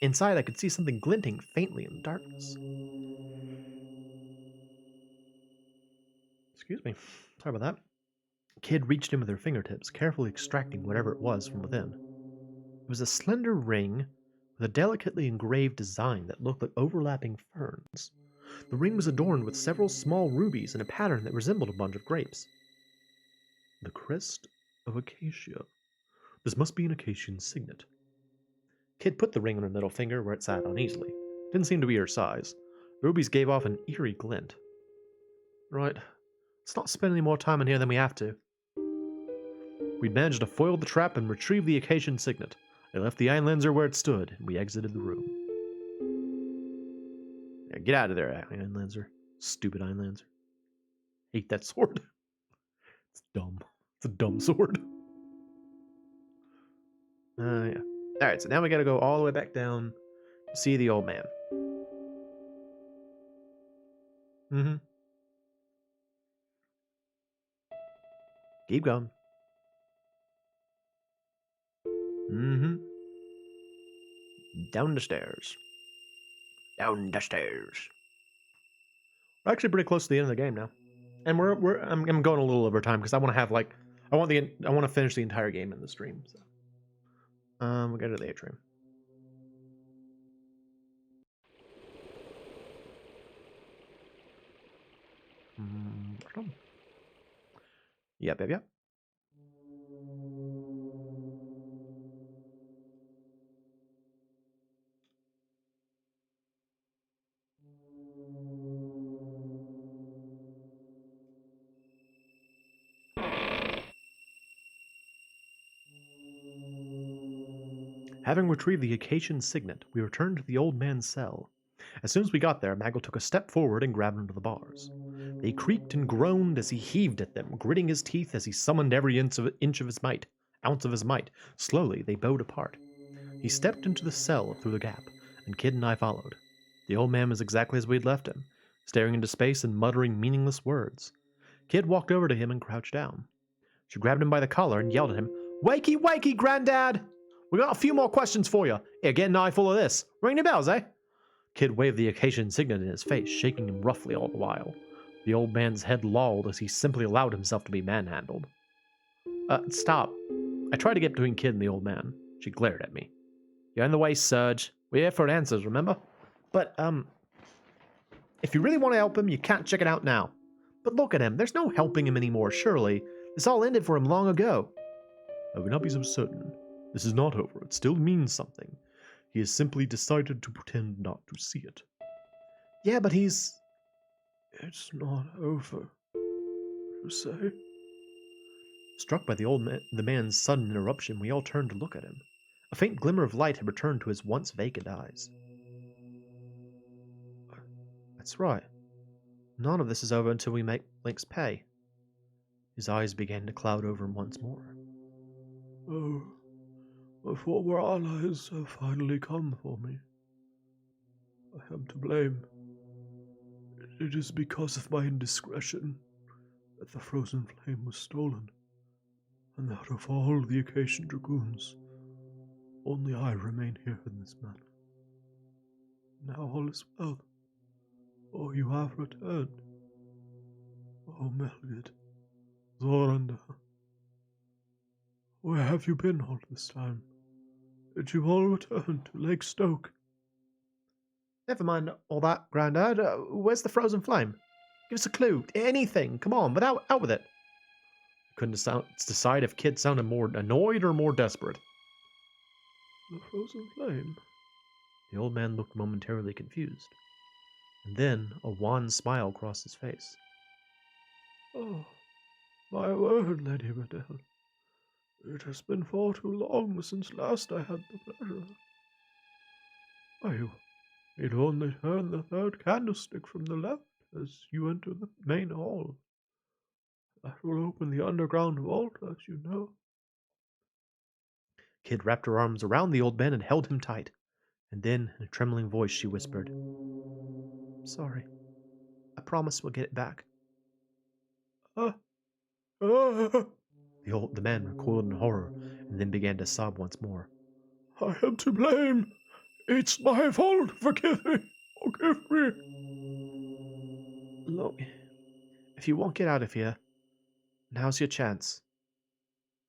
Inside, I could see something glinting faintly in the darkness. Excuse me. Sorry about that. Kid reached in with her fingertips, carefully extracting whatever it was from within. It was a slender ring with a delicately engraved design that looked like overlapping ferns. The ring was adorned with several small rubies in a pattern that resembled a bunch of grapes. The crest of Acacia. This must be an Acacian signet. Kid put the ring on her middle finger where it sat uneasily. Didn't seem to be her size. The rubies gave off an eerie glint. Right. Let's not spend any more time in here than we have to. We'd managed to foil the trap and retrieve the Acacian signet. I left the Einlanzer where it stood, and we exited the room. Yeah, get out of there, Einlanzer. Stupid Einlanzer. Hate that sword. It's dumb. It's a dumb sword. Yeah. Alright, so now we gotta go all the way back down to see the old man. Keep going. Mm-hmm. Down the stairs. Down the stairs. We're actually pretty close to the end of the game now. And I'm going a little over time because I want to have I want to finish the entire game in the stream. So we'll go to the atrium. Yep. Having retrieved the Acacian signet, we returned to the old man's cell. As soon as we got there, Maggle took a step forward and grabbed onto the bars. They creaked and groaned as he heaved at them, gritting his teeth as he summoned every inch of his might. Ounce of his might. Slowly, they bowed apart. He stepped into the cell through the gap, and Kid and I followed. The old man was exactly as we'd left him, staring into space and muttering meaningless words. Kid walked over to him and crouched down. She grabbed him by the collar and yelled at him, "Wakey, wakey, Granddad! We got a few more questions for you. Here, get an eye full of this. Ring the bells, eh?" Kid waved the Acacian signet in his face, shaking him roughly all the while. The old man's head lolled as he simply allowed himself to be manhandled. Stop. I tried to get between Kid and the old man. She glared at me. "You're in the way, Surge. We're here for answers, remember? But, if you really want to help him, you can't check it out now. But look at him. There's no helping him anymore, surely. This all ended for him long ago." I would not be so certain. This is not over. It still means something. He has simply decided to pretend not to see it. Yeah, but he's... It's not over, you say? Struck by the man's sudden interruption, we all turned to look at him. A faint glimmer of light had returned to his once vacant eyes. That's right. None of this is over until we make Lynx pay. His eyes began to cloud over him once more. Oh, my former allies have finally come for me. I am to blame. It is because of my indiscretion that the frozen flame was stolen, and that of all the Acacian dragoons, only I remain here in this manner. Now all is well. Oh, you have returned. Oh, Melgid, Zoranda. Where have you been all this time? Did you all return to Lake Stoke? Never mind all that, Grandad. Where's the frozen flame? Give us a clue. Anything. Come on, but out with it. I couldn't decide if Kid sounded more annoyed or more desperate. The frozen flame? The old man looked momentarily confused. And then a wan smile crossed his face. Oh, my word, Lady Riddell. It has been far too long since last I had the pleasure. Why, you'd only turn the third candlestick from the left as you enter the main hall. That will open the underground vault, as you know. Kid wrapped her arms around the old man and held him tight. And then, in a trembling voice, she whispered, "Sorry. I promise we'll get it back." Ah, ah, The man recoiled in horror and then began to sob once more. I am to blame. It's my fault. Forgive me. Forgive me. Look, if you won't get out of here, now's your chance.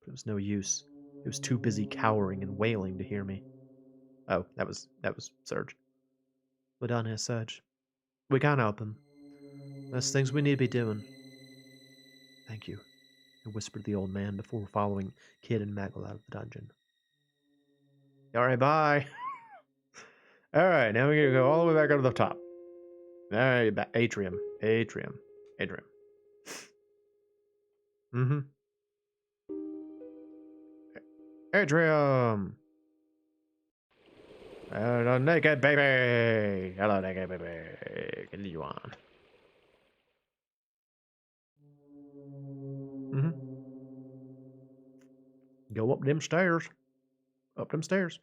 But it was no use. He was too busy cowering and wailing to hear me. Oh, that was Serge. We're done here, Serge. We can't help him. There's things we need to be doing. Thank you, whispered the old man before following Kid and Maggle out of the dungeon. Alright, bye. Alright, now we're gonna go all the way back up to the top. Alright, back. Atrium. Mm-hmm. Atrium! Hello, naked baby! Hello, naked baby. Continue on. Mm-hmm. Go up them stairs. Up them stairs.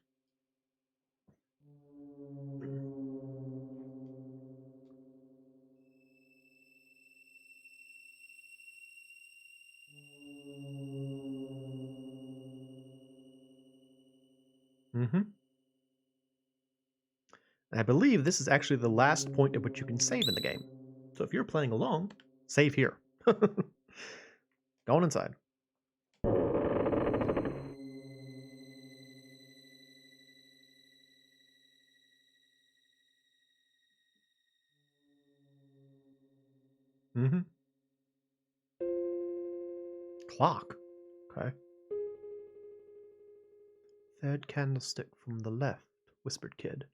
Mm-hmm. I believe this is actually the last point at which you can save in the game. So if you're playing along, save here. Go on inside. Mm-hmm. Clock. Okay. Third candlestick from the left, whispered Kid.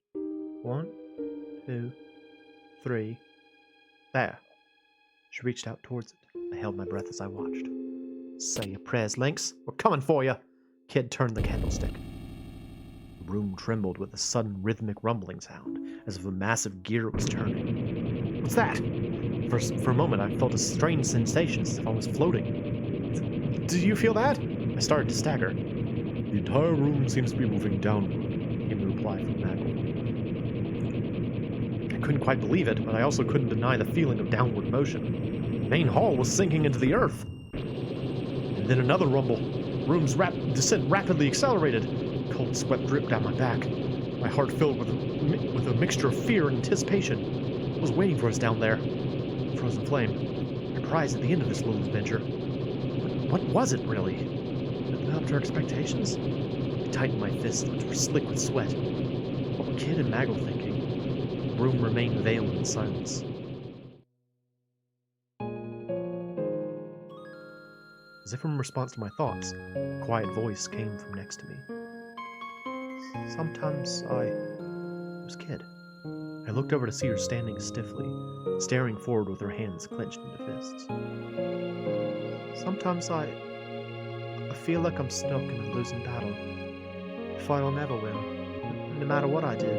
1, 2, 3. There. She reached out towards it. I held my breath as I watched. Say your prayers, Lynx. We're coming for you. Kid turned the candlestick. The room trembled with a sudden rhythmic rumbling sound, as if a massive gear was turning. What's that? For a moment, I felt a strange sensation as if I was floating. Did you feel that? I started to stagger. The entire room seems to be moving downward, came the reply from Maggle. I couldn't quite believe it, but I also couldn't deny the feeling of downward motion. The main hall was sinking into the earth. And then another rumble. Room's descent rapidly accelerated. Cold sweat dripped down my back. My heart filled with a mixture of fear and anticipation. What was waiting for us down there? Frozen flame. A prize at the end of this little adventure. What was it, really? Did it live up to our expectations? I tightened my fists, which were slick with sweat. What were Kid and Maggle thinking? The room remained veiled in silence. As if in response to my thoughts, a quiet voice came from next to me. Sometimes It was Kid. I looked over to see her standing stiffly, staring forward with her hands clenched into fists. Sometimes I feel like I'm stuck in a losing battle. I fight I'll never win, no matter what I do.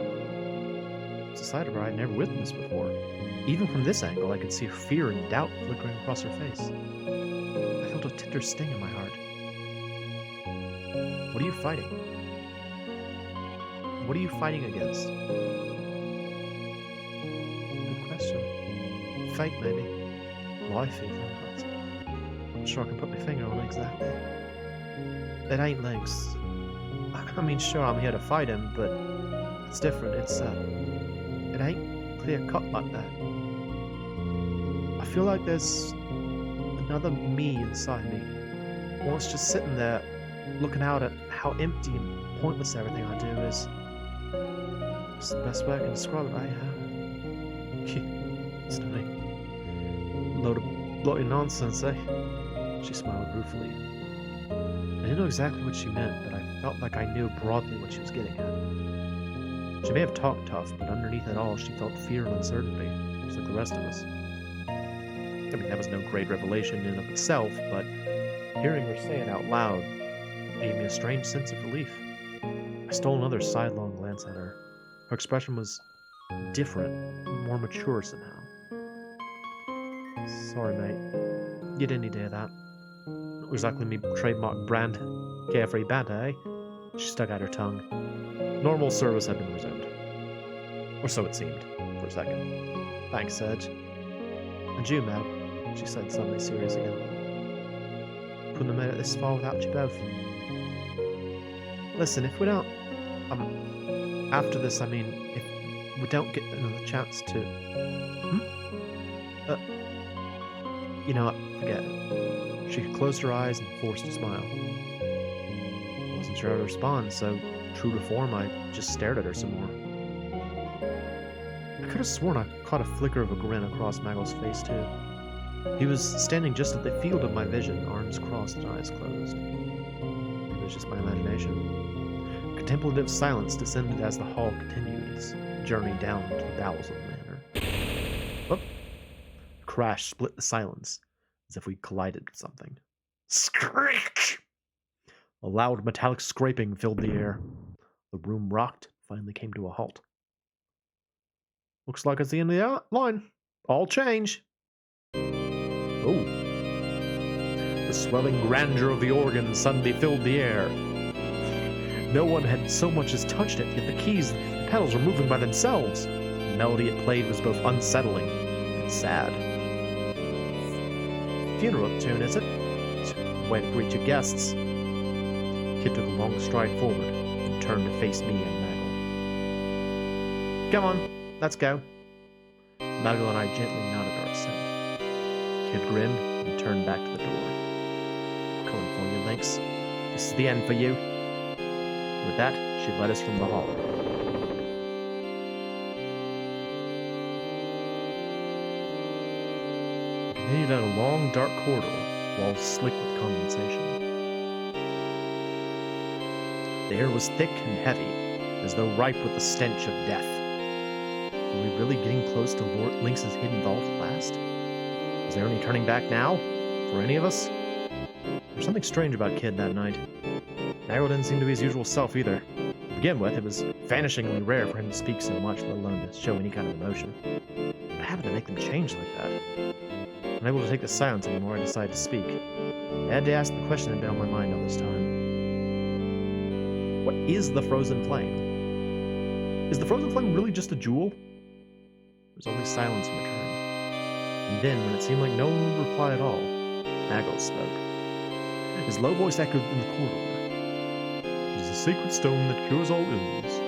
It's a side of her I'd never witnessed before. Even from this angle, I could see her fear and doubt flickering across her face. I felt a tender sting in my heart. What are you fighting? What are you fighting against? Good question. Fate, maybe. Life, even. I'm not sure I can put my finger on it exactly. It ain't Lynx. I mean, sure, I'm here to fight him, but it's different. It ain't clear cut like that. I feel like there's another me inside me. One that's just sitting there, looking out at how empty and pointless everything I do is. It's the best way I can describe it, right? Stunning. Load of nonsense, eh? She smiled ruefully. I didn't know exactly what she meant, but I felt like I knew broadly what she was getting at. She may have talked tough, but underneath it all, she felt fear and uncertainty, just like the rest of us. I mean, that was no great revelation in and of itself, but hearing her say it out loud gave me a strange sense of relief. I stole another sidelong glance at her. Her expression was different, more mature somehow. Sorry, mate. You didn't need to hear that. Not exactly me trademark brand. Carefree banter, eh? She stuck out her tongue. Normal service had been resumed. Or so it seemed, for a second. Thanks, Serge. And you, Meg, she said, suddenly serious again. Couldn't have made it this far without you both. Listen, if we don't... after this, I mean, if we don't get another chance to... you know what, forget it. She closed her eyes and forced a smile. I wasn't sure how to respond, so, true to form, I just stared at her some more. I could have sworn I caught a flicker of a grin across Maggle's face, too. He was standing just at the field of my vision, arms crossed and eyes closed. Maybe it was just my imagination. Contemplative silence descended as the hall continued its journey down to the bowels of the manor. Whoop! A crash split the silence, as if we collided with something. Screech! A loud metallic scraping filled the air. The room rocked, finally came to a halt. Looks like it's the end of the line. All change. Oh. The swelling grandeur of the organ suddenly filled the air. No one had so much as touched it, yet the keys and pedals were moving by themselves. The melody it played was both unsettling and sad. Funeral tune, is it? Way to greet your guests. Kid took a long stride forward and Kid turned to face me and Maggle. Come on, let's go. Maggle and I gently nodded our assent. Kid grinned and turned back to the door. We're coming for you, Lynx. This is the end for you. With that, she led us from the hall. We continued down a long, dark corridor, walls slick with condensation. The air was thick and heavy, as though ripe with the stench of death. Were we really getting close to Lord Lynx's hidden vault at last? Was there any turning back now? For any of us? There was something strange about Kid that night. Nagel didn't seem to be his usual self either. To begin with, it was vanishingly rare for him to speak so much, let alone to show any kind of emotion. What happened to make them change like that? Unable to take the silence anymore, I decided to speak. I had to ask the question that had been on my mind all this time. What is the frozen flame? Is the frozen flame really just a jewel? There was only silence in return. And then, when it seemed like no one would reply at all, Nagel spoke. His low voice echoed in the corridor. It is a sacred stone that cures all ills,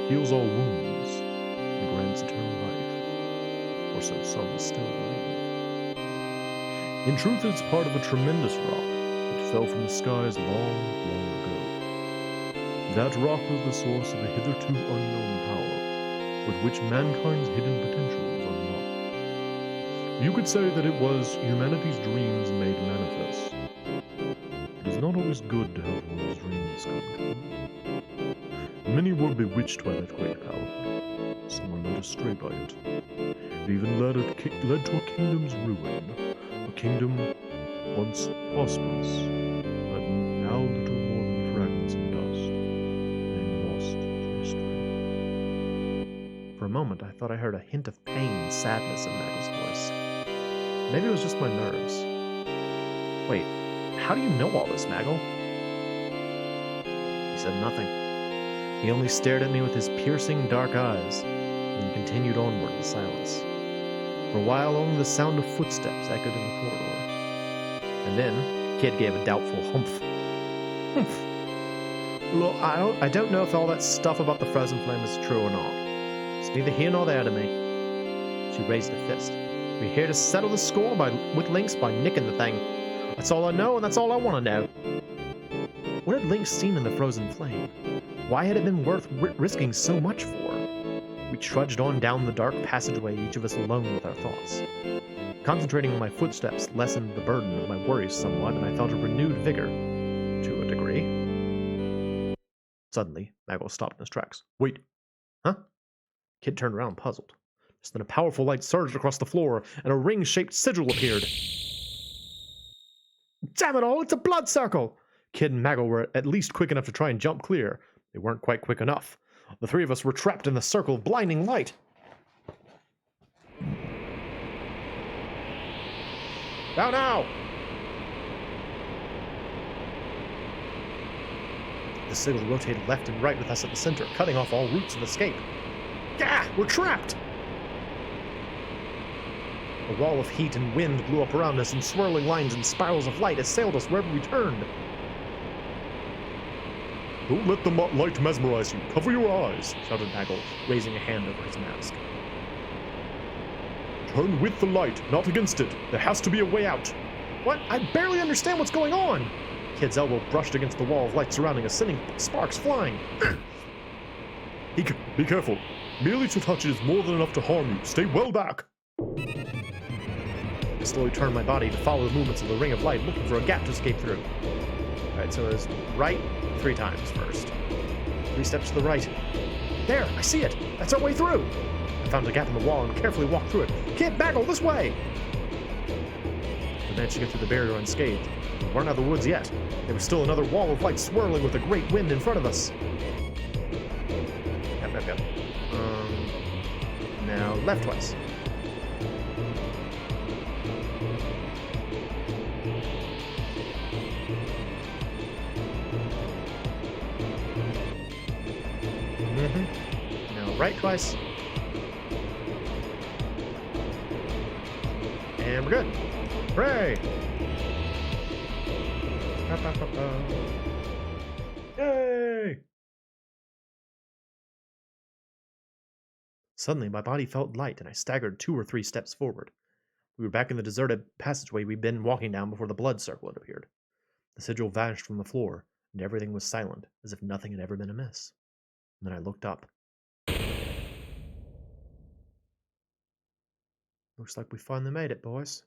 heals all wounds, and grants eternal life. Or so some still believe. In truth, it's part of a tremendous rock that fell from the skies long, long ago. That rock was the source of a hitherto unknown power, with which mankind's hidden potential was unlocked. You could say that it was humanity's dreams made manifest. It is not always good to have one's dreams come true. Many were bewitched by that great power. Some were led astray by it. It even led to a kingdom's ruin. A kingdom once prosperous, but now little more than fragments and dust. They lost to history. For a moment, I thought I heard a hint of pain and sadness in Nagel's voice. Maybe it was just my nerves. Wait, how do you know all this, Nagel? He said nothing. He only stared at me with his piercing dark eyes, and continued onward in silence. For a while, only the sound of footsteps echoed in the corridor. And then, Kid gave a doubtful humph. Humph. Look, I don't know if all that stuff about the frozen flame is true or not. It's neither here nor there to me. She raised a fist. We're here to settle the score with Lynx by nicking the thing. That's all I know, and that's all I want to know. What had Lynx seen in the frozen flame? Why had it been worth risking so much for? We trudged on down the dark passageway, each of us alone with our thoughts. Concentrating on my footsteps lessened the burden of my worries somewhat, and I felt a renewed vigor, to a degree. Suddenly, Nagel stopped in his tracks. Wait. Huh? Kid turned around, puzzled. Just then a powerful light surged across the floor, and a ring-shaped sigil appeared. Damn it all, it's a blood circle! Kid and Nagel were at least quick enough to try and jump clear. They weren't quite quick enough. The three of us were trapped in the circle of blinding light. Now, now! The sigil rotated left and right with us at the center, cutting off all routes of escape. Gah! We're trapped! A wall of heat and wind blew up around us, and swirling lines and spirals of light assailed us wherever we turned. Don't let the light mesmerize you. Cover your eyes, shouted Nagel, raising a hand over his mask. Turn with the light, not against it. There has to be a way out. What? I barely understand what's going on! Kid's elbow brushed against the wall of light surrounding us, sending sparks flying. Be careful. Merely to touch it is more than enough to harm you. Stay well back. I slowly turned my body to follow the movements of the ring of light, looking for a gap to escape through. Alright, so it was right 3 times first. 3 steps to the right. There! I see it! That's our way through! I found a gap in the wall and carefully walked through it. Kid, Bagel, this way! We managed to get through the barrier unscathed. We weren't out of the woods yet. There was still another wall of light swirling with a great wind in front of us. Yep. Now left twice. Now right twice. And we're good. Hooray! Yay! Suddenly, my body felt light, and I staggered 2 or 3 steps forward. We were back in the deserted passageway we'd been walking down before the blood circle had appeared. The sigil vanished from the floor, and everything was silent, as if nothing had ever been amiss. And then I looked up. Looks like we finally made it, boys.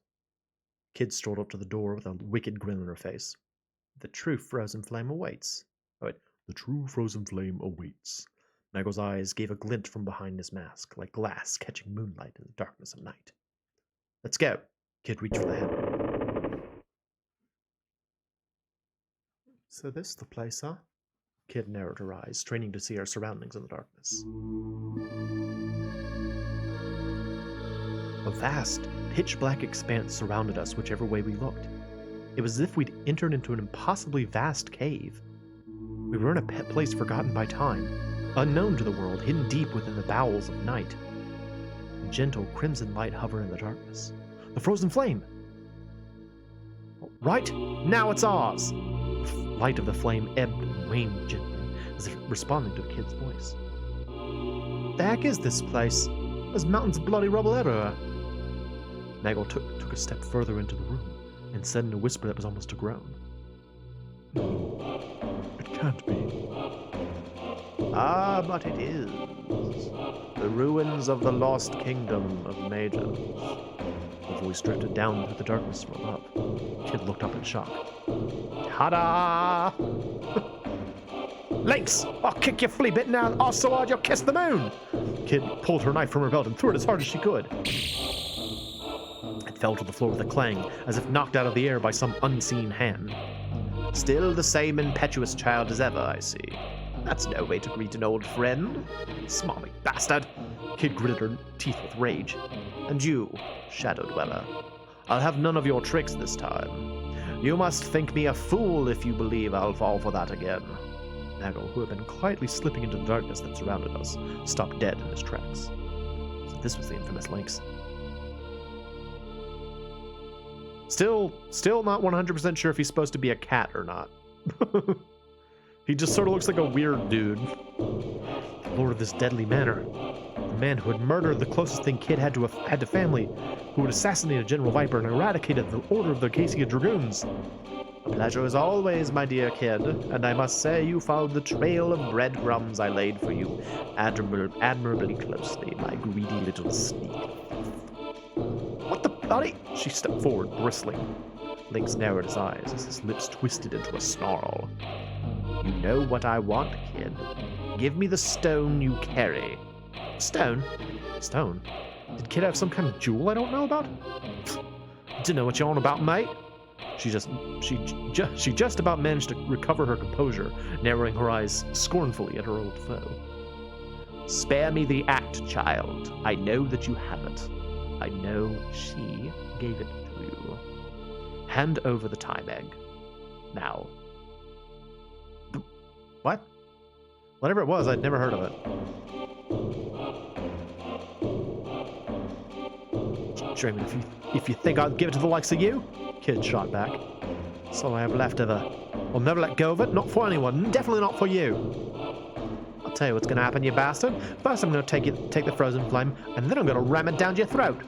Kid strolled up to the door with a wicked grin on her face. The true frozen flame awaits. Oh, wait. The true frozen flame awaits. Nagel's eyes gave a glint from behind his mask, like glass catching moonlight in the darkness of night. Let's go. Kid reached for the handle. So this the place, huh? Kid narrowed her eyes, straining to see our surroundings in the darkness. A vast, pitch-black expanse surrounded us whichever way we looked. It was as if we'd entered into an impossibly vast cave. We were in a place forgotten by time, unknown to the world, hidden deep within the bowels of night. A gentle crimson light hovered in the darkness. The frozen flame! Right, now it's ours! The light of the flame ebbed and waned gently, as if responding to a kid's voice. The heck is this place? There's mountains of bloody rubble everywhere. Nagel took a step further into the room, and said in a whisper that was almost a groan. No, it can't be. Ah, but it is. The ruins of the lost kingdom of mages. The voice drifted down through the darkness from above. Kid looked up in shock. Ta-da! Lynx! I'll kick your flea bit now, I'll so hard you'll kiss the moon! Kid pulled her knife from her belt and threw it as hard as she could. It fell to the floor with a clang, as if knocked out of the air by some unseen hand. Still the same impetuous child as ever, I see. That's no way to greet an old friend. Smarmy bastard! Kid gritted her teeth with rage. And you, Shadow Dweller, I'll have none of your tricks this time. You must think me a fool if you believe I'll fall for that again. Nagel, who had been quietly slipping into the darkness that surrounded us, stopped dead in his tracks. So this was the infamous Lynx. Still not 100% sure if he's supposed to be a cat or not. He just sort of looks like a weird dude. The lord of this deadly manor. The man who had murdered the closest thing Kid had to family, who had assassinated General Viper and eradicated the Order of the Acacia Dragoons. A pleasure as always, my dear Kid, and I must say you followed the trail of breadcrumbs I laid for you admirably closely, my greedy little sneak. What the bloody? She stepped forward, bristling. Lynx narrowed his eyes as his lips twisted into a snarl. You know what I want, Kid. Give me the stone you carry. Stone? Stone? Did Kid have some kind of jewel I don't know about? Didn't know what you're on about, mate. She just about managed to recover her composure, narrowing her eyes scornfully at her old foe. Spare me the act, child. I know that you have it. I know she gave it to you. Hand over the time egg. Now. What? Whatever it was, I'd never heard of it. Dreaming if you think I'd give it to the likes of you? Kid shot back. That's all I have left of her. I'll never let go of it, not for anyone, definitely not for you. I'll tell you what's gonna happen, you bastard. First I'm gonna take the frozen flame, and then I'm gonna ram it down your throat.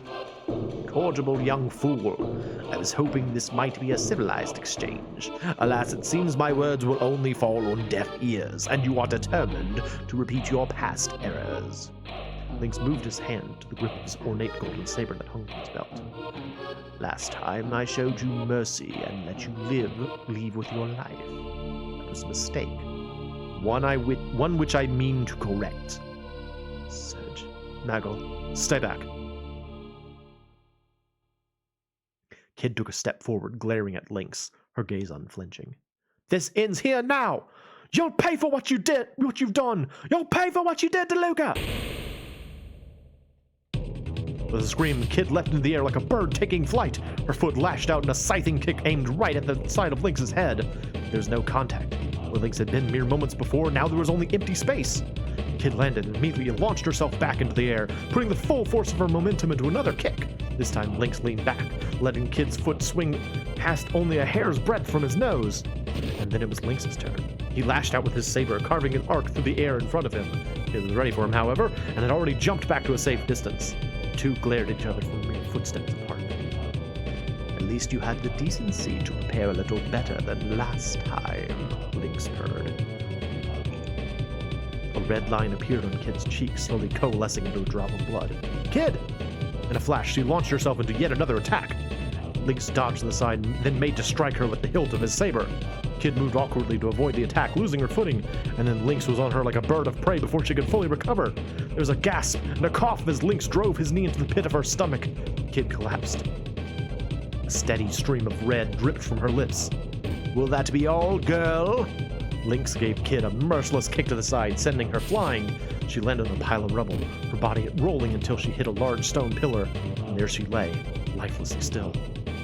Cordial young fool. I was hoping this might be a civilized exchange. Alas, it seems my words will only fall on deaf ears, and you are determined to repeat your past errors. Lynx moved his hand to the grip of his ornate golden saber that hung from his belt. Last time I showed you mercy and let you leave with your life. That was a mistake. One which I mean to correct. Surge. Nagel, stay back. Kid took a step forward, glaring at Lynx, her gaze unflinching. This ends here now! You'll pay for what you've done! You'll pay for what you did to Luca! With a scream, Kid leapt into the air like a bird taking flight. Her foot lashed out in a scything kick aimed right at the side of Lynx's head. There was no contact. Where Lynx had been mere moments before, now there was only empty space. Kid landed and immediately launched herself back into the air, putting the full force of her momentum into another kick. This time, Lynx leaned back, letting Kid's foot swing past only a hair's breadth from his nose. And then it was Lynx's turn. He lashed out with his saber, carving an arc through the air in front of him. Kid was ready for him, however, and had already jumped back to a safe distance. The two glared at each other from mere footsteps apart. At least you had the decency to prepare a little better than last time, Lynx purred. A red line appeared on Kid's cheek, slowly coalescing into a drop of blood. Kid! In a flash, she launched herself into yet another attack. Lynx dodged to the side, then made to strike her with the hilt of his saber. Kid moved awkwardly to avoid the attack, losing her footing, and then Lynx was on her like a bird of prey before she could fully recover. There was a gasp and a cough as Lynx drove his knee into the pit of her stomach. Kid collapsed. A steady stream of red dripped from her lips. Will that be all, girl? Lynx gave Kid a merciless kick to the side, sending her flying. She landed on a pile of rubble, her body rolling until she hit a large stone pillar, and there she lay, lifelessly still.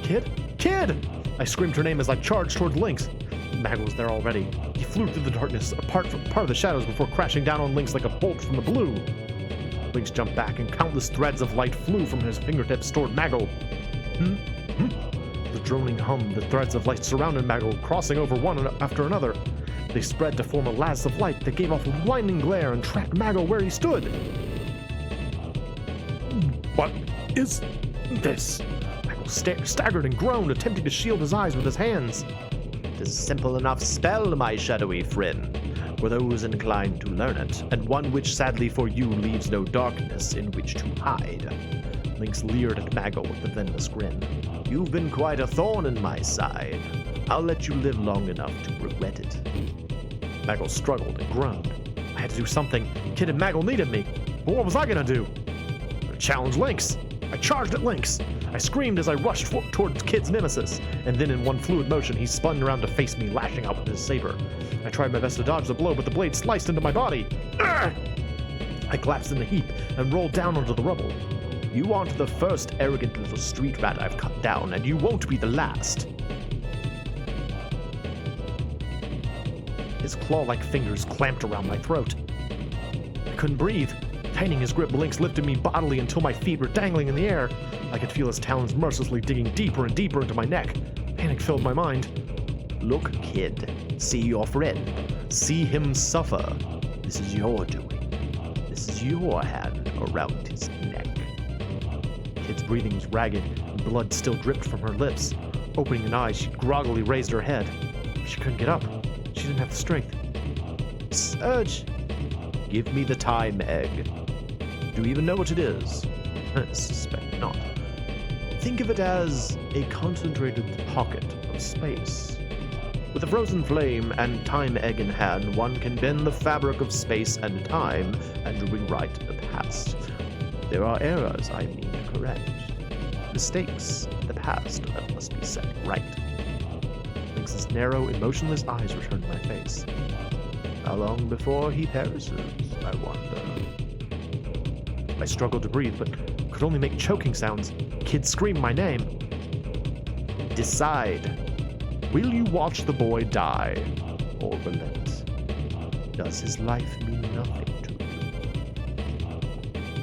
Kid? Kid! I screamed her name as I charged towards Lynx. Mag was there already. He flew through the darkness, part of the shadows, before crashing down on Lynx like a bolt from the blue. Lynx jumped back, and countless threads of light flew from his fingertips toward Maggle. The droning hum, the threads of light surrounded Maggle, crossing over one after another. They spread to form a lattice of light that gave off a blinding glare and trapped Maggle where he stood. What is this? Maggle staggered and groaned, attempting to shield his eyes with his hands. It is a simple enough spell, my shadowy friend, for those inclined to learn it, and one which sadly for you leaves no darkness in which to hide. Lynx leered at Maggle with a venomous grin. You've been quite a thorn in my side. I'll let you live long enough to regret it. Maggle struggled and groaned. I had to do something. Kid and Maggle needed me. But what was I gonna do? Challenge Lynx. I charged at Lynx. I screamed as I rushed towards Kid's nemesis, and then in one fluid motion, he spun around to face me, lashing out with his saber. I tried my best to dodge the blow, but the blade sliced into my body. Urgh! I collapsed in a heap and rolled down onto the rubble. You aren't the first arrogant little street rat I've cut down, and you won't be the last. His claw-like fingers clamped around my throat. I couldn't breathe. Tightening his grip, Lynx lifted me bodily until my feet were dangling in the air. I could feel his talons mercilessly digging deeper and deeper into my neck. Panic filled my mind. Look, kid. See your friend. See him suffer. This is your doing. This is your hand around his neck. Kid's breathing was ragged, and blood still dripped from her lips. Opening an eye, she groggily raised her head. She couldn't get up. She didn't have the strength. Surge! Give me the time egg. Do you even know what it is? I suspect not. Think of it as a concentrated pocket of space. With a frozen flame and time egg in hand, one can bend the fabric of space and time and rewrite the past. There are errors I mean to correct. Mistakes in the past that must be set right. Lynx's narrow, emotionless eyes returned to my face. How long before he perishes, I wonder. I struggled to breathe, but could only make choking sounds. Kid screamed my name. Decide. Will you watch the boy die, or relent? Does his life mean nothing to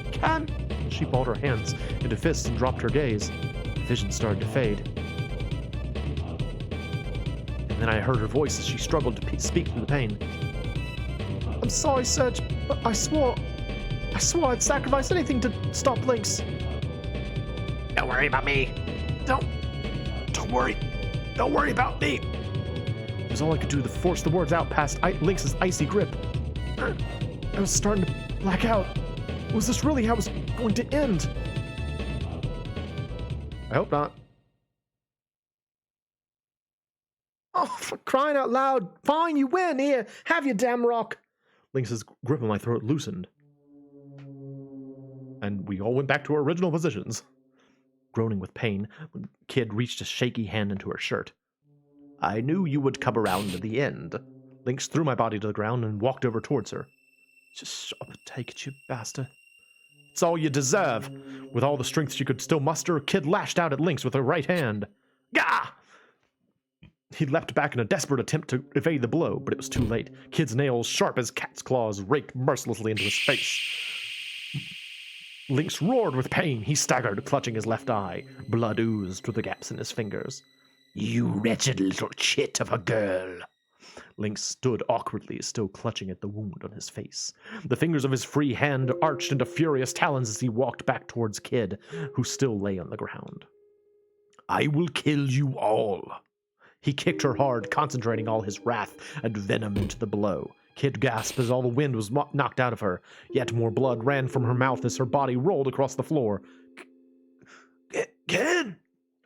you? Can? She balled her hands into fists and dropped her gaze. The vision started to fade. And then I heard her voice as she struggled to speak through the pain. I'm sorry, Serge, but I swore I'd sacrifice anything to stop Lynx. Don't worry about me. Don't worry. Don't worry about me. It was all I could do to force the words out past Lynx's icy grip. I was starting to black out. Was this really how it was going to end? I hope not. Oh, for crying out loud. Fine, you win. Here, have your damn rock. Lynx's grip on my throat loosened. And we all went back to our original positions. Groaning with pain, the Kid reached a shaky hand into her shirt. I knew you would come around to the end. Lynx threw my body to the ground and walked over towards her. Just shut up and take it, you bastard. It's all you deserve. With all the strength she could still muster, Kid lashed out at Lynx with her right hand. Gah! He leapt back in a desperate attempt to evade the blow, but it was too late. Kid's nails, sharp as cat's claws, raked mercilessly into his face. Lynx roared with pain. He staggered, clutching his left eye. Blood oozed through the gaps in his fingers. You wretched little chit of a girl. Link stood awkwardly, still clutching at the wound on his face. The fingers of his free hand arched into furious talons as he walked back towards Kid, who still lay on the ground. I will kill you all. He kicked her hard, concentrating all his wrath and venom into the blow. Kid gasped as all the wind was knocked out of her, yet more blood ran from her mouth as her body rolled across the floor. Kid!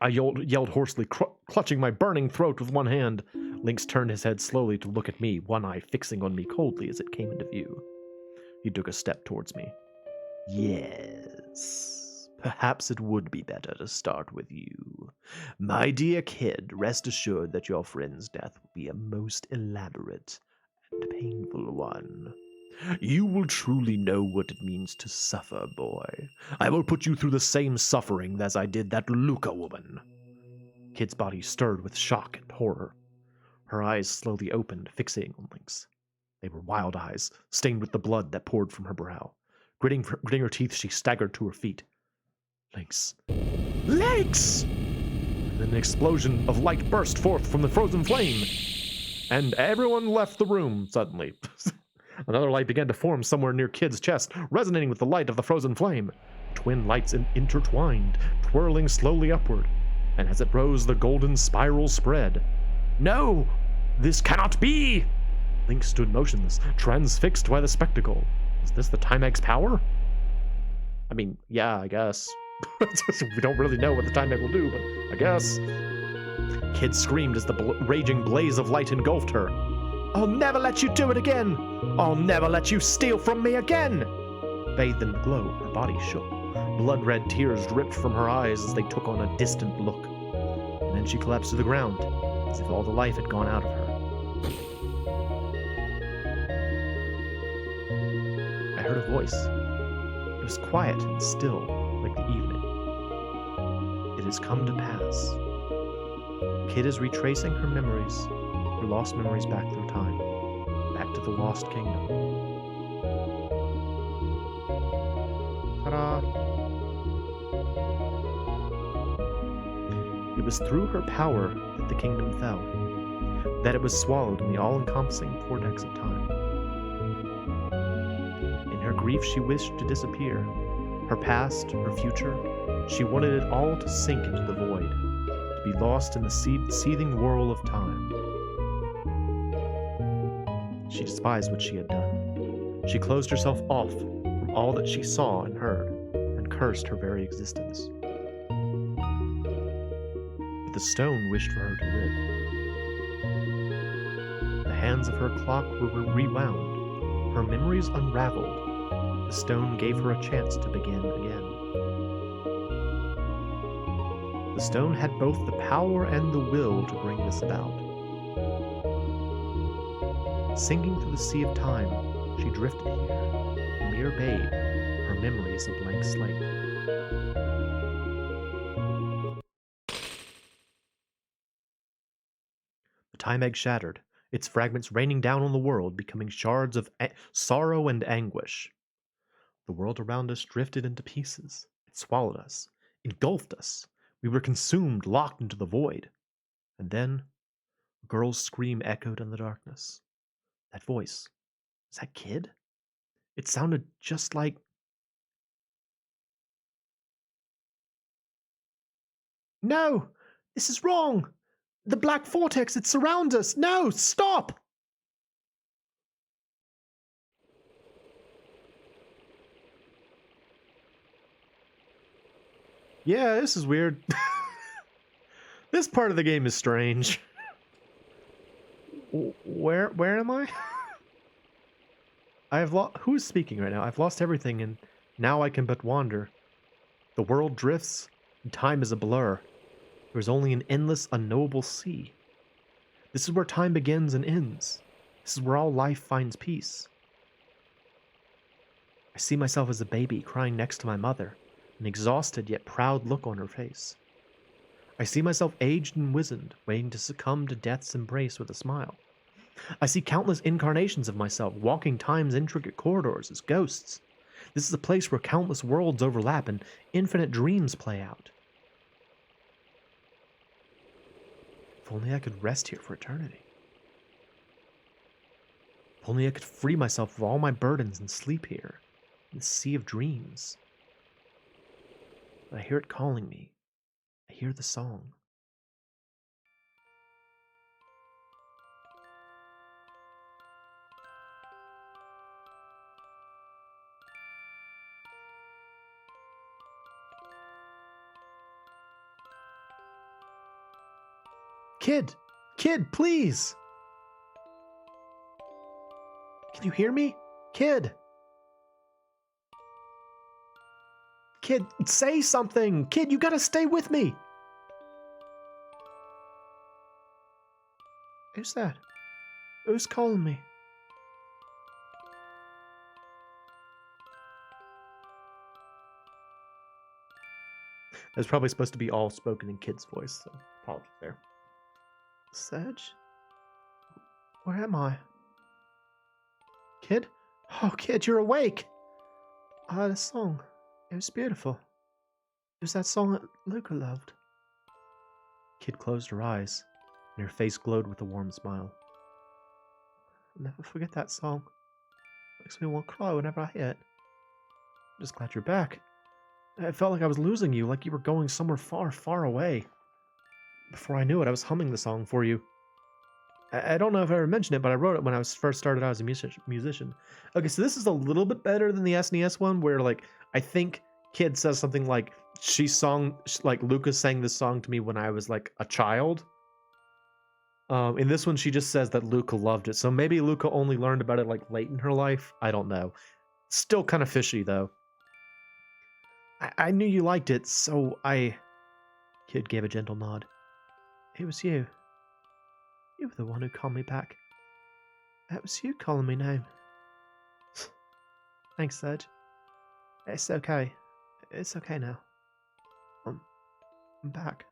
I yelled hoarsely, clutching my burning throat with one hand. Lynx turned his head slowly to look at me, one eye fixing on me coldly as it came into view. He took a step towards me. Yes, perhaps it would be better to start with you. My dear Kid, rest assured that your friend's death will be a most elaborate and painful one. You will truly know what it means to suffer, boy. I will put you through the same suffering as I did that Luca woman. Kid's body stirred with shock and horror. Her eyes slowly opened, fixating on Lynx. They were wild eyes, stained with the blood that poured from her brow. Gritting her teeth, she staggered to her feet. Lynx. Lynx! And then an explosion of light burst forth from the frozen flame. And everyone left the room suddenly. Another light began to form somewhere near Kid's chest, resonating with the light of the frozen flame. Twin lights intertwined, twirling slowly upward. And as it rose, the golden spiral spread. No! This cannot be! Link stood motionless, transfixed by the spectacle. Is this the Time Egg's power? I mean, yeah, I guess. We don't really know what the Time Egg will do, but I guess. Kid screamed as the raging blaze of light engulfed her. I'll never let you do it again! I'll never let you steal from me again! Bathed in the glow, her body shook. Blood-red tears dripped from her eyes as they took on a distant look. And then she collapsed to the ground, as if all the life had gone out of her. I heard a voice. It was quiet and still, like the evening. It has come to pass. Kid is retracing her memories, her lost memories back through time, back to the Lost Kingdom. Ta-da! It was through her power that the kingdom fell, that it was swallowed in the all-encompassing vortex of time. In her grief, she wished to disappear. Her past, her future, she wanted it all to sink into the void, to be lost in the seething whirl of time. She despised what she had done. She closed herself off from all that she saw and heard, and cursed her very existence. But the stone wished for her to live. The hands of her clock were rewound, her memories unraveled. The stone gave her a chance to begin again. The stone had both the power and the will to bring this about. Sinking through the sea of time, she drifted here, a mere babe, her memories a blank slate. The time egg shattered, its fragments raining down on the world, becoming shards of sorrow and anguish. The world around us drifted into pieces. It swallowed us, engulfed us. We were consumed, locked into the void. And then, a girl's scream echoed in the darkness. That voice, was that Kid? It sounded just like... No! This is wrong! The black vortex, it surrounds us! No! Stop! Yeah, this is weird. This part of the game is strange. Where am I? I have lost... Who's speaking right now? I've lost everything, and now I can but wander. The world drifts, and time is a blur. There's only an endless, unknowable sea. This is where time begins and ends. This is where all life finds peace. I see myself as a baby crying next to my mother, an exhausted yet proud look on her face. I see myself aged and wizened, waiting to succumb to death's embrace with a smile. I see countless incarnations of myself walking time's intricate corridors as ghosts. This is a place where countless worlds overlap and infinite dreams play out. If only I could rest here for eternity. If only I could free myself of all my burdens and sleep here, in the sea of dreams. But I hear it calling me. I hear the song. Kid! Kid, please! Can you hear me? Kid! Kid, say something! Kid, you gotta stay with me! Who's that? Who's calling me? That's probably supposed to be all spoken in Kid's voice, so apologies there. Sedge? Where am I? Kid? Oh, Kid, you're awake! I heard a song. It was beautiful. It was that song that Luca loved. Kid closed her eyes, and her face glowed with a warm smile. I'll never forget that song. It makes me want to cry whenever I hear it. I'm just glad you're back. I felt like I was losing you, like you were going somewhere far, far away. Before I knew it, I was humming the song for you. I don't know if I ever mentioned it, but I wrote it when I was first started out as a musician. Okay, so this is a little bit better than the SNES one, where, like, I think Kid says something like, Lucas sang this song to me when I was, like, a child. In this one, she just says that Luca loved it, so maybe Luca only learned about it, like, late in her life. I don't know. Still kind of fishy, though. I knew you liked it, so Kid gave a gentle nod. It was you. You were the one who called me back. That was you calling me name. Thanks, Serge. It's okay. It's okay now. I'm back.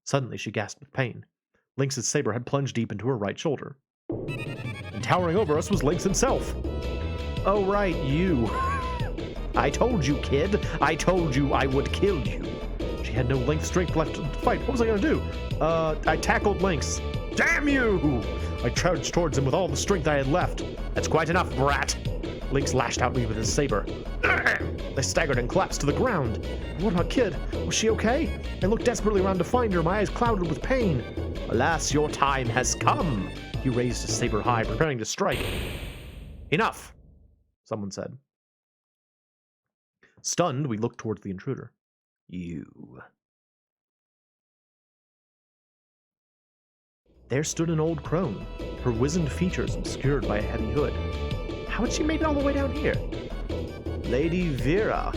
Suddenly, she gasped with pain. Lynx's saber had plunged deep into her right shoulder. And towering over us was Lynx himself. Oh, right, you. I told you, Kid. I told you I would kill you. She had no length strength left to fight. What was I going to do? I tackled Lynx. Damn you! I charged towards him with all the strength I had left. That's quite enough, brat. Lynx lashed out at me with his saber. I staggered and collapsed to the ground. What about Kid? Was she okay? I looked desperately around to find her, my eyes clouded with pain. Alas, your time has come. He raised his saber high, preparing to strike. Enough, someone said. Stunned, we looked towards the intruder. You. There stood an old crone, her wizened features obscured by a heavy hood. How had she made it all the way down here? Lady Vera.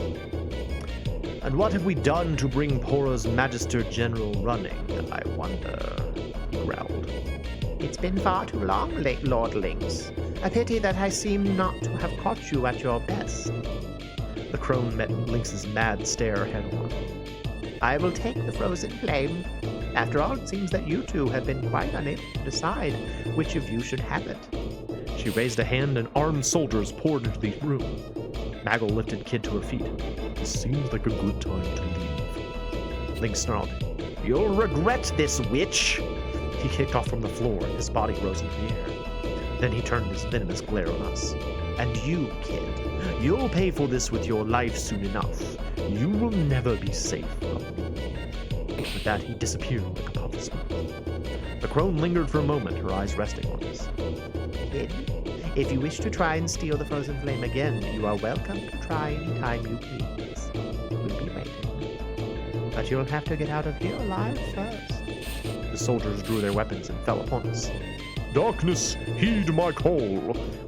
And what have we done to bring Pora's Magister General running, I wonder? He growled. It's been far too long, Lord Lynx. A pity that I seem not to have caught you at your best. The crone met Lynx's mad stare head on. I will take the frozen flame. After all, it seems that you two have been quite unable to decide which of you should have it. She raised a hand and armed soldiers poured into the room. Maggle lifted Kid to her feet. This seems like a good time to leave. Lynx snarled. You'll regret this, witch! He kicked off from the floor and his body rose into the air. Then he turned his venomous glare on us. And you, Kid, you'll pay for this with your life soon enough. You will never be safe from me. With that, he disappeared like a puff of smoke. The crone lingered for a moment, her eyes resting on us. Kid, if you wish to try and steal the frozen flame again, you are welcome to try any time you please. We'll be waiting. But you'll have to get out of here alive first. The soldiers drew their weapons and fell upon us. Darkness, heed my call.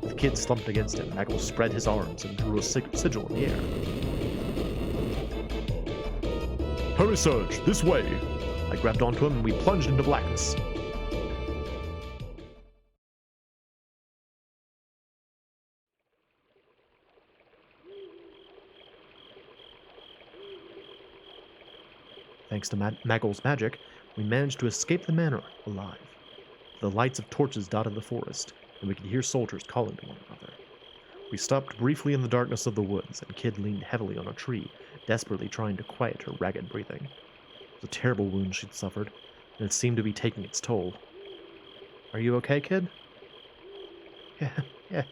With Kid slumped against him, Maggle spread his arms and drew a sigil in the air. Hurry, Surge, this way. I grabbed onto him and we plunged into blackness. Thanks to Maggle's magic, we managed to escape the manor alive. The lights of torches dotted the forest, and we could hear soldiers calling to one another. We stopped briefly in the darkness of the woods, and Kid leaned heavily on a tree, desperately trying to quiet her ragged breathing. It was a terrible wound she'd suffered, and it seemed to be taking its toll. Are you okay, Kid? Yeah.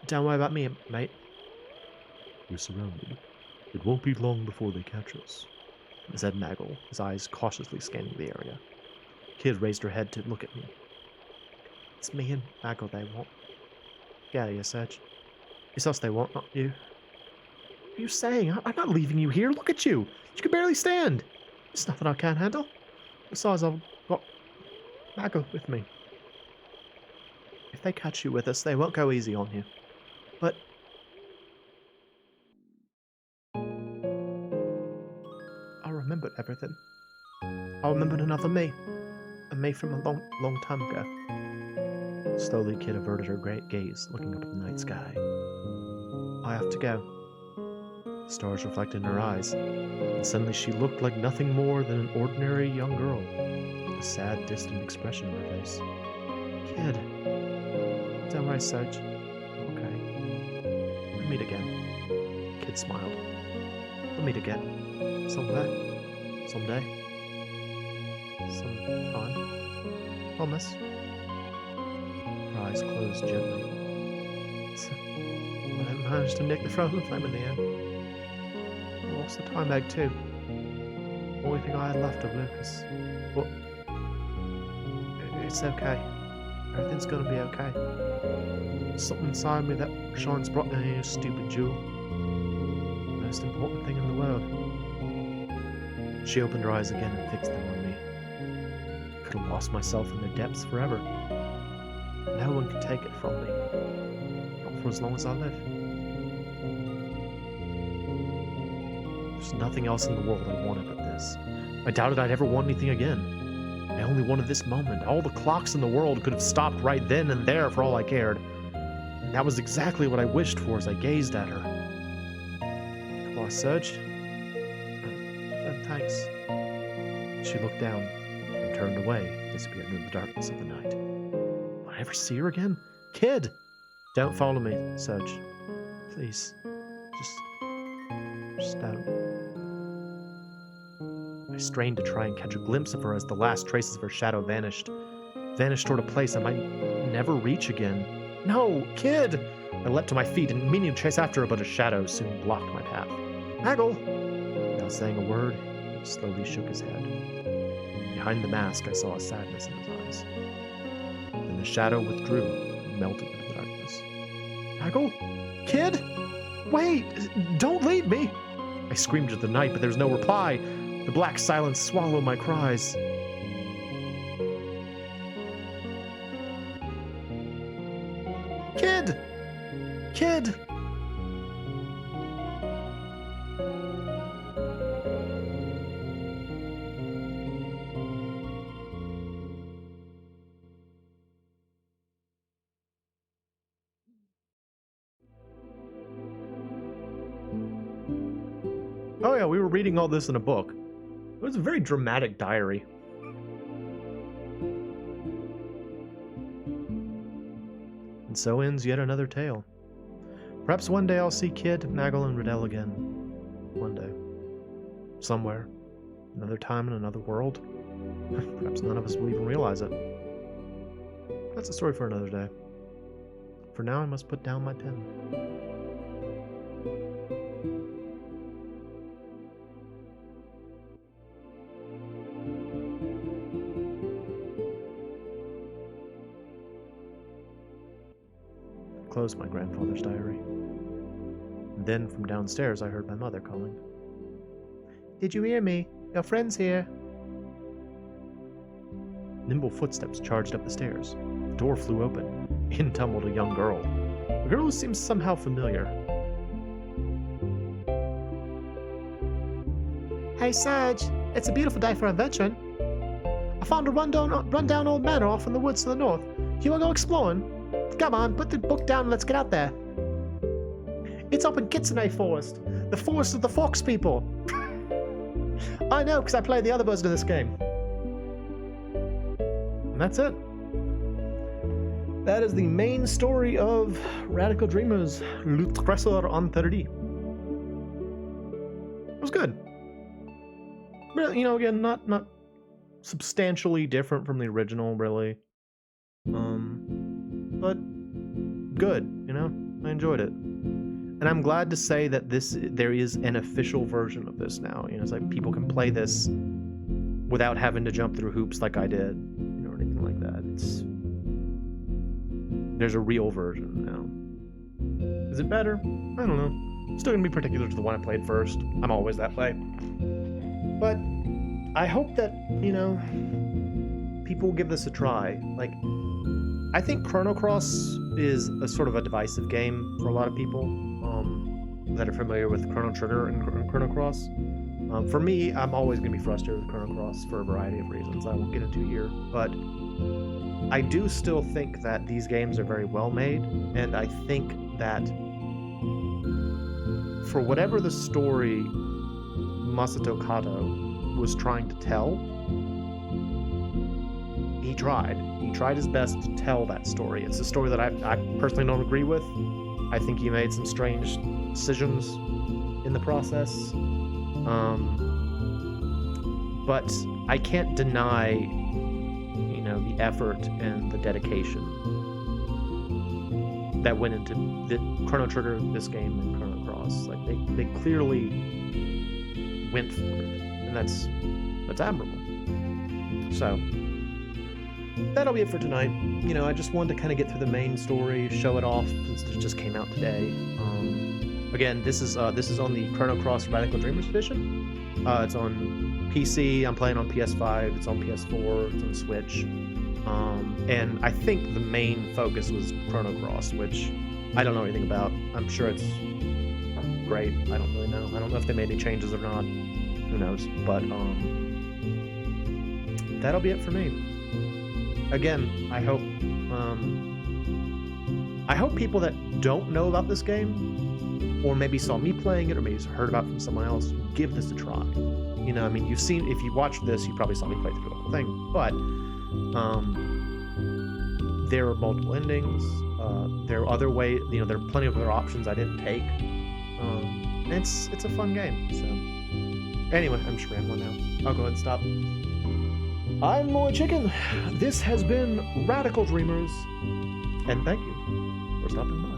Don't worry about me, mate. We're surrounded. It won't be long before they catch us, said Maggle, his eyes cautiously scanning the area. Kid raised her head to look at me. It's me and Maggle they want. Get out of here, Serge. It's us they want, not you. What are you saying? I'm not leaving you here. Look at you. You can barely stand. It's nothing I can't handle. Besides, I've got Maggle with me. If they catch you with us, they won't go easy on you. But I remembered everything. I remembered another me. A me from a long time ago. Slowly, Kid averted her great gaze, looking up at the night sky. I have to go. Stars reflected in her eyes, and suddenly she looked like nothing more than an ordinary young girl, with a sad, distant expression in her face. Kid. Don't worry, Serge. Okay. We'll meet again. Kid smiled. We'll meet again. Somewhere. Someday. Sometime. Promise. Her eyes closed gently. I didn't manage to nick the frozen flame in the end. I lost the time egg too. Only thing I had left of Lucas. But it's okay. Everything's gonna be okay. Something inside me that shines brightly than a stupid jewel. The most important thing in the world. She opened her eyes again and fixed them on me. I could have lost myself in their depths forever. No one could take it from me. Not for as long as I live. There's nothing else in the world I wanted but this. I doubted I'd ever want anything again. I only wanted this moment. All the clocks in the world could have stopped right then and there for all I cared. And that was exactly what I wished for as I gazed at her. Come on, Serge. Thanks. She looked down and turned away, disappearing in the darkness of the night. Will I ever see her again? Kid! Don't follow me, Serge. Please. Just don't. I strained to try and catch a glimpse of her as the last traces of her shadow vanished. Vanished toward a place I might never reach again. No, Kid! I leapt to my feet and meaning to chase after her, but a shadow soon blocked my path. Maggle! Without saying a word, he slowly shook his head. Behind the mask, I saw a sadness in his eyes. Then the shadow withdrew and melted into the darkness. Maggle? Kid? Wait! Don't leave me! I screamed at the night, but there was no reply. The black silence swallowed my cries. Kid! Kid! Oh yeah, we were reading all this in a book. It was a very dramatic diary. And so ends yet another tale. Perhaps one day I'll see Kid, Maggle, and Riddell again. One day. Somewhere. Another time in another world. Perhaps none of us will even realize it. That's a story for another day. For now, I must put down my pen. Closed my grandfather's diary. And then from downstairs I heard my mother calling. Did you hear me? Your friend's here. Nimble footsteps charged up the stairs. The door flew open. In tumbled a young girl. A girl who seems somehow familiar. Hey Serge, it's a beautiful day for adventuring. I found a rundown old manor off in the woods to the north. You wanna go exploring? Come on, put the book down and let's get out there. It's up in Kitsune Forest. The forest of the fox people. I know, because I played the other version of this game. And that's it. That is the main story of Radical Dreamers, Le Trésor Interdit. It was good. Really, you know, again, not substantially different from the original, really. but good, you know? I enjoyed it. And I'm glad to say that there is an official version of this now. You know, it's like people can play this without having to jump through hoops like I did, you know, or anything like that. There's a real version now. Is it better? I don't know. Still gonna be particular to the one I played first. I'm always that way. But I hope that, you know, people will give this a try. Like, I think Chrono Cross is a sort of a divisive game for a lot of people that are familiar with Chrono Trigger and Chrono Cross. For me, I'm always going to be frustrated with Chrono Cross for a variety of reasons I won't get into here. But I do still think that these games are very well made, and I think that for whatever the story Masato Kato was trying to tell, he tried. He tried his best to tell that story. It's a story that I personally don't agree with. I think he made some strange decisions in the process. But I can't deny, you know, the effort and the dedication that went into the Chrono Trigger, this game, and Chrono Cross. Like, they clearly went for it, and that's admirable. So that'll be it for tonight. You know, I just wanted to kind of get through the main story, show it off, since it just came out today. Again, this is on the Chrono Cross Radical Dreamers edition. It's on PC. I'm playing on PS5. It's on PS4. It's on Switch. And I think the main focus was Chrono Cross, which I don't know anything about. I'm sure it's great. I don't really know. I don't know if they made any changes or not. Who knows? But that'll be it for me. Again, I hope people that don't know about this game, or maybe saw me playing it, or maybe heard about it from someone else, give this a try. You know, I mean, if you watched this, you probably saw me play through the whole thing. But there are multiple endings. There are other ways. You know, there are plenty of other options I didn't take. And it's a fun game. So anyway, I'm just rambling now. I'll go ahead and stop. I'm MoeChicken. This has been Radical Dreamers, and thank you for stopping by.